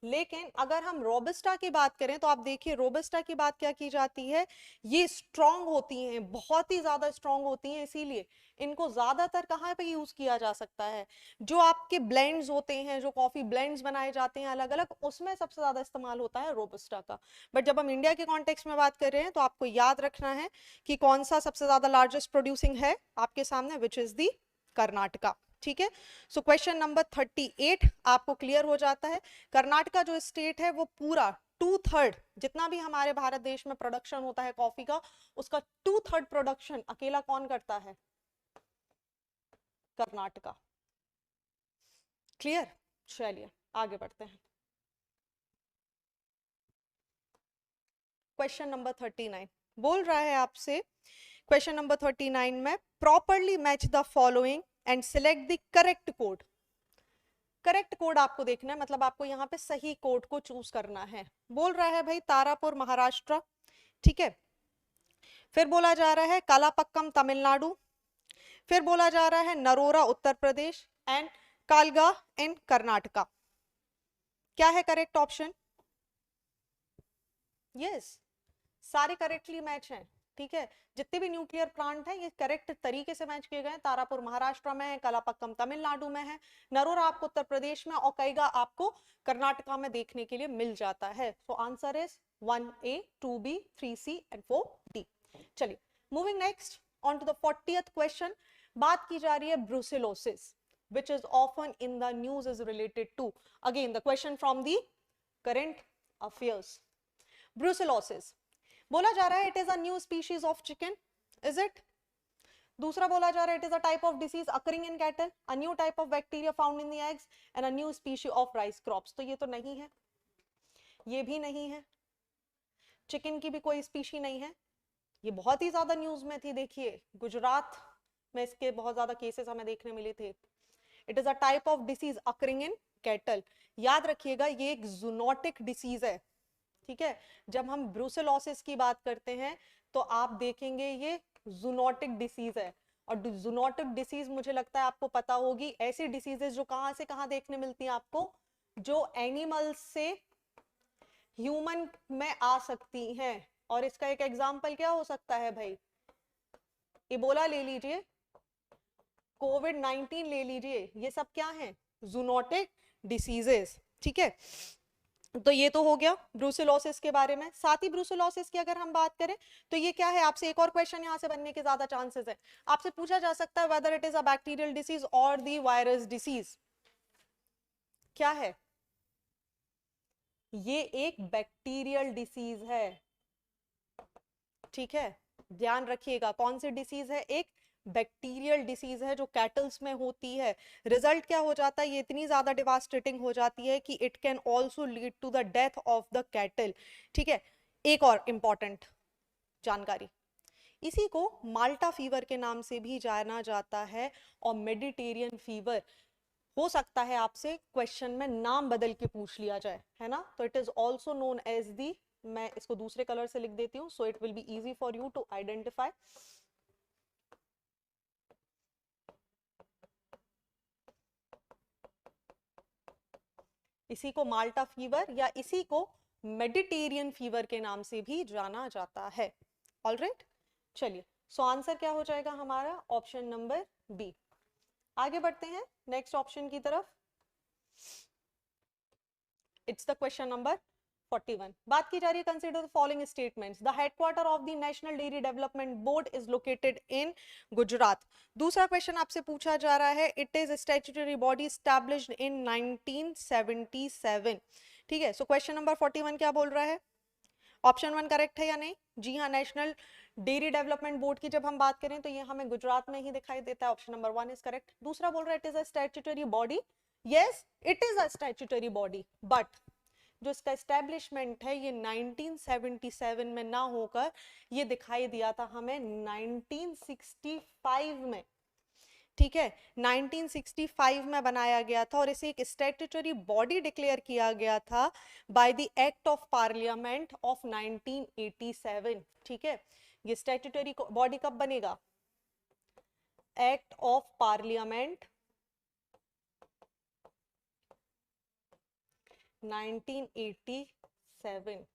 लेकिन अगर हम रोबस्टा की बात करें तो आप देखिए रोबस्टा की बात क्या की जाती है, ये स्ट्रांग होती हैं, बहुत ही ज्यादा स्ट्रांग होती हैं, इसीलिए इनको ज्यादातर कहाँ पे यूज किया जा सकता है? जो आपके ब्लेंड्स होते हैं, जो कॉफी ब्लेंड्स बनाए जाते हैं अलग अलग, उसमें सबसे ज्यादा इस्तेमाल होता है रोबस्टा का। बट जब हम इंडिया के कॉन्टेक्स्ट में बात कर रहे हैं तो आपको याद रखना है कि कौन सा सबसे ज्यादा लार्जेस्ट प्रोड्यूसिंग है आपके सामने, विच इज दी कर्नाटका। ठीक है, सो क्वेश्चन नंबर 38 आपको क्लियर हो जाता है। कर्नाटका जो स्टेट है वो पूरा 2/3 जितना भी हमारे भारत देश में प्रोडक्शन होता है कॉफी का, उसका 2/3 प्रोडक्शन अकेला कौन करता है? कर्नाटका। क्लियर? चलिए आगे बढ़ते हैं। क्वेश्चन नंबर 39 बोल रहा है आपसे, क्वेश्चन नंबर 39 में properly match the following and select the correct code. Correct code आपको देखना है, मतलब आपको यहाँ पे सही कोड को चूज करना है। बोल रहा है भाई तारापुर महाराष्ट्र, ठीक है। फिर बोला जा रहा है कालापक्कम तमिलनाडु, फिर बोला जा रहा है नरोरा उत्तर प्रदेश एंड कालगा इन कर्नाटका। क्या है करेक्ट ऑप्शन? यस, सारे करेक्टली मैच हैं, ठीक है। जितने भी न्यूक्लियर प्लांट हैं ये करेक्ट तरीके से मैच किए गए हैं। तारापुर महाराष्ट्र में है, कलापक्कम तमिलनाडु में है, नरोरा आपको उत्तर प्रदेश में और कैगा आपको कर्नाटका में देखने के लिए मिल जाता है। So answer is 1A, 2B, 3C and 4D। चलिए moving next on to the 40th question. बात की जा रही है brucellosis which is often in the news is related to, again the question from the current affairs। Brucellosis बोला जा रहा है it is a new species of chicken, is it? दूसरा बोला जा रहा है it is a type of disease occurring in cattle, a new type of bacteria found in the eggs and a new species of rice crops. तो ये तो नहीं है, ये भी नहीं है, चिकन की भी कोई स्पीशी नहीं है। ये बहुत ही ज्यादा न्यूज में थी, देखिए गुजरात में इसके बहुत ज्यादा केसेस हमें देखने मिले थे। It is a type of disease occurring in cattle. याद रखिएगा ये एक जूनोटिक डिसीज है, ठीक है। जब हम ब्रुसेलोसिस की बात करते हैं तो आप देखेंगे ये जूनोटिक डिसीज है। और जूनोटिक डिसीज मुझे लगता है आपको पता होगी, ऐसी डिसीजेस जो कहां से कहां देखने मिलती हैं आपको, जो एनिमल से ह्यूमन में आ सकती हैं। और इसका एक एग्जांपल क्या हो सकता है भाई? इबोला ले लीजिए, कोविड-19 ले लीजिए, ये सब क्या हैं? जूनोटिक डिसीजेस, ठीक है। तो ये तो हो गया ब्रुसेलोसिस के बारे में। साथ ही ब्रुसेलोसिस की अगर हम बात करें तो ये क्या है, आपसे एक और क्वेश्चन यहां से बनने के ज्यादा चांसेस है। आपसे पूछा जा सकता है whether it is a bacterial disease और दी वायरस डिसीज। क्या है? ये एक बैक्टीरियल डिसीज है, ठीक है। ध्यान रखिएगा कौन सी डिसीज है, एक बैक्टीरियल डिसीज है जो कैटल्स में होती है। रिजल्ट क्या हो जाता है, ये इतनी ज्यादा डिवास्टेटिंग हो जाती है कि it can also lead to the death of the cattle, ठीक है। एक और इंपॉर्टेंट जानकारी, इसी को माल्टा फीवर के नाम से भी जाना जाता है और मेडिटेरियन फीवर। हो सकता है आपसे क्वेश्चन में नाम बदल के पूछ लिया जाए, है ना। तो it is also known as the, मैं इसको दूसरे कलर से लिख देती हूँ so it will be easy for you to identify. इसी को माल्टा फीवर या इसी को मेडिटेरियन फीवर के नाम से भी जाना जाता है। ऑलराइट, चलिए सो आंसर क्या हो जाएगा हमारा? Option number B. आगे बढ़ते हैं नेक्स्ट ऑप्शन की तरफ। It's the question number 41। बात की जा रही है consider the following statements. The headquarter of the national dairy development board is located in Gujarat. दूसरा क्वेश्चन आपसे पूछा जा रहा है it is statutory body established in 1977, ठीक है। सो क्वेश्चन नंबर 41 क्या बोल रहा है? ऑप्शन 1 करेक्ट है या नहीं? जी हाँ, नेशनल डेयरी डेवलपमेंट बोर्ड की जब हम बात करें तो ये हमें गुजरात में ही दिखाई देता है। Option number 1 is correct. दूसरा बोल रहा है it is a statutory body. Yes, it is a statutory body, but जो इसका एस्टेब्लिशमेंट है ये 1977 में ना होकर ये दिखाई दिया था हमें 1965 में, ठीक है। 1965 में बनाया गया था और इसे एक स्टैट्यूटरी बॉडी डिक्लेयर किया गया था by the act of parliament of 1987, ठीक है। ये स्टैट्यूटरी बॉडी कब बनेगा? Act of parliament 1987।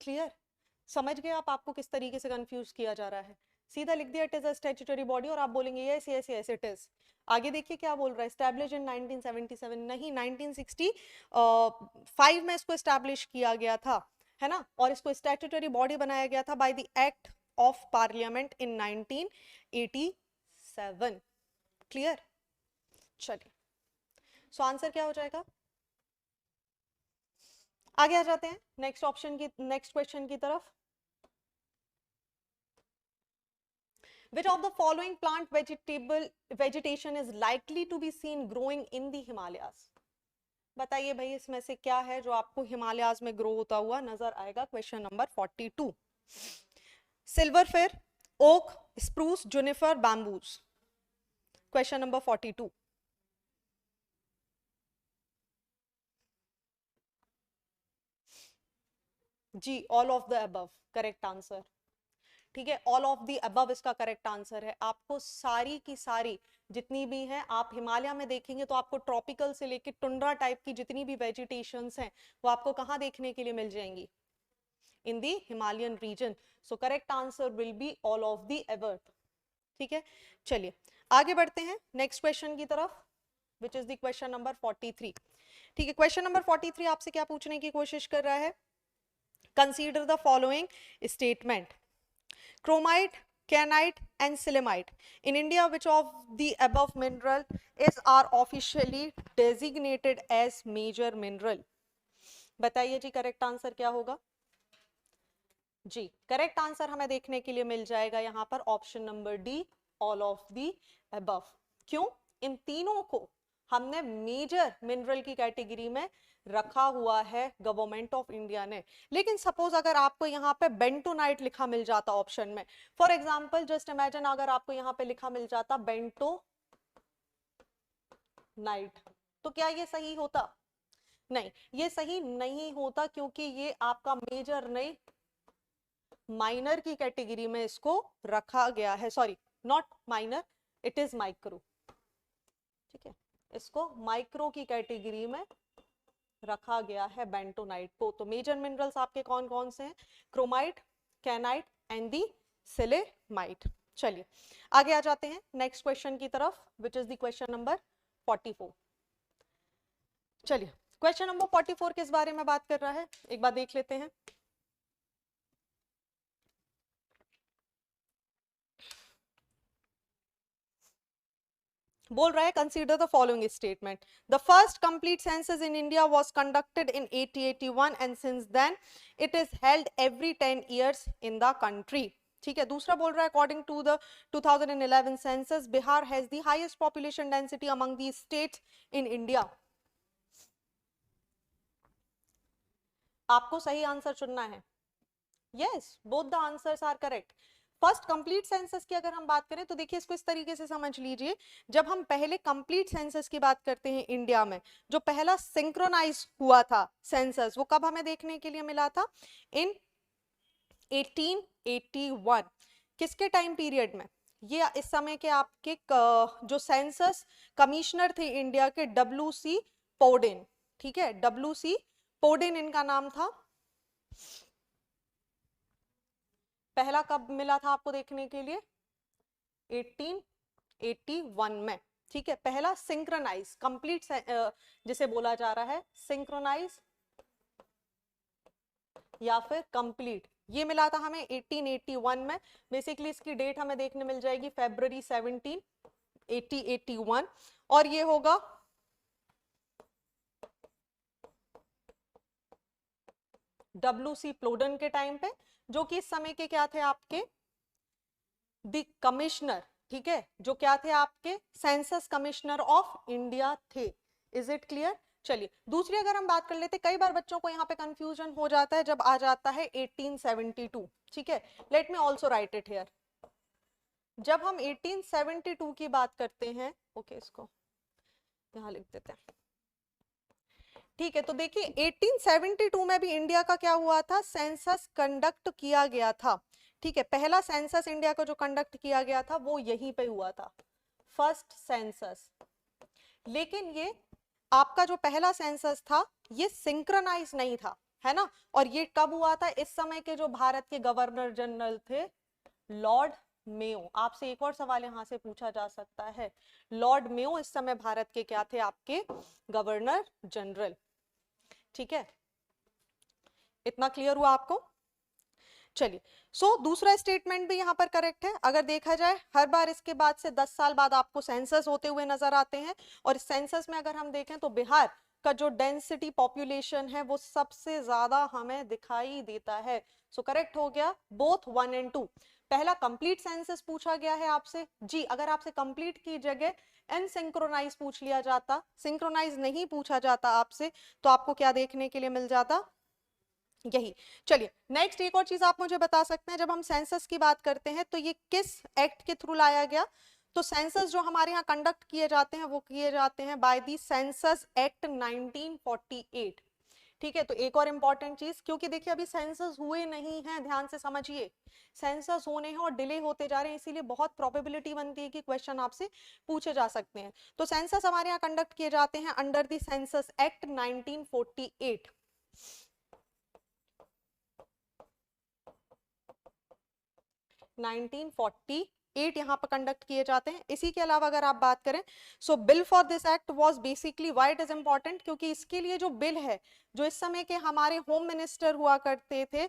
क्लियर? समझ गए आप आपको किस तरीके से कंफ्यूज किया जा रहा है? सीधा लिख दिया it is a statutory body और आप बोलेंगे yes yes yes it is. आगे देखिए क्या बोल रहा है, एस्टैब्लिश इन 1977 नहीं, 1965 में इसको एस्टैब्लिश किया गया था, है ना। और इसको स्टैट्यूटरी बॉडी बनाया गया था by the act of parliament in 1987। Clear? चलिए सो आंसर क्या हो जाएगा? आगे आ जाते हैं नेक्स्ट ऑप्शन की, नेक्स्ट क्वेश्चन की तरफ। Which of the following plant vegetation is likely to be seen growing in the Himalayas? बताइए भाई इसमें से क्या है जो आपको हिमालयाज में ग्रो होता हुआ नजर आएगा? Question number 42. Silver fir, oak, spruce, juniper, bamboos. Question number 42. जी, all of the above correct answer. ठीक है, ऑल ऑफ द अबव इसका करेक्ट आंसर है. आपको सारी की सारी जितनी भी हैं, आप हिमालय में देखेंगे तो आपको ट्रॉपिकल से लेके टुंड्रा टाइप की जितनी भी वेजिटेशंस हैं वो आपको कहाँ देखने के लिए मिल जाएंगी? In the Himalayan region. So correct answer will be all of the above. ठीक है, चलिए आगे बढ़ते हैं नेक्स्ट क्वेश्चन की तरफ, which is the question number 43. ठीक है, क्वेश्चन नंबर 43 आपसे क्या पूछने की कोशिश कर रहा है? Consider the following statement. Chromite, kyanite and silicate. In India, which of the above mineral are officially designated as major mineral? बताइए जी, करेक्ट आंसर क्या होगा? जी, करेक्ट आंसर हमें देखने के लिए मिल जाएगा यहाँ पर option number D, all of the above. क्यों? इन तीनों को हमने मेजर मिनरल की कैटेगरी में रखा हुआ है गवर्नमेंट ऑफ इंडिया ने. लेकिन सपोज अगर आपको यहाँ पे बेंटोनाइट लिखा मिल जाता ऑप्शन में, फॉर एग्जांपल जस्ट इमेजिन अगर आपको यहाँ पे लिखा मिल जाता बेंटोनाइट, तो क्या ये सही होता? नहीं, ये सही नहीं होता, क्योंकि ये आपका मेजर नहीं माइनर की कैटेगरी में इसको रखा गया है. Sorry, not minor, it is micro. ठीक है, इसको माइक्रो की कैटेगरी में रखा गया है बेंटोनाइट को. तो मेजर मिनरल्स आपके कौन कौन से हैं? Chromite, kyanite and the sillimanite. चलिए आगे आ जाते हैं नेक्स्ट क्वेश्चन की तरफ, which is the question number 44. चलिए क्वेश्चन नंबर 44 किस बारे में बात कर रहा है एक बार देख लेते हैं. बोल रहा है consider the following statement. The first complete census in India was conducted in 1881 and since then it is held every 10 years in the country. ठीक है, दूसरा बोल रहा है according to the 2011 census Bihar has the highest population density among the states in India. आपको सही answer चुनना है. Yes, both the answers are correct. First complete census की अगर हम बात करें तो देखिए इसको इस तरीके से समझ लीजिए. जब हम पहले कंप्लीट सेंसस की बात करते हैं इंडिया में, जो पहला सिंक्रोनाइज हुआ था सेंसस, वो कब हमें देखने के लिए मिला था? इन 1881. किसके टाइम पीरियड में? ये इस समय के आपके जो सेंसस कमिश्नर थे इंडिया के, WC पोडेन. ठीक है, WC पोडेन इनका नाम था. पहला कब मिला था आपको देखने के लिए? 1881 में. ठीक है, पहला सिंक्रोनाइज कंप्लीट जिसे बोला जा रहा है सिंक्रोनाइज या फिर कंप्लीट, ये मिला था हमें 1881 में. बेसिकली इसकी डेट हमें देखने मिल जाएगी February 17, 1881. और ये होगा WC पोडेन के टाइम पे, जो कि इस समय के क्या थे आपके? The commissioner. ठीक है, जो क्या थे आपके? सेंसस कमिश्नर ऑफ इंडिया थे. Is it clear? चलिए दूसरी अगर हम बात कर लेते, कई बार बच्चों को यहाँ पे कंफ्यूजन हो जाता है जब आ जाता है 1872. ठीक है, let me also right it here. जब हम 1872 की बात करते हैं, ओके इसको यहाँ लिख देते हैं. ठीक है, तो देखिए 1872 में भी इंडिया का क्या हुआ था? सेंसस कंडक्ट किया गया था. ठीक है, पहला सेंसस इंडिया को जो कंडक्ट किया गया था वो यहीं पे हुआ था, फर्स्ट सेंसस. लेकिन ये आपका जो पहला सेंसस था ये सिंक्रोनाइज नहीं था, है ना. और ये कब हुआ था? इस समय के जो भारत के गवर्नर जनरल थे, लॉर्ड मेयो. आपसे एक और सवाल यहां से पूछा जा सकता है, लॉर्ड मेयो इस समय भारत के क्या थे? आपके गवर्नर जनरल. ठीक है, इतना क्लियर हुआ आपको? चलिए, सो दूसरा स्टेटमेंट भी यहाँ पर करेक्ट है. अगर देखा जाए हर बार इसके बाद से 10 साल बाद आपको सेंसस होते हुए नजर आते हैं, और सेंसस में अगर हम देखें तो बिहार का जो डेंसिटी पॉपुलेशन है वो सबसे ज्यादा हमें दिखाई देता है. सो करेक्ट हो गया बोथ 1 and 2. पहला कंप्लीट सेंसस पूछा गया है आपसे जी, अगर आपसे कंप्लीट की जगह एनसिंक्रोनाइज पूछ लिया जाता, सिंक्रोनाइज नहीं पूछा जाता आपसे, तो आपको क्या देखने के लिए मिल जाता, यही। चलिए नेक्स्ट एक और चीज आप मुझे बता सकते हैं, जब हम सेंसस की बात करते हैं तो ये किस एक्ट के थ्रू लाया गया, तो सेंसस जो हमारे यहाँ कंडक्ट किए जाते हैं वो किए जाते हैं बाय दी सेंसस एक्ट 1948। ठीक है, तो एक और इंपॉर्टेंट चीज, क्योंकि देखिए अभी सेंसस हुए नहीं हैं, ध्यान से समझिए, सेंसस होने हैं और डिले होते जा रहे हैं, इसीलिए बहुत प्रोबेबिलिटी बनती है कि क्वेश्चन आपसे पूछे जा सकते हैं। तो सेंसस हमारे यहाँ कंडक्ट किए जाते हैं अंडर द सेंसस एक्ट 1948। 1948 यहाँ पर कंडक्ट किए जाते हैं। इसी के अलावा अगर आप बात करें, so bill for this act was basically, why it is important, क्योंकि इसके लिए जो बिल है, जो इस समय के हमारे होम मिनिस्टर हुआ करते थे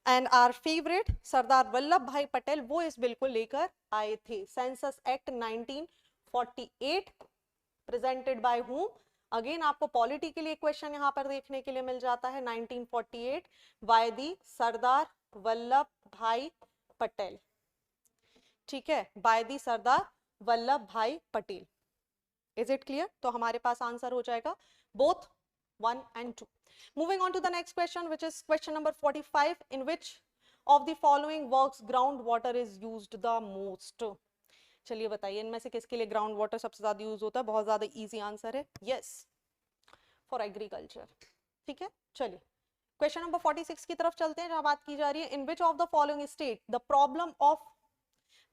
and our favourite Sardar Vallabh भाई पटेल, वो इस बिल को लेकर आए थे। Census act 1948 presented by whom, again आपको पॉलिटी के लिए क्वेश्चन यहाँ पर देखने के लिए मिल जाता है, 1948 बाय दी सरदार वल्लभ भाई पटेल। ठीक है, बाय दी सरदार वल्लभ भाई पटेल। Is it clear? तो हमारे पास आंसर हो जाएगा both 1 and 2. Moving on to the next question, which is question number 45. In which of the following works groundwater is used the most? चलिए बताइए, इनमें से किसके लिए ग्राउंड वाटर सबसे ज्यादा यूज होता है? बहुत ज्यादा इजी आंसर है, यस, फॉर एग्रीकल्चर। ठीक है, चलिए क्वेश्चन नंबर 46 की तरफ चलते हैं, जहां बात की जा रही है in which of the following state the problem of,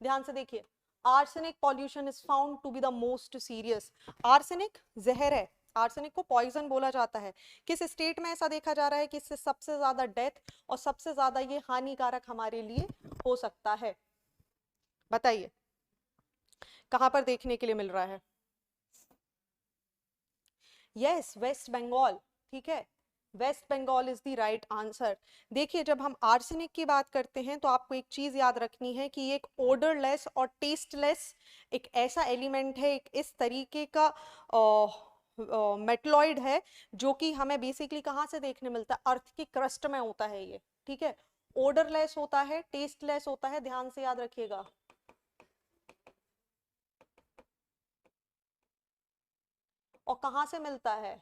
ध्यान से देखिए, arsenic pollution is found to be the most serious. Arsenic जहर है, आर्सेनिक को पॉइजन बोला जाता है। किस स्टेट में ऐसा देखा जा रहा है कि इससे सबसे ज्यादा डेथ और सबसे ज्यादा ये हानिकारक हमारे लिए हो सकता है? बताइए कहां पर देखने के लिए मिल रहा है? यस, वेस्ट बंगाल। ठीक है, West Bengal is the right answer. देखिए जब हम आर्सेनिक की बात करते हैं तो आपको एक चीज याद रखनी है कि ये एक ओडरलेस और टेस्टलेस एक ऐसा एलिमेंट है, एक इस तरीके का मेटलॉइड है जो कि हमें बेसिकली कहाँ से देखने मिलता है? अर्थ की क्रस्ट में होता है ये। ठीक है, ओडरलेस होता है, टेस्टलेस होता है, ध्यान से याद रखिएगा। और कहाँ से मिलता है?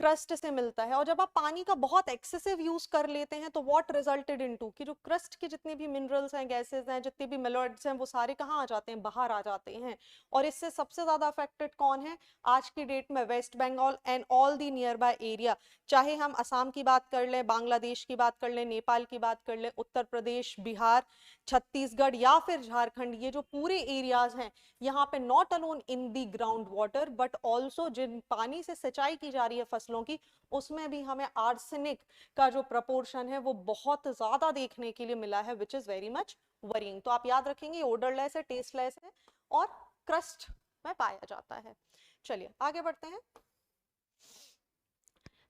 क्रस्ट से मिलता है। और जब आप पानी का बहुत एक्सेसिव यूज कर लेते हैं तो व्हाट रिजल्टेड इनटू, कि जो क्रस्ट के जितने भी मिनरल्स हैं, गैसेस हैं, जितने भी मिनरल्स हैं, वो सारे कहाँ आ जाते हैं? बाहर आ जाते हैं। और इससे सबसे ज्यादा अफेक्टेड कौन है आज की डेट में? West Bengal and all the near by area. चाहे हम असम की बात कर लें, बांग्लादेश की बात कर लें, नेपाल की बात कर लें, उत्तर प्रदेश, बिहार, छत्तीसगढ़ या फिर झारखंड, ये जो पूरे एरियाज हैं यहाँ पे not alone in the ground water but also जिन पानी से सिंचाई की जा रही है फसलों की, उसमें भी हमें आर्सेनिक का जो प्रपोर्शन है वो बहुत ज्यादा देखने के लिए मिला है, which is very much worrying. तो आप याद रखेंगे ओडरलेस है, टेस्टलेस है और क्रस्ट में पाया जाता है। चलिए आगे बढ़ते हैं।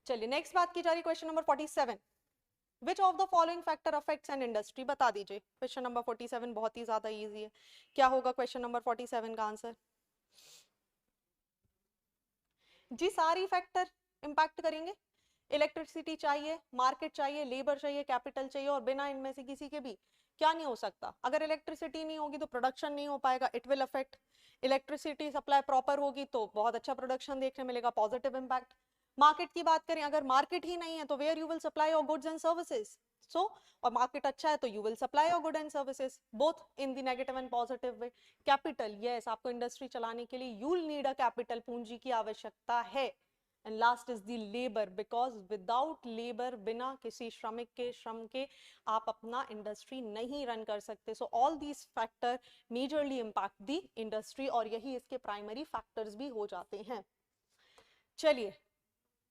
चलिए नेक्स्ट बात की जा रही है question number 47। Which of the following factor affects an industry? बता दीजिए। क्वेश्चन नंबर 47 बहुत ही ज्यादा इजी है। क्या होगा क्वेश्चन नंबर 47 का आंसर? जी सारी फैक्टर इंपैक्ट करेंगे। इलेक्ट्रिसिटी चाहिए, मार्केट चाहिए, लेबर चाहिए, कैपिटल चाहिए, और बिना इनमें से किसी के भी क्या नहीं हो सकता? अगर इलेक्ट्रिसिटी नहीं होगी तो प्रोडक्शन नहीं हो पाएगा, it will affect. Electricity supply proper होगी तो बहुत अच्छा प्रोडक्शन देखने मिलेगा, पॉजिटिव इंपैक्ट। मार्केट की बात करें, अगर मार्केट ही नहीं है तो where you will supply your goods and services. So और मार्केट अच्छा है तो you will supply your good and services both in the negative and positive way. Capital, yes, आपको इंडस्ट्री चलाने के लिए you will need a capital, पूंजी की आवश्यकता है। And last is the labour, because without labour, बिना किसी श्रमिक के श्रम के आप अपना इंडस्ट्री नहीं रन कर सकते। So all these factor majorly impact the industry और यही इसके प्राइमरी फैक्टर्स भी हो जाते हैं। चलिए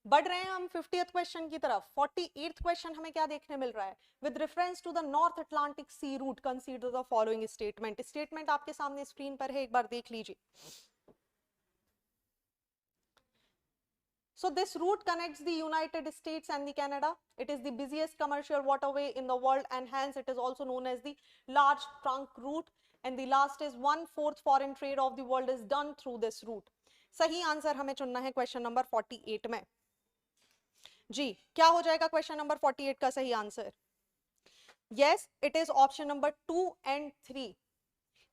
बढ़ रहे हैं हम 50th क्वेश्चन की तरफ। 48th क्वेश्चन हमें क्या देखने मिल रहा है? With reference to the North Atlantic sea route consider the following statement. Statement आपके सामने स्क्रीन पर है, एक बार देख लीजिए। So this route connects the United States and the Canada. It is the busiest commercial waterway in the world and hence it is also known as the large trunk route. And the last is 1/4 foreign trade of the world is done through this route. सही answer हमें चुनना है question number 48 में। जी क्या हो जाएगा question number 48 का सही answer? Yes it is option number 2 and 3।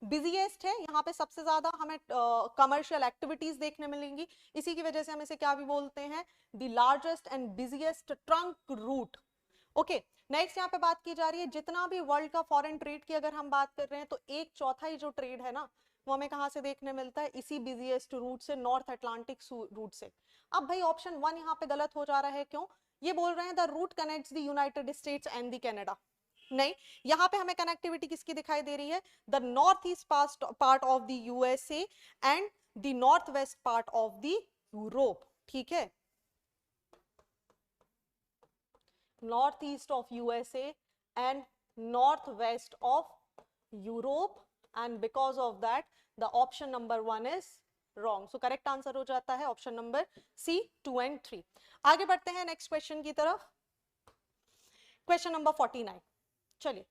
Busiest है, यहाँ पे सबसे ज्यादा हमें कमर्शियल एक्टिविटीज देखने मिलेंगी, इसी की वजह से हम इसे क्या भी बोलते हैं, the largest and busiest trunk route. Okay, next यहाँ पे बात की जा रही है, जितना भी वर्ल्ड का फॉरेन ट्रेड की अगर हम बात कर रहे हैं तो 1/4 जो ट्रेड है ना वो हमें कहाँ से देखने मिलता है, इसी बिजीएस्ट रूट से, नॉर्थ अटलांटिक रूट से। अब भाई ऑप्शन 1 यहाँ पे गलत हो जा रहा है, क्यों? ये बोल रहे हैं the route connects the United States and the Canada. नहीं, यहाँ पे हमें कनेक्टिविटी किसकी दिखाई दे रही है, the north east part of the USA and the north west part of the Europe. ठीक है, north east of USA and north west of Europe, and because of that the option number 1 is wrong. So correct answer हो जाता है option number C, 2 and 3। आगे बढ़ते हैं next question की तरफ, क्वेश्चन नंबर 49। चलिए,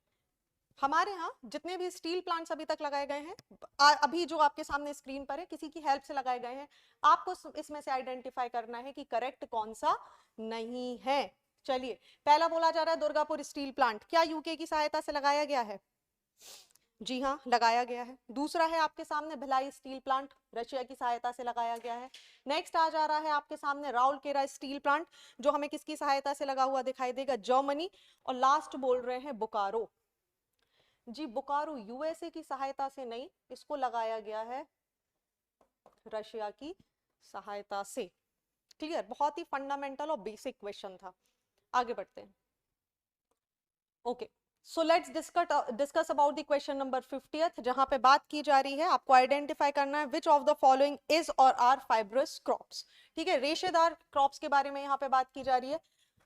हमारे यहाँ जितने भी स्टील प्लांट्स अभी तक लगाए गए हैं, अभी जो आपके सामने स्क्रीन पर है, किसी की हेल्प से लगाए गए हैं, आपको इसमें से आइडेंटिफाई करना है कि करेक्ट कौन सा नहीं है। चलिए, पहला बोला जा रहा है दुर्गापुर स्टील प्लांट, क्या यूके की सहायता से लगाया गया है? जी हाँ, लगाया गया है। दूसरा है आपके सामने भिलाई स्टील प्लांट, रशिया की सहायता से लगाया गया है। नेक्स्ट आ जा रहा है आपके सामने राउरकेला स्टील प्लांट, जो हमें किसकी सहायता से लगा हुआ दिखाई देगा, जर्मनी। और लास्ट बोल रहे हैं बोकारो। जी, बोकारो यूएसए की सहायता से नहीं, इसको लगाया गया है रशिया की सहायता से। क्लियर? बहुत ही फंडामेंटल और बेसिक क्वेश्चन था। आगे बढ़ते हैं। Okay, so let's discuss about the question number 50th, जहां पे बात की जा रही है, आपको आइडेंटिफाई करना है which of the following is और आर फाइब्रस क्रॉप्स। ठीक है, रेशेदार क्रॉप्स के बारे में यहाँ पे बात की जा रही है।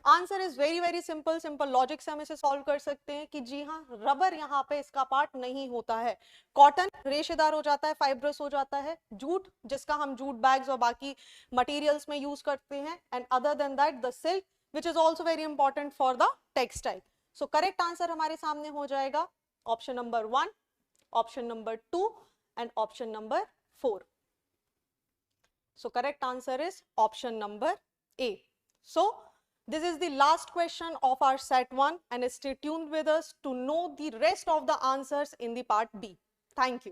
Answer is very very simple, simple logic से हम इसे सॉल्व कर सकते हैं कि जी हाँ, रबर यहाँ पे इसका पार्ट नहीं होता है। कॉटन रेशेदार हो जाता है, फाइब्रस हो जाता है। जूट, जिसका हम जूट बैग्स और बाकी मटेरियल्स में यूज करते हैं, and other than that the silk which is also very important for the textile. So correct answer हमारे सामने हो जाएगा option number 1, option number 2 and option number 4। So correct answer is option number A. So this is the last question of our set 1, and stay tuned with us to know the rest of the answers in the part B. Thank you.